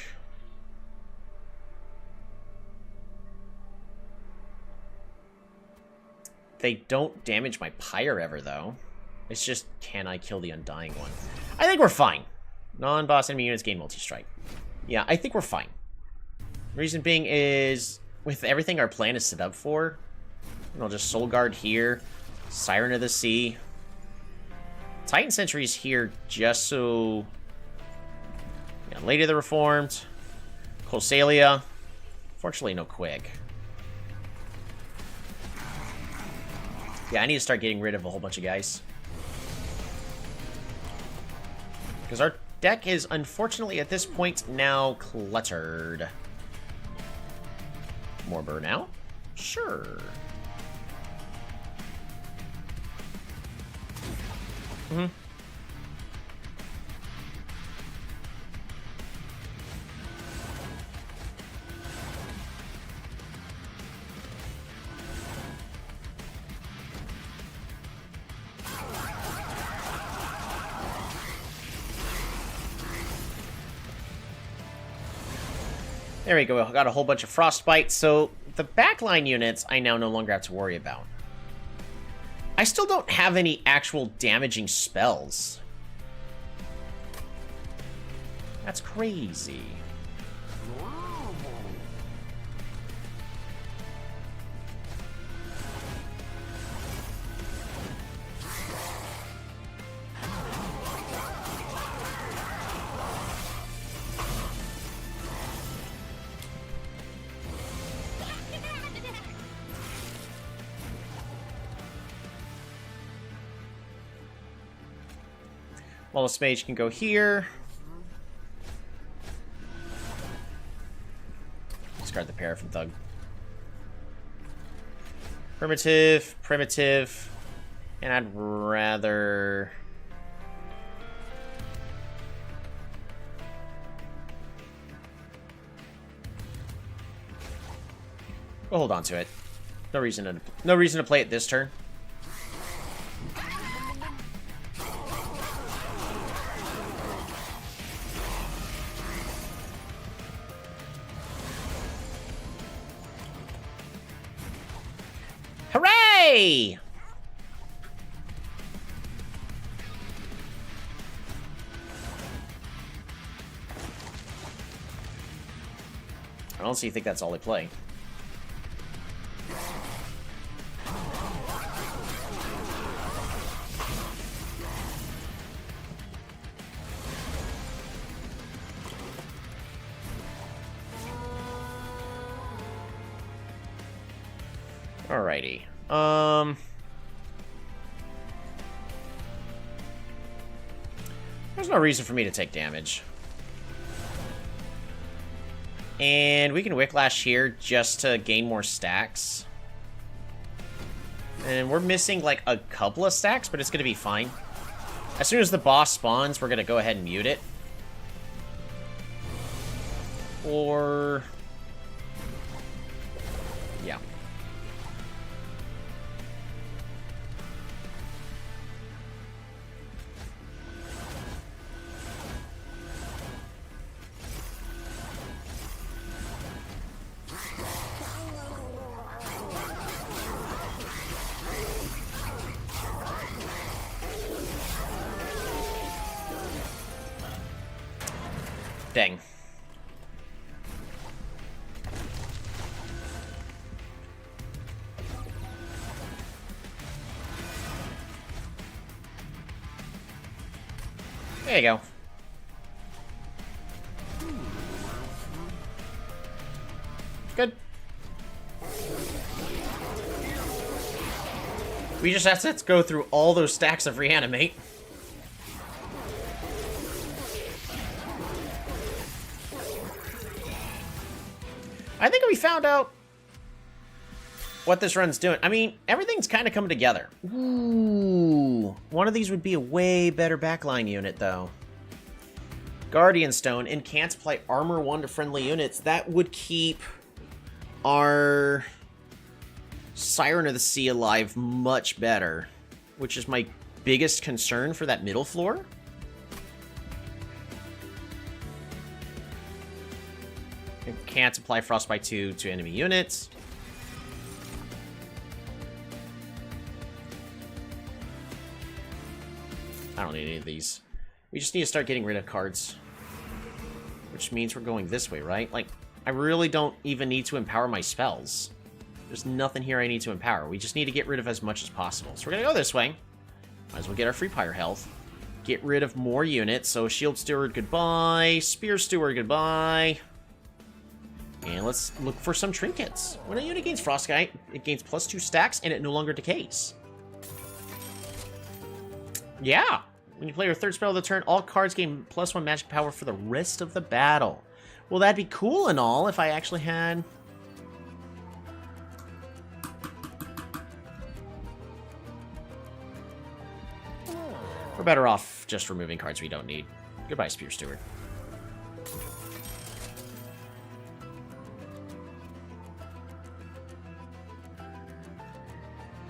they don't damage my Pyre ever, though. It's just, can I kill the Undying one? I think we're fine. Non-boss enemy units gain multi-strike. Yeah, I think we're fine. Reason being is, with everything our plan is set up for, I'll just Soul Guard here, Siren of the Sea. Titan Sentry's here just so... Yeah, Lady of the Reformed, Colsalia. Fortunately, no Quick. Yeah, I need to start getting rid of a whole bunch of guys. Because our deck is, unfortunately, at this point, now cluttered. More burnout? Sure. Mm-hmm. There we go, I got a whole bunch of Frostbite, so the backline units I now no longer have to worry about. I still don't have any actual damaging spells. That's crazy. Lawless Mage can go here. Discard the Paraffin Thug. Primitive, Primitive. And I'd rather... We'll hold on to it. No reason to play it this turn. Hooray! I honestly think that's all they play. Alrighty. There's no reason for me to take damage. And we can Whiplash here just to gain more stacks. And we're missing like a couple of stacks, but it's going to be fine. As soon as the boss spawns, we're going to go ahead and mute it. Or... yeah. Dang. There you go. Good. We just have to go through all those stacks of Reanimate. I think we found out what this run's doing. I mean, everything's kind of coming together. Ooh. One of these would be a way better backline unit, though. Guardian Stone, and can't apply armor 1 to friendly units. That would keep our Siren of the Sea alive much better, which is my biggest concern for that middle floor. And can't apply Frostbite 2 to enemy units. I don't need any of these. We just need to start getting rid of cards. Which means we're going this way, right? Like, I really don't even need to empower my spells. There's nothing here I need to empower. We just need to get rid of as much as possible. So we're gonna go this way. Might as well get our free pyre health. Get rid of more units. So Shield Steward, goodbye. Spear Steward, goodbye. And let's look for some trinkets. When a unit gains Frostbite, it gains +2 stacks, and it no longer decays. Yeah! When you play your third spell of the turn, all cards gain +1 magic power for the rest of the battle. Well, that'd be cool and all if I actually had... We're better off just removing cards we don't need. Goodbye, Spear Steward.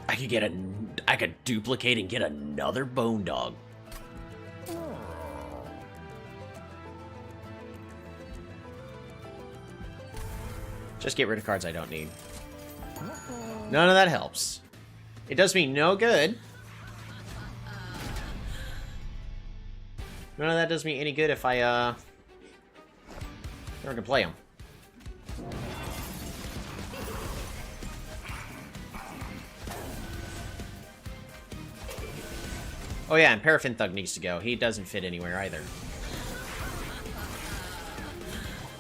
I could duplicate and get another Bone Dog. Just get rid of cards I don't need. None of that helps. It does me no good. None of that does me any good if I, never can play them. Oh yeah, and Paraffin Thug needs to go. He doesn't fit anywhere either.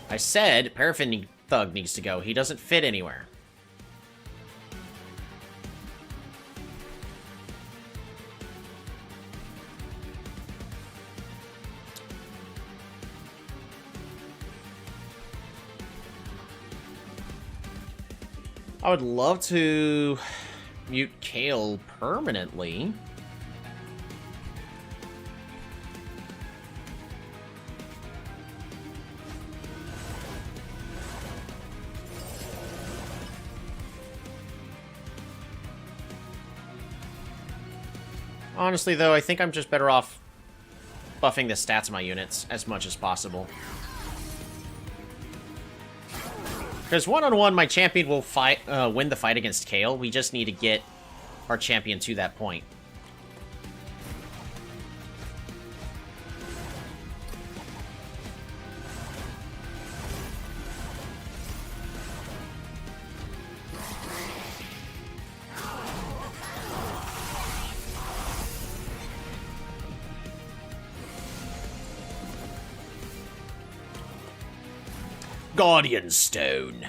I said Paraffin Thug needs to go. He doesn't fit anywhere. I would love to mute Kale permanently. Honestly, though, I think I'm just better off buffing the stats of my units as much as possible. Because one-on-one, my champion will win the fight against Kale. We just need to get our champion to that point. Guardian Stone.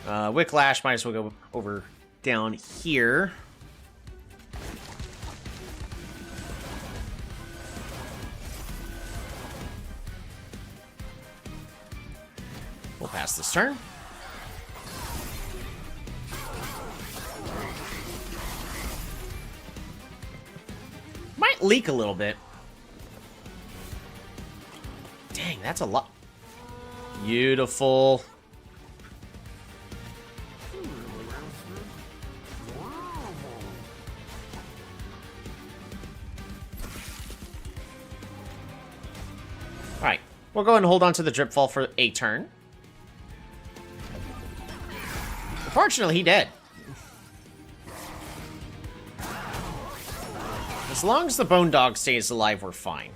Wicklash, might as well go over down here. We'll pass this turn. Might leak a little bit. Dang, that's a lot. Beautiful. Alright, we'll go ahead and hold on to the Dripfall for a turn. Unfortunately, he dead. As long as the Bone Dog stays alive, we're fine.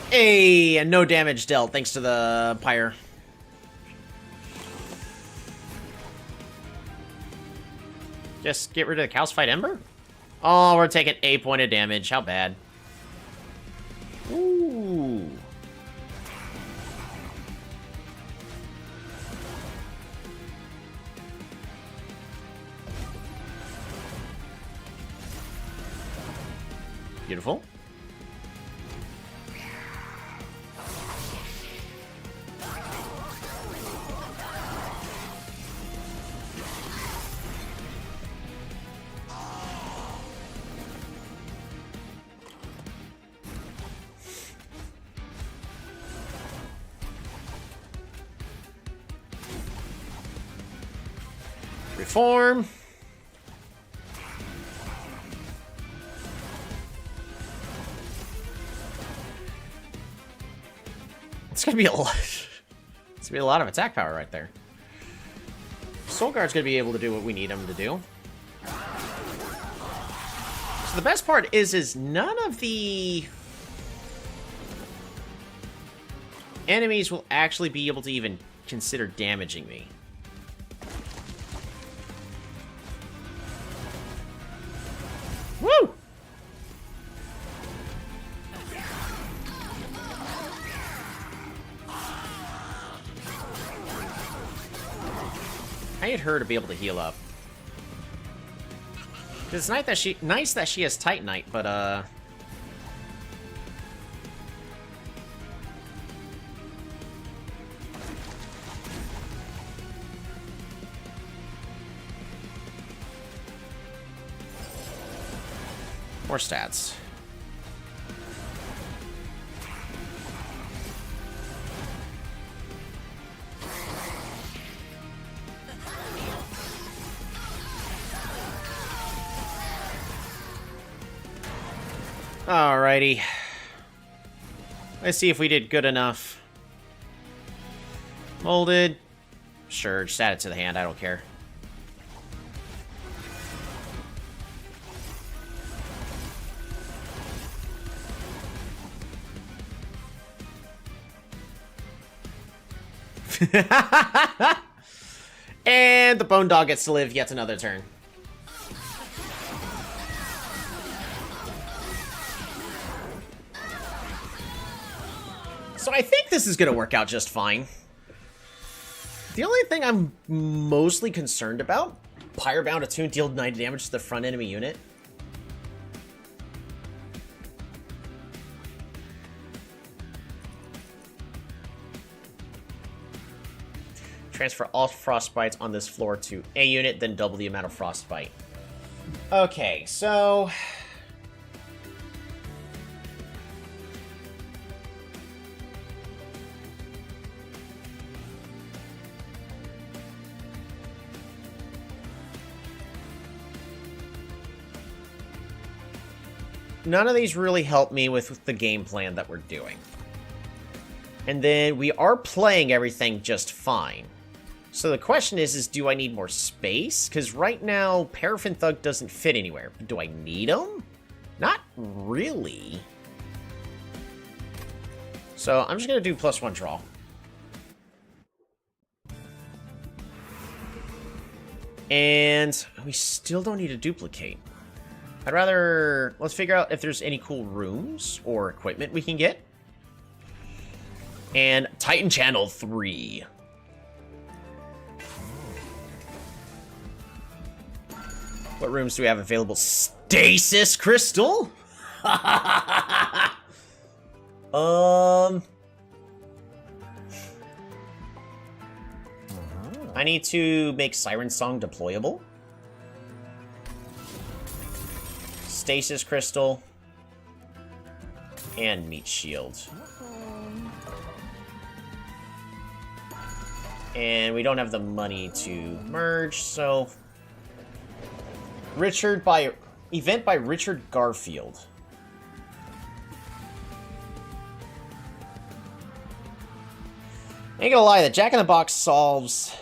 Hey, and no damage dealt thanks to the pyre. Just get rid of the Calcified Ember? Oh, we're taking 8 points of damage. How bad? Ooh. Beautiful. Reform. It's gonna be a lot. It's gonna be a lot of attack power right there. Soul Guard's gonna be able to do what we need him to do. So the best part is none of the enemies will actually be able to even consider damaging me. Woo! I need her to be able to heal up. It's nice that she has Titanite, but more stats. Alrighty. Let's see if we did good enough. Molded. Sure, just add it to the hand, I don't care. And the Bone Dog gets to live yet another turn. So I think this is going to work out just fine. The only thing I'm mostly concerned about, Pyrebound Attune deal 90 damage to the front enemy unit. Transfer all Frostbites on this floor to a unit, then double the amount of Frostbite. Okay, so... none of these really help me with the game plan that we're doing. And then we are playing everything just fine. So the question is do I need more space? Because right now, Paraffin Thug doesn't fit anywhere. But do I need him? Not really. So I'm just going to do +1 draw. And we still don't need a duplicate. I'd rather... let's figure out if there's any cool rooms or equipment we can get. And Titan Channel 3. What rooms do we have available? Stasis Crystal? I need to make Siren Song deployable. Stasis Crystal. And Meat Shield. And we don't have the money to merge, so... Event by Richard Garfield. Ain't gonna lie, the Jack-in-the-Box solves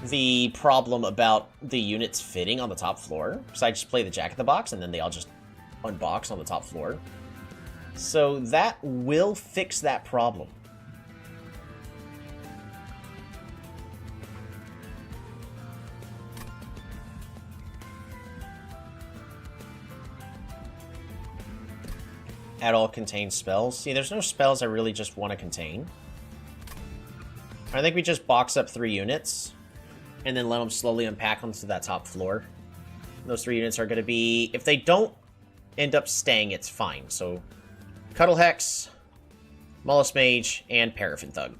the problem about the units fitting on the top floor. So I just play the Jack-in-the-Box, and then they all just unbox on the top floor. So that will fix that problem. At all contain spells. See, there's no spells I really just want to contain. I think we just box up 3 units, and then let them slowly unpack onto that top floor. Those 3 units are going to be... if they don't end up staying, it's fine. So, Cuddle Hex, Mollusk Mage, and Paraffin Thug.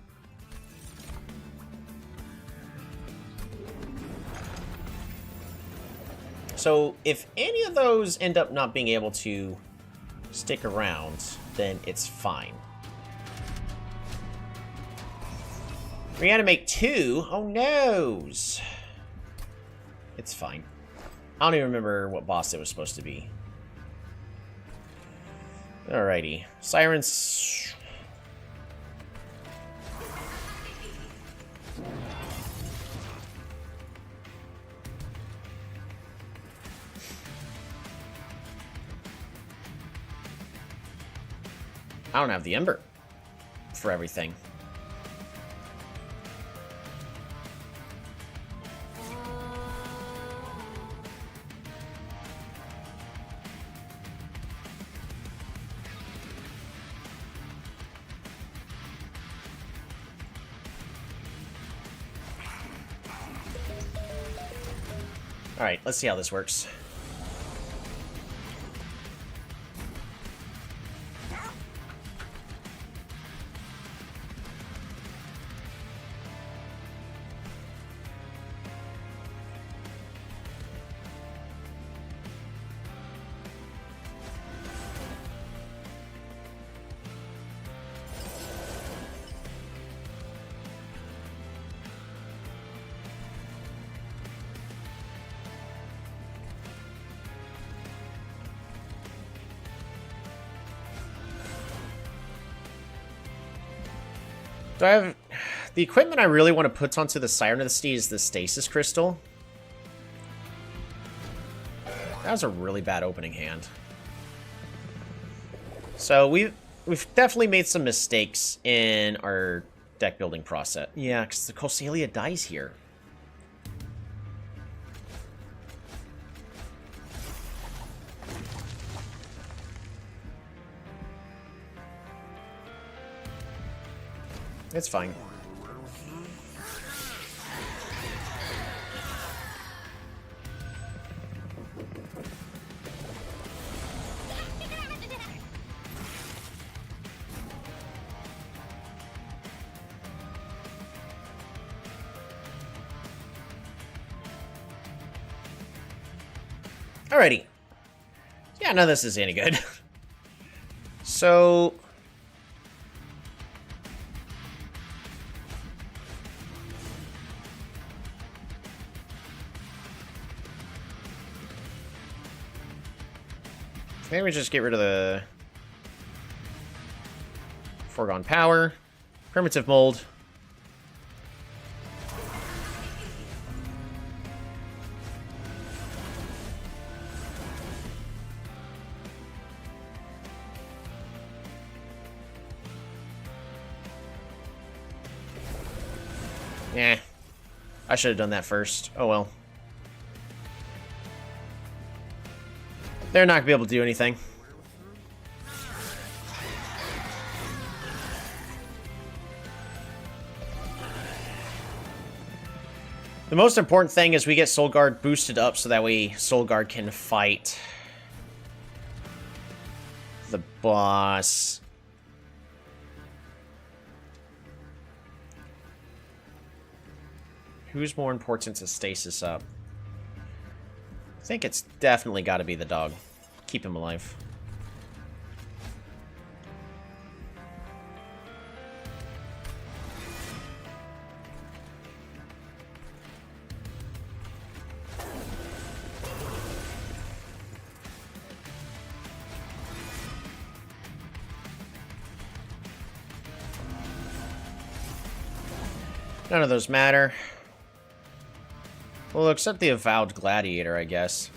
So, if any of those end up not being able to stick around, then it's fine. Reanimate 2? Oh noes! It's fine. I don't even remember what boss it was supposed to be. Alrighty. Sirens... I don't have the Ember for everything. Alright, let's see how this works. Do I have... The equipment I really want to put onto the Siren of the Steed is the Stasis Crystal. That was a really bad opening hand. So we've definitely made some mistakes in our deck building process. Yeah, because the Cosalia dies here. It's fine. Alrighty. Yeah, none of this is any good. So... maybe we just get rid of the Foregone Power, Primitive Mold. Yeah, I should have done that first. Oh well. They're not going to be able to do anything. The most important thing is we get Soul Guard boosted up so that way Soul Guard can fight the boss. Who's more important to stasis up? I think it's definitely got to be the dog. Keep him alive. None of those matter. Well, except the Avowed Gladiator, I guess.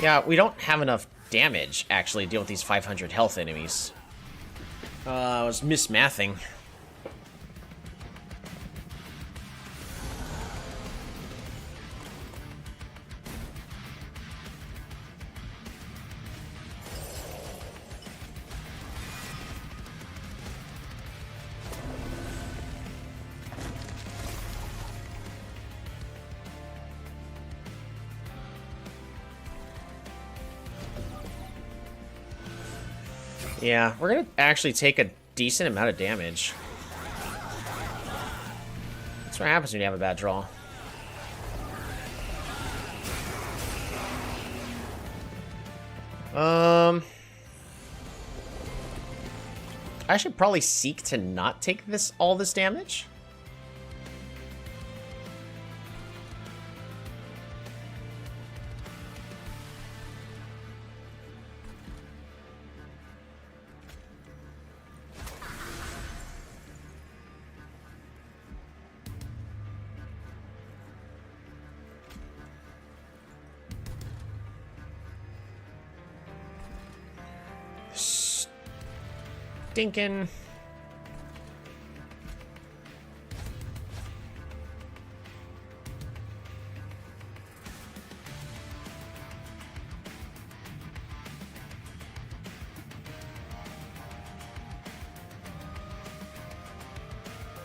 Yeah, we don't have enough damage, actually, to deal with these 500 health enemies. I was mismathing. Yeah, we're gonna actually take a decent amount of damage. That's what happens when you have a bad draw. I should probably seek to not take all this damage. Stinking.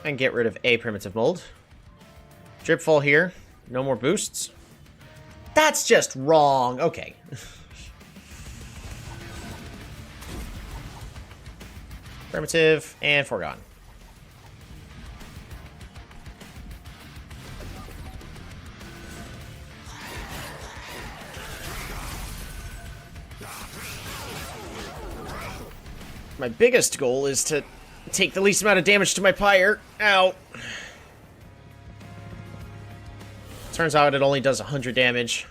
And get rid of a primitive mold. Dripfall here. No more boosts. That's just wrong. Okay. Primitive and foregone. My biggest goal is to take the least amount of damage to my pyre. Ow. Turns out it only does 100 damage.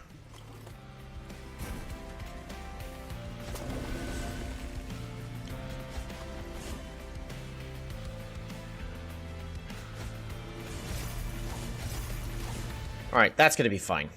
Alright, that's gonna be fine.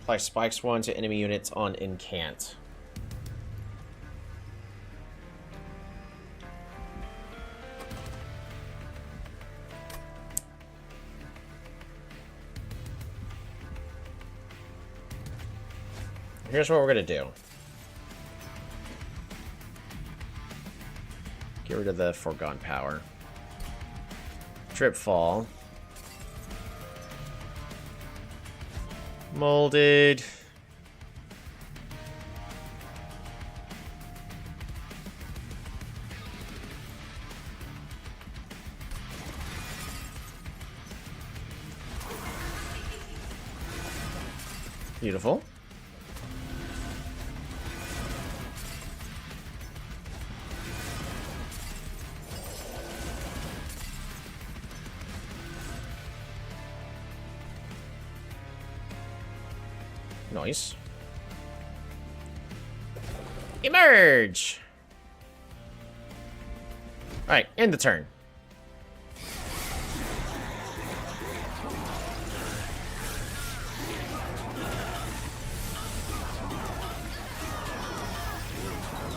Apply Spikes 1 to enemy units on Incant. Here's what we're gonna do. Get rid of the foregone power. Dripfall. Molded. Beautiful. Nice. Emerge! Alright, end the turn.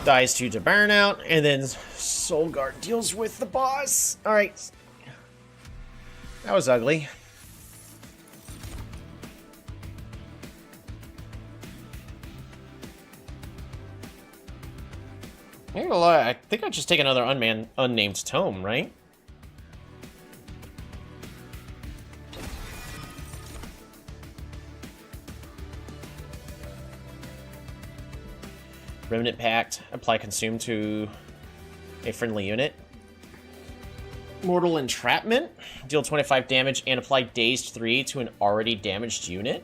Dies to burnout, and then Soulguard deals with the boss. Alright. That was ugly. I'm not gonna lie, I think I'd just take another unnamed tome, right? Remnant Pact. Apply Consume to a friendly unit. Mortal Entrapment. Deal 25 damage and apply Dazed 3 to an already damaged unit.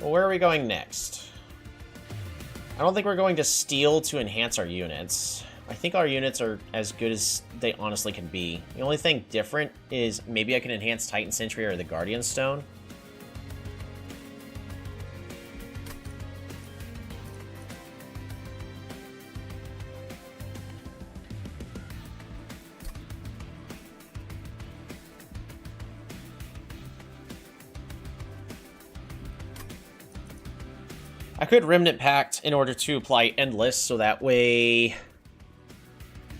Well, where are we going next? I don't think we're going to steal to enhance our units. I think our units are as good as they honestly can be. The only thing different is maybe I can enhance Titan Sentry or the Guardian Stone. I could Remnant Pact in order to apply Endless, so that way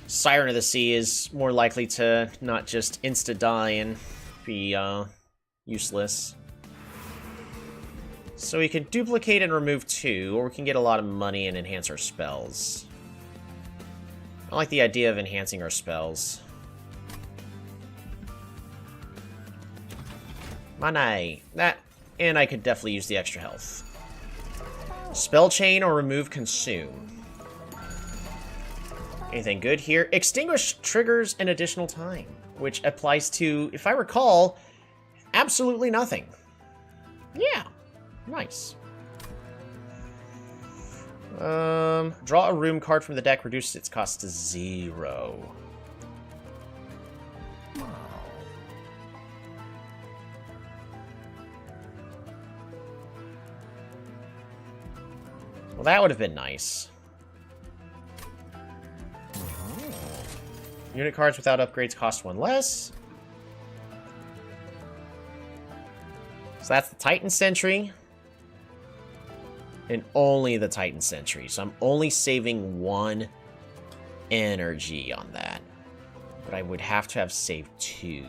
Siren of the Sea is more likely to not just insta-die and be useless. So we can duplicate and remove 2, or we can get a lot of money and enhance our spells. I like the idea of enhancing our spells. Money! That, and I could definitely use the extra health. Spell Chain or remove Consume. Anything good here? Extinguish triggers an additional time, which applies to, if I recall, absolutely nothing. Yeah, nice. Draw a room card from the deck, reduce its cost to 0. Well, that would have been nice. Unit cards without upgrades cost 1 less. So that's the Titan Sentry. And only the Titan Sentry. So I'm only saving 1 energy on that. But I would have to have saved 2.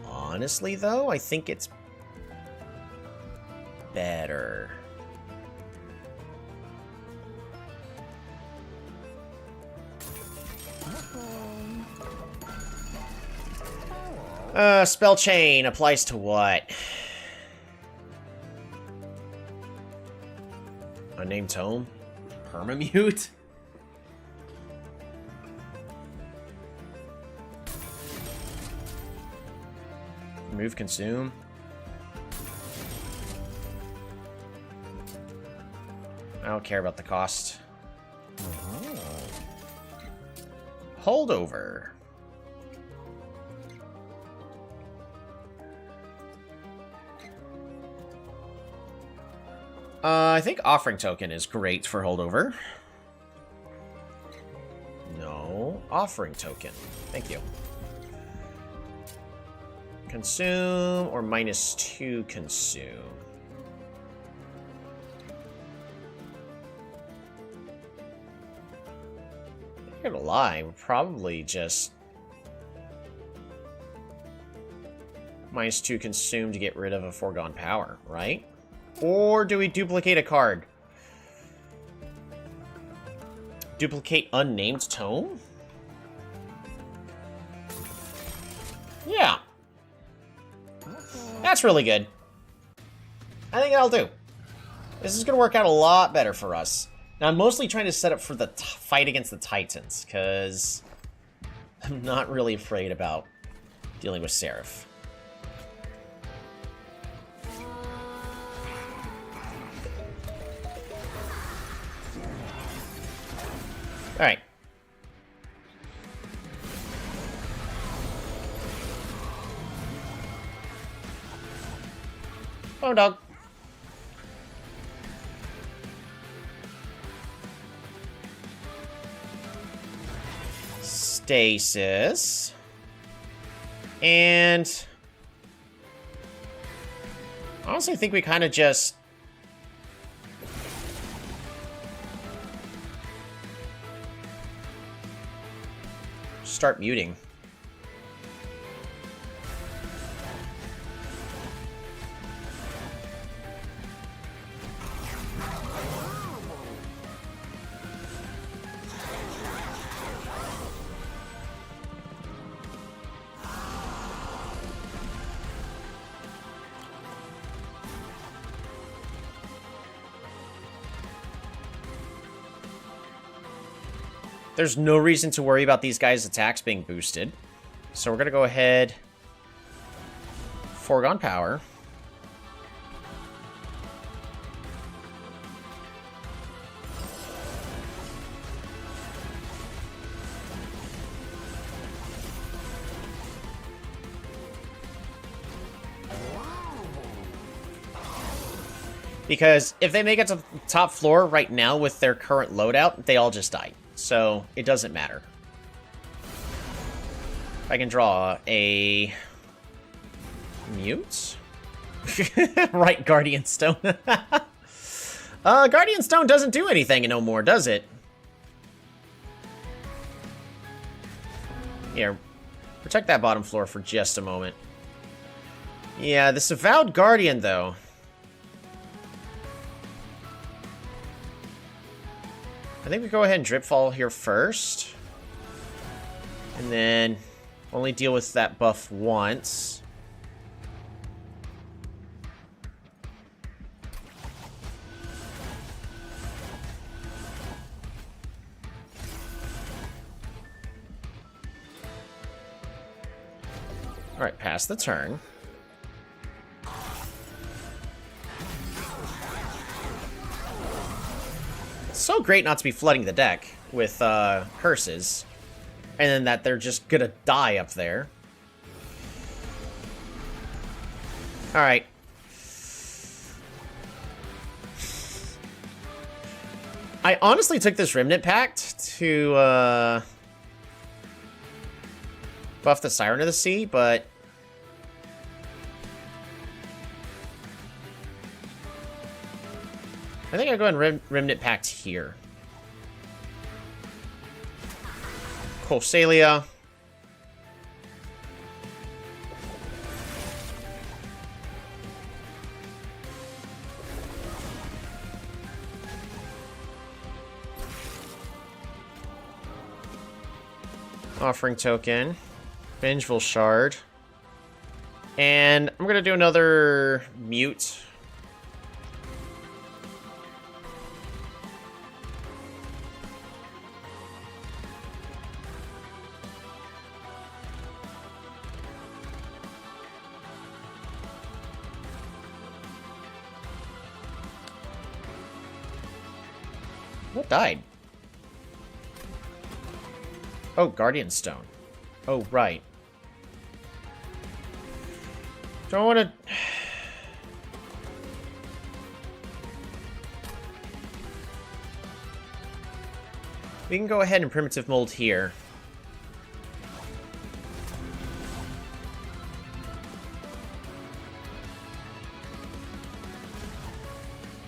Honestly, though, I think it's better. Spell chain applies to what? Unnamed tome? Permamute? Remove consume. I don't care about the cost. Holdover. I think offering token is great for holdover. No, offering token. Thank you. Consume or -2 consume. I'm not gonna lie, we're probably just -2 consume to get rid of a foregone power, right? Or do we duplicate a card? Duplicate unnamed tome? Yeah. That's really good. I think that'll do. This is going to work out a lot better for us. Now, I'm mostly trying to set up for the fight against the Titans, because I'm not really afraid about dealing with Seraph. Alright. Oh, dog. Stasis. And I honestly think we kind of just start muting. There's no reason to worry about these guys' attacks being boosted. So we're going to go ahead. Foregone power. Because if they make it to the top floor right now with their current loadout, they all just die. So, it doesn't matter. I can draw a mute? Right, Guardian Stone. Guardian Stone doesn't do anything no more, does it? Here, protect that bottom floor for just a moment. Yeah, this Avowed Guardian, though. I think we go ahead and drip fall here first. And then only deal with that buff once. Alright, pass the turn. still great not to be flooding the deck with curses. And then that they're just gonna die up there. Alright. I honestly took this Remnant Pact to buff the Siren of the Sea, but I think I'll go ahead and Remnant Pact here. Colsalia. Offering token. Vengeful Shard. And I'm gonna do another mute. What died? Oh, Guardian Stone. Oh, right. Don't want to... We can go ahead and Primitive Mold here.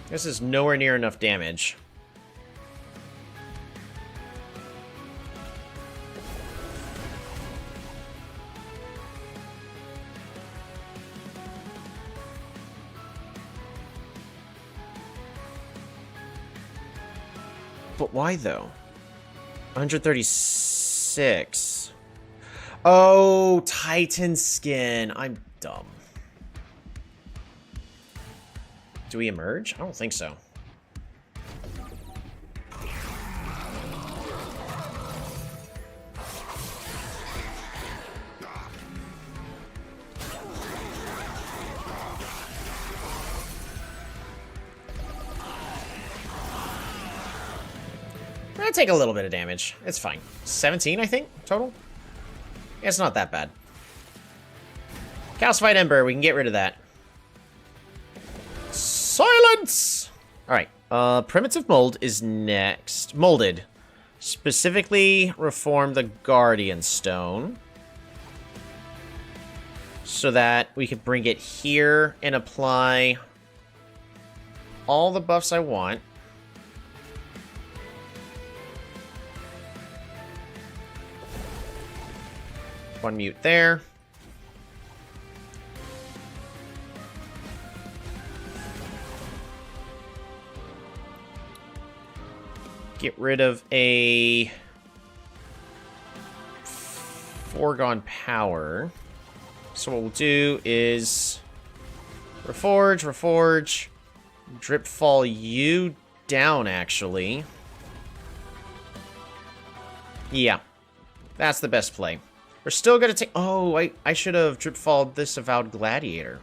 This is nowhere near enough damage. But why, though? 136. Oh, Titan Skin. I'm dumb. Do we emerge? I don't think so. I take a little bit of damage. It's fine. 17, I think, total? Yeah, it's not that bad. Calcified Ember, we can get rid of that. Silence! Alright, Primitive Mold is next. Molded. Specifically, reform the Guardian Stone. So that we could bring it here and apply all the buffs I want. One mute there. Get rid of a foregone power. So what we'll do is reforge, drip fall you down, actually. Yeah, that's the best play. We're still gonna take... Oh, I should have drip-falled this Avowed Gladiator.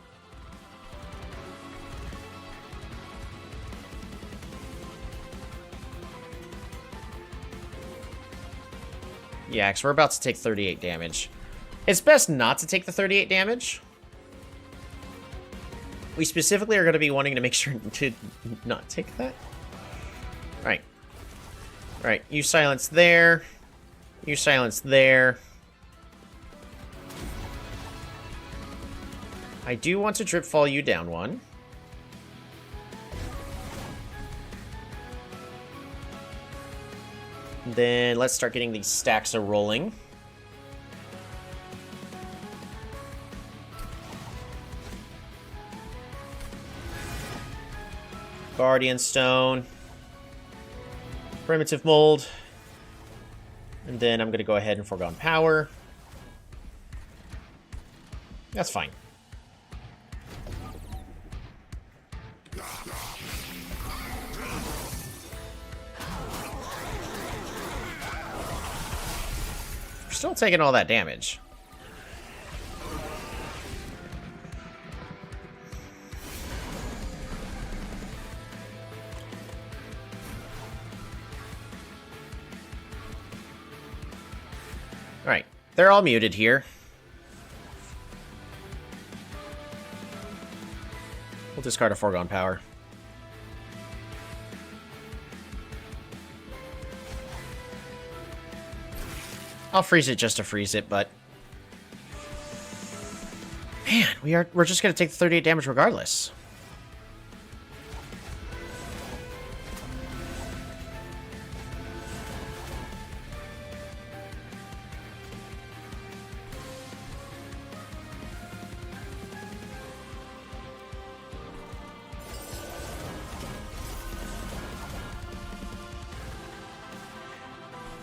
Yeah, because we're about to take 38 damage. It's best not to take the 38 damage. We specifically are going to be wanting to make sure to not take that. Alright. Alright, you silence there. You silence there. I do want to drip fall you down one. Then let's start getting these stacks a rolling. Guardian Stone. Primitive Mold. And then I'm going to go ahead and Foregone Power. That's fine. Still taking all that damage. They're all muted here. We'll discard a foregone power. I'll freeze it just to freeze it, but... Man, we're just gonna take the 38 damage regardless.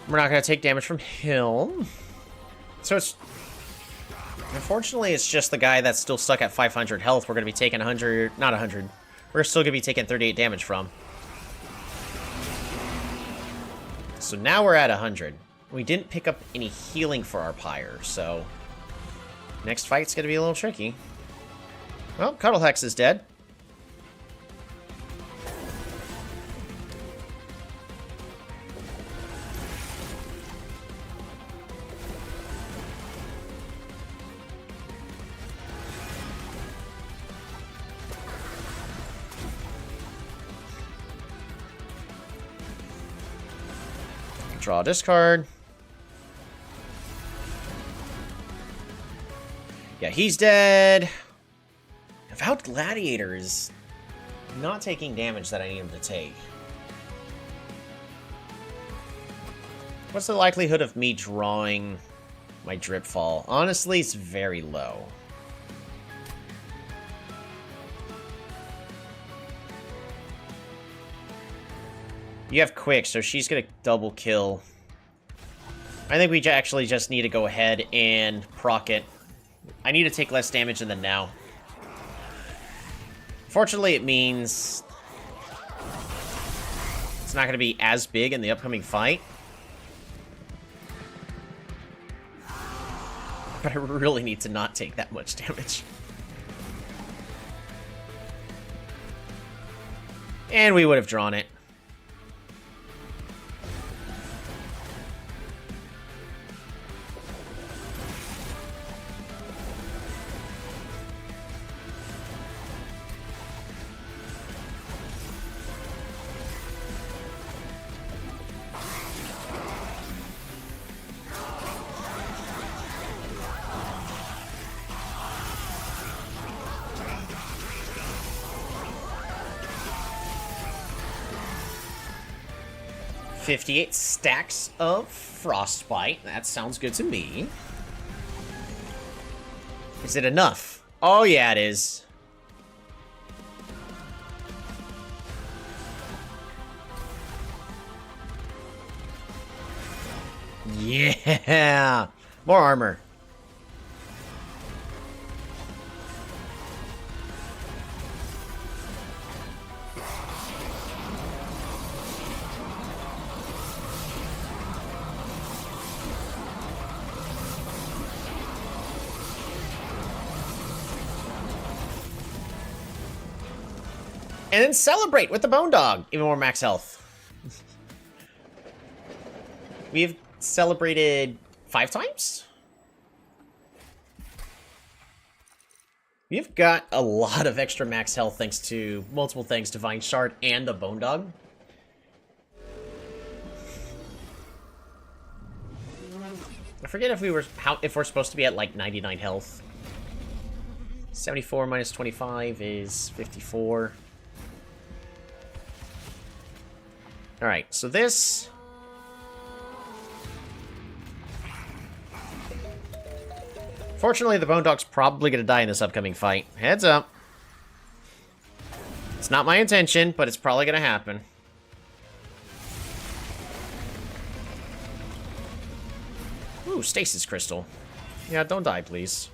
We're not going to take damage from him. So it's... Unfortunately, it's just the guy that's still stuck at 500 health. We're going to be taking 100... Not 100. We're still going to be taking 38 damage from. So now we're at 100. We didn't pick up any healing for our Pyre, so... Next fight's going to be a little tricky. Well, Cuddle Hex is dead. Draw a discard. Yeah, he's dead. Avowed Gladiator is not taking damage that I need him to take. What's the likelihood of me drawing my Drip Fall? Honestly, it's very low. You have Quick, so she's going to double kill. I think we actually just need to go ahead and proc it. I need to take less damage than now. Fortunately, it means it's not going to be as big in the upcoming fight. But I really need to not take that much damage. And we would have drawn it. $58 stacks of Frostbite. That sounds good to me. Is it enough? Oh, yeah, it is. Yeah! More armor. And then celebrate with the Bone Dog. Even more max health. We've celebrated 5 times? We've got a lot of extra max health thanks to multiple things. Divine Shard and the Bone Dog. I forget if we're supposed to be at like 99 health. 74 minus 25 is 54. Alright, so this... Fortunately, the Bone Dog's probably going to die in this upcoming fight. Heads up. It's not my intention, but it's probably going to happen. Ooh, Stasis Crystal. Yeah, don't die, please.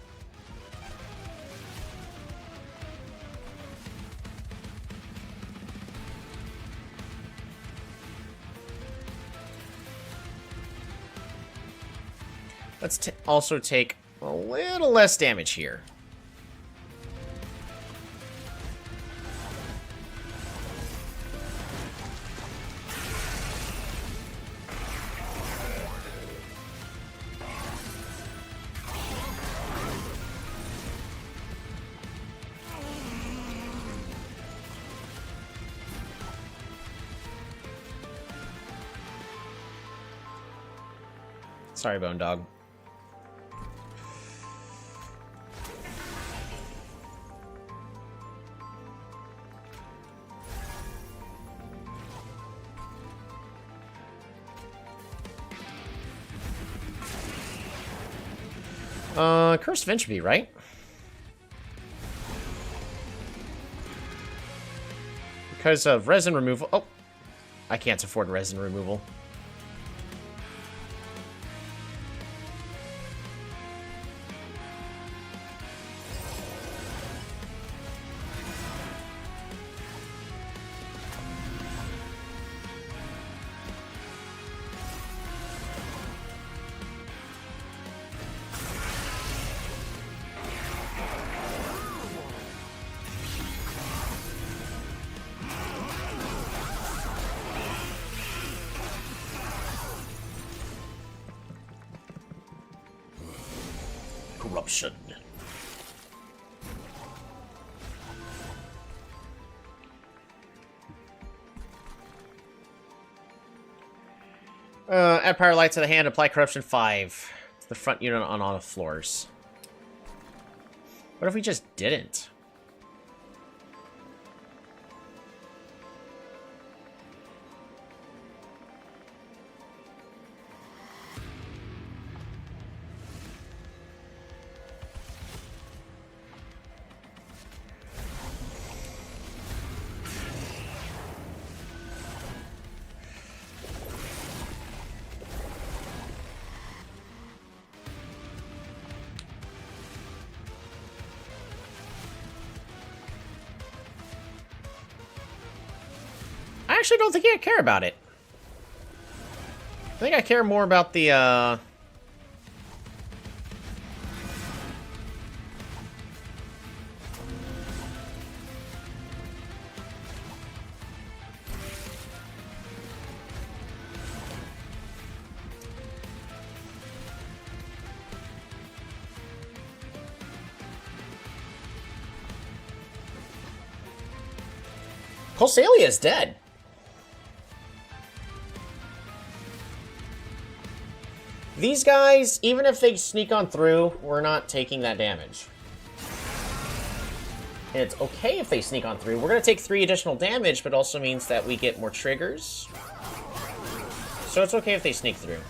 Let's also take a little less damage here. Sorry, Bone Dog. Curse of Entropy, right? Because of resin removal. Oh, I can't afford resin removal. Corruption. Add Power Light to the hand, apply Corruption 5 to the front unit on all the floors. What if we just didn't? I actually don't think I care about it. I think I care more about the, Colsalia is dead. These guys, even if they sneak on through, we're not taking that damage. And it's okay if they sneak on through. We're going to take 3 additional damage, but also means that we get more triggers. So it's okay if they sneak through.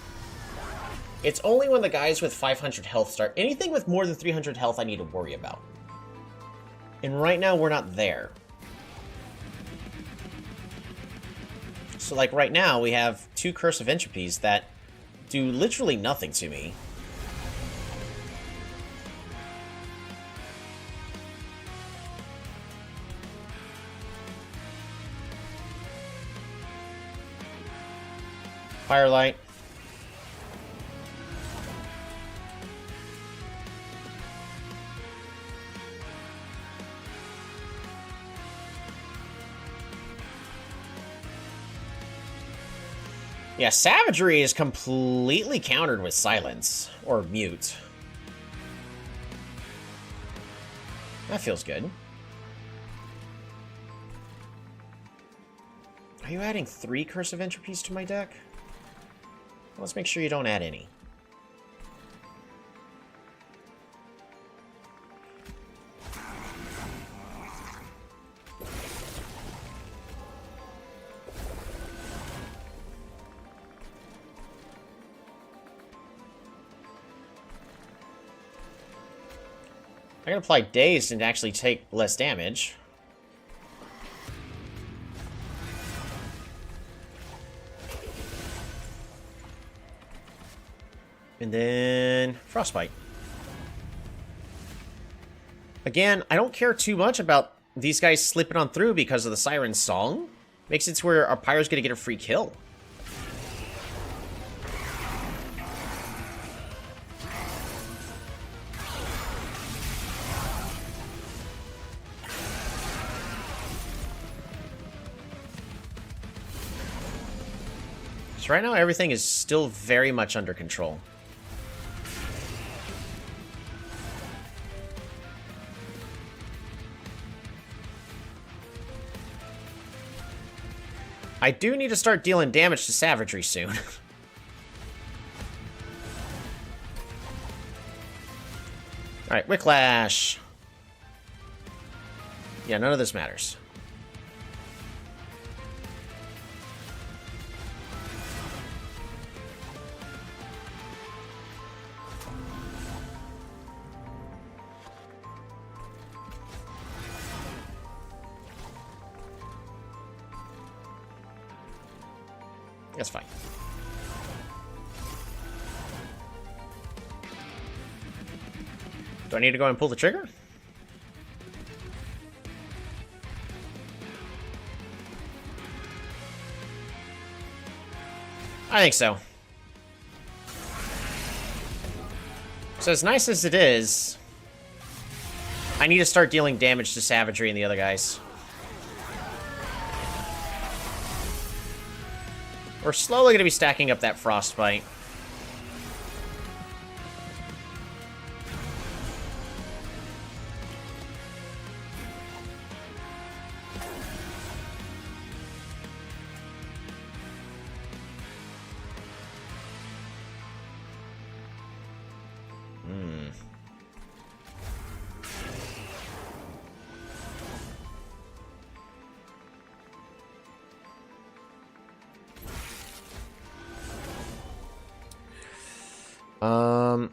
It's only when the guys with 500 health start. Anything with more than 300 health I need to worry about. And right now, we're not there. So like right now, we have 2 Curse of Entropies that do literally nothing to me. Firelight. Yeah, Savagery is completely countered with Silence, or Mute. That feels good. Are you adding 3 Curse of Entropies to my deck? Let's make sure you don't add any. I can apply Dazed and actually take less damage. And then Frostbite. Again, I don't care too much about these guys slipping on through because of the Siren Song. Makes it to where our Pyro's gonna get a free kill. So right now, everything is still very much under control. I do need to start dealing damage to Savagery soon. Alright, Wicklash. Yeah, none of this matters. That's fine. Do I need to go and pull the trigger? I think so. So as nice as it is, I need to start dealing damage to Savagery and the other guys. We're slowly going to be stacking up that Frostbite.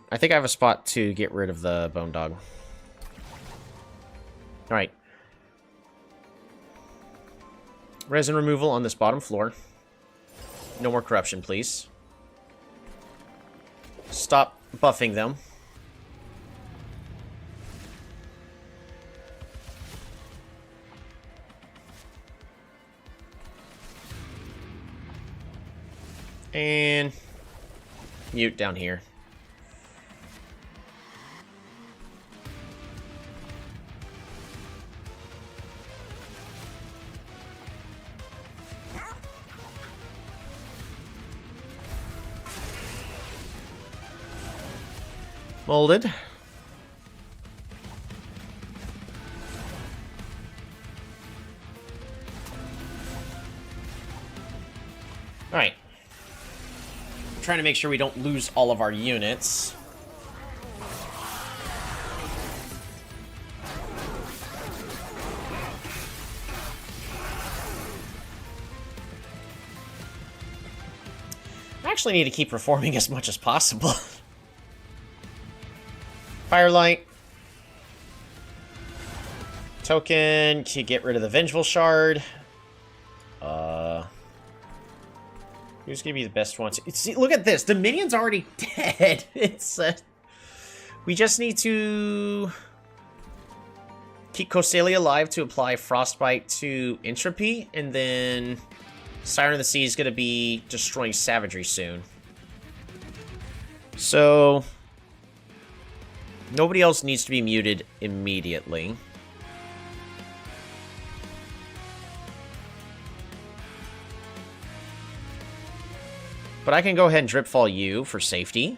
I think I have a spot to get rid of the Bone Dog. Alright. Resin removal on this bottom floor. No more corruption, please. Stop buffing them. And mute down here. Molded. Alright. Trying to make sure we don't lose all of our units. I actually need to keep reforming as much as possible. Firelight. Token to get rid of the Vengeful Shard. Who's gonna be the best one? See, look at this. The minion's already dead. It's we just need to keep Cosalia alive to apply Frostbite to Entropy, and then Siren of the Sea is gonna be destroying Savagery soon. So nobody else needs to be muted immediately. But I can go ahead and Dripfall you for safety.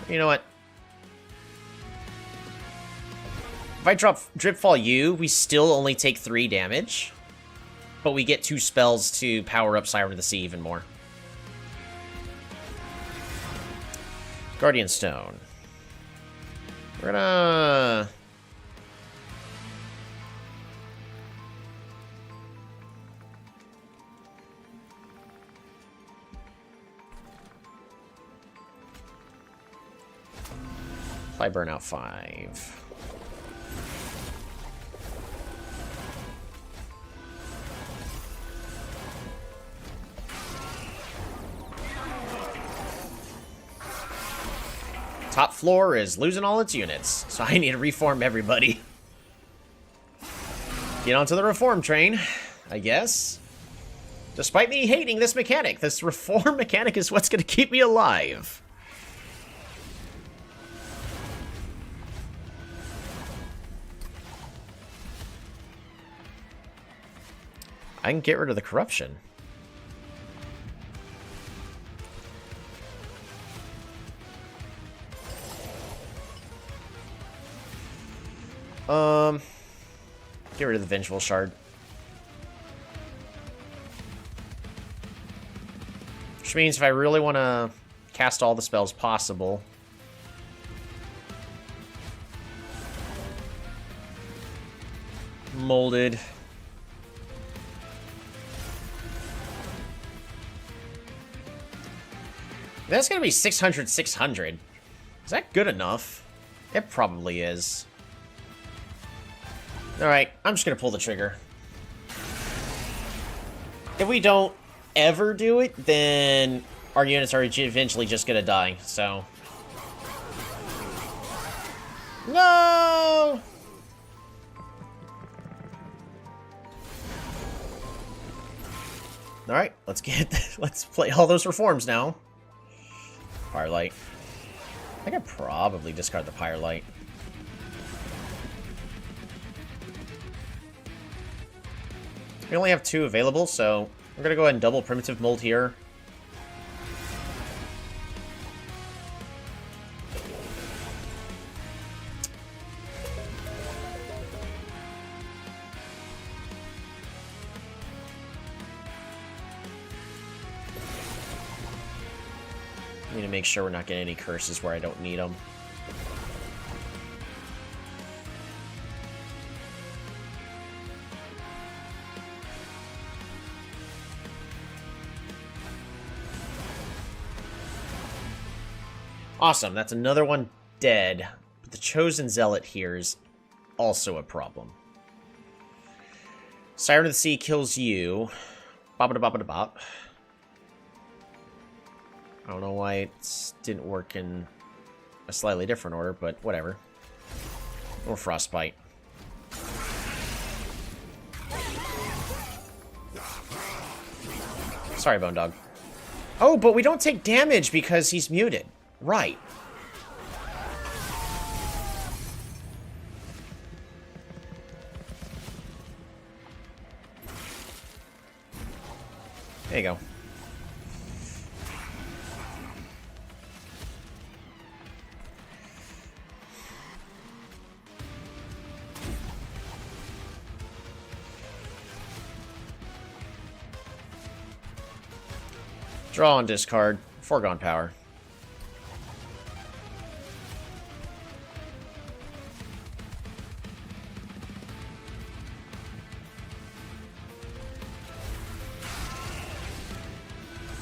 You know what? If I drop Dripfall you, we still only take 3 damage. But we get 2 spells to power up Siren of the Sea even more. Guardian Stone. We're gonna... apply Burnout 5. Top floor is losing all its units, so I need to reform everybody. Get onto the reform train, I guess. Despite me hating this mechanic, this reform mechanic is what's going to keep me alive. I can get rid of the corruption. Get rid of the Vengeful Shard. Which means if I really want to cast all the spells possible, molded. That's gonna be 600, 600. Is that good enough? It probably is. Alright, I'm just gonna pull the trigger. If we don't ever do it, then our units are eventually just gonna die, so... No! Alright, let's play all those reforms now. Firelight. I could probably discard the Firelight. We only have 2 available, so we're gonna go ahead and double Primitive Mold here. Need to make sure we're not getting any curses where I don't need them. Awesome, that's another one dead. But the Chosen Zealot here is also a problem. Siren of the Sea kills you. Bop-a-da-bop-a-da-bop. I don't know why it didn't work in a slightly different order, but whatever. Or Frostbite. Sorry, Bone Dog. Oh, but we don't take damage because he's muted. Right. There you go. Draw and discard. Foregone power.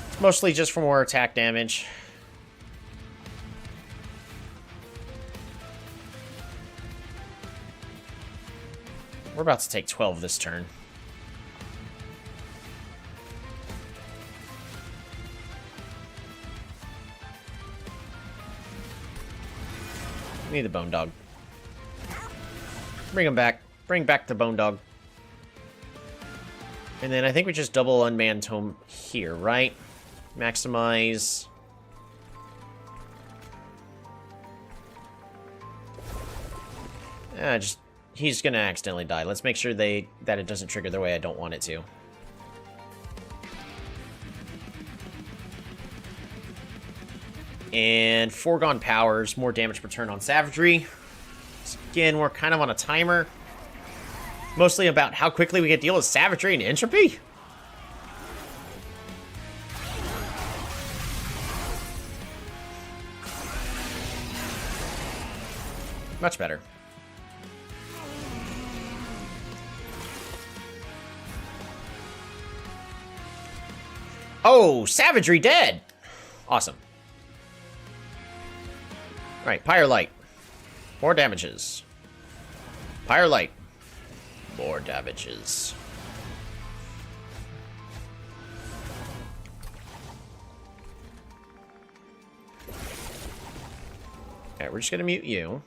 It's mostly just for more attack damage. We're about to take 12 this turn. Need the Bone Dog. Bring him back. Bring back the Bone Dog. And then I think we just double Unmanned Tome here, right? Maximize. He's gonna accidentally die. Let's make sure that it doesn't trigger the way I don't want it to. And Foregone Powers, more damage per turn on Savagery. So again, we're kind of on a timer. Mostly about how quickly we can deal with Savagery and Entropy. Much better. Oh, Savagery dead! Awesome. Alright, Firelight. More damages. Firelight. More damages. Alright, we're just gonna mute you.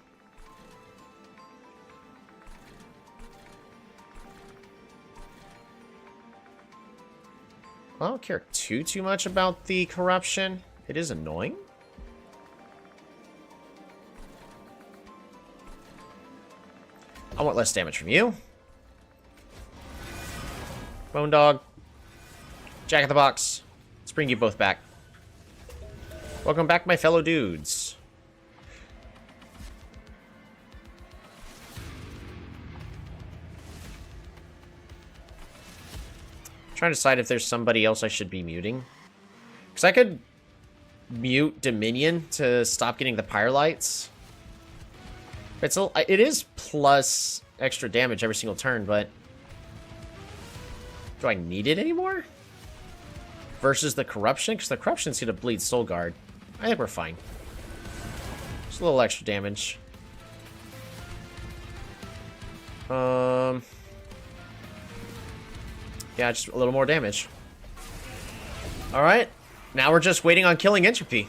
I don't care too much about the corruption. It is annoying. I want less damage from you. Bone Dog. Jack in the Box. Let's bring you both back. Welcome back, my fellow dudes. Trying to decide if there's somebody else I should be muting. Because I could mute Dominion to stop getting the Pyrelights. It is plus extra damage every single turn, but do I need it anymore? Versus the corruption, because the corruption's gonna bleed Soul Guard. I think we're fine. Just a little extra damage. Yeah, just a little more damage. All right, now we're just waiting on killing Entropy.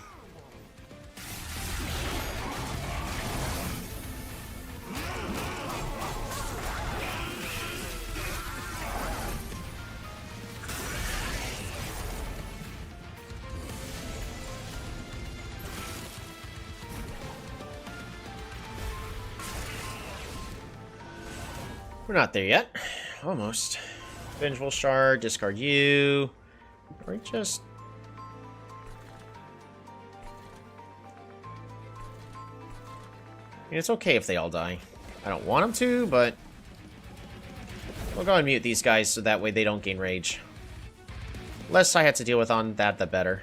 We're not there yet. Almost. Vengeful Shard, discard you. Or just... I mean, it's okay if they all die. I don't want them to, but... we'll go and mute these guys so that way they don't gain rage. Less I had to deal with on that, the better.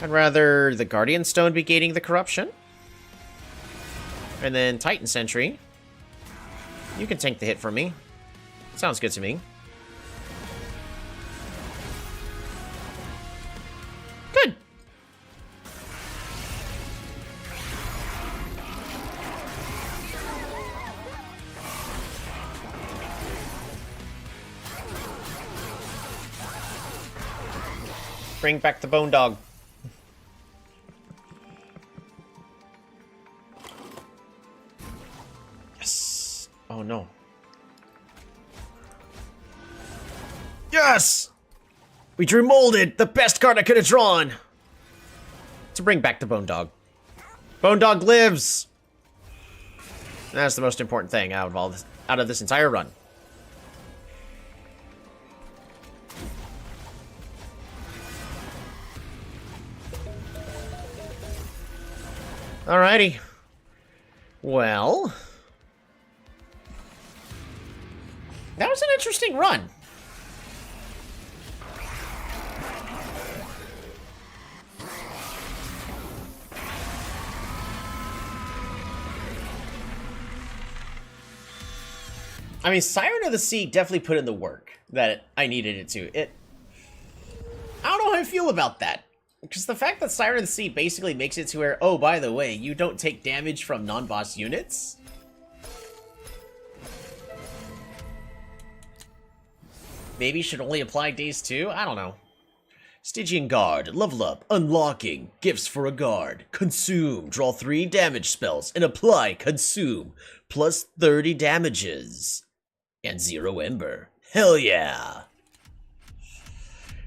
I'd rather the Guardian Stone be gating the corruption. And then Titan Sentry. You can tank the hit for me. Sounds good to me. Good. Bring back the Bone Dog. Oh no. Yes! We drew Molded, the best card I could have drawn! To bring back the Bone Dog. Bone Dog lives! And that's the most important thing out of this entire run. Alrighty. Well... that was an interesting run. I mean, Siren of the Sea definitely put in the work that I needed it to. I don't know how I feel about that. Because the fact that Siren of the Sea basically makes it to where, oh, by the way, you don't take damage from non-boss units? Maybe should only apply days 2? I don't know. Stygian Guard, level up, unlocking, gifts for a guard, consume, draw 3 damage spells, and apply consume, plus 30 damages, and 0 ember. Hell yeah!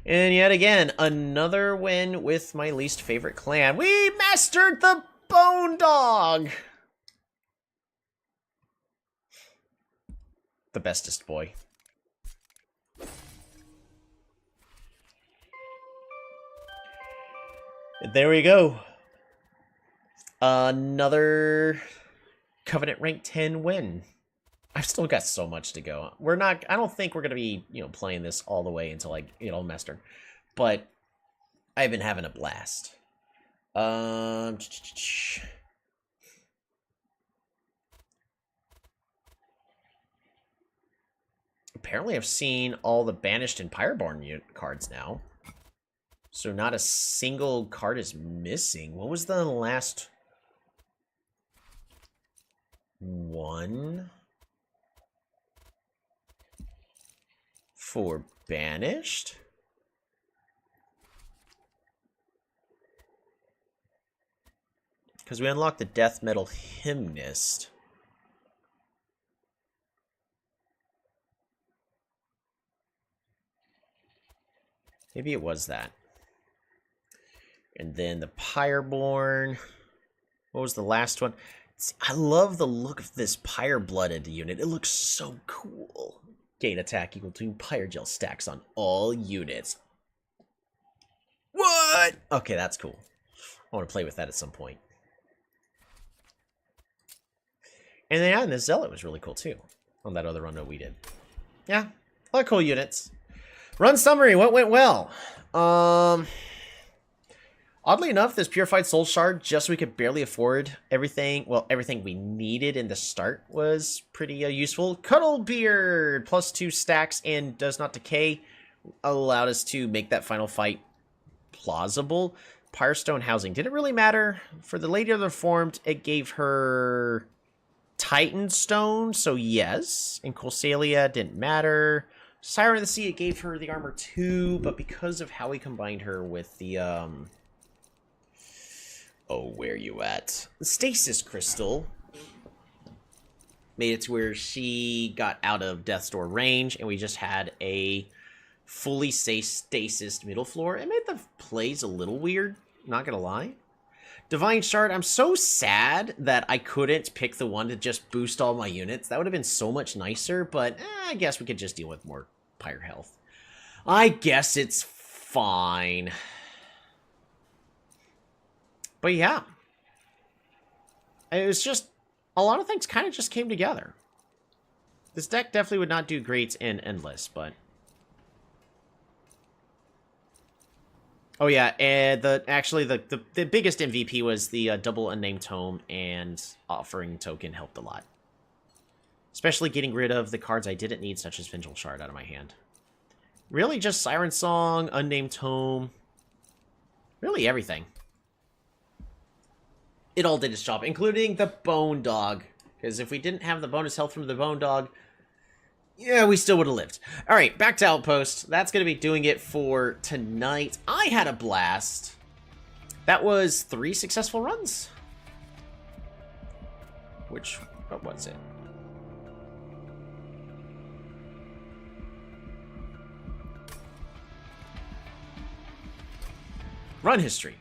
And yet again, another win with my least favorite clan. We mastered the Bone Dog! The bestest boy. There we go. Another Covenant rank 10 win. I've still got so much to go. I don't think we're going to be, playing this all the way until I get all mastered. But I've been having a blast. Apparently I've seen all the Banished and Pyreborn cards now. So not a single card is missing. What was the last one? For Banished? Because we unlocked the Death Metal Hymnist. Maybe it was that. And then the Pyreborn. What was the last one? See, I love the look of this Pyre-blooded unit. It looks so cool. Gain attack equal to Pyre Gel stacks on all units. What? Okay, that's cool. I want to play with that at some point. And then, yeah, the Zealot was really cool, too. On that other run that we did. Yeah, a lot of cool units. Run summary, what went well? Oddly enough, this Purified Soul Shard, just so we could barely afford everything, well, everything we needed in the start was pretty useful. Cuddlebeard, +2 stacks and does not decay, allowed us to make that final fight plausible. Pyrestone Housing didn't really matter. For the Lady of the Reformed, it gave her Titan Stone, so yes. And Colsalia didn't matter. Siren of the Sea, it gave her the armor 2, but because of how we combined her with the, oh, where you at? The Stasis Crystal made it to where she got out of Death's Door range, and we just had a fully stasis middle floor. It made the plays a little weird, not gonna lie. Divine Shard, I'm so sad that I couldn't pick the one to just boost all my units. That would have been so much nicer, but I guess we could just deal with more Pyre health. I guess it's fine. But yeah. It was just, a lot of things kind of just came together. This deck definitely would not do great in Endless, but... Oh yeah, and the biggest MVP was the double Unnamed Tome, and Offering Token helped a lot. Especially getting rid of the cards I didn't need, such as Vengeful Shard, out of my hand. Really just Siren Song, Unnamed Tome, really everything. It all did its job, including the Bone Dog. Because if we didn't have the bonus health from the Bone Dog, yeah, we still would have lived. Alright, back to Outpost. That's going to be doing it for tonight. I had a blast. That was 3 successful runs. Which, what was it? Run history.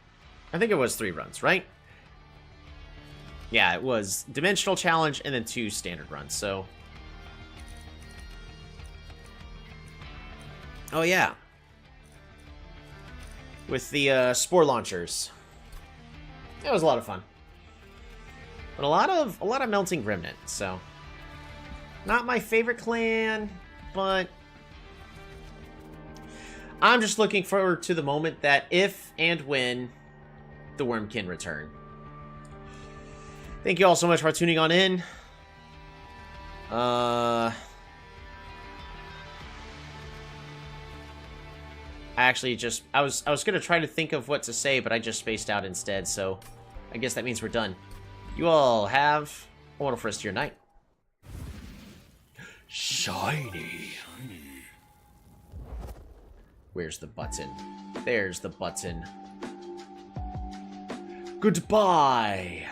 I think it was 3 runs, right? Yeah, it was Dimensional Challenge and then 2 standard runs, so... Oh, yeah. With the Spore Launchers. That was a lot of fun. But a lot of Melting Remnant, so... Not my favorite clan, but... I'm just looking forward to the moment that if and when the Worm can return. Thank you all so much for tuning on in. I actually just... I was going to try to think of what to say, but I just spaced out instead, so I guess that means we're done. You all have a wonderful rest of your night. Shiny. Where's the button? There's the button. Goodbye.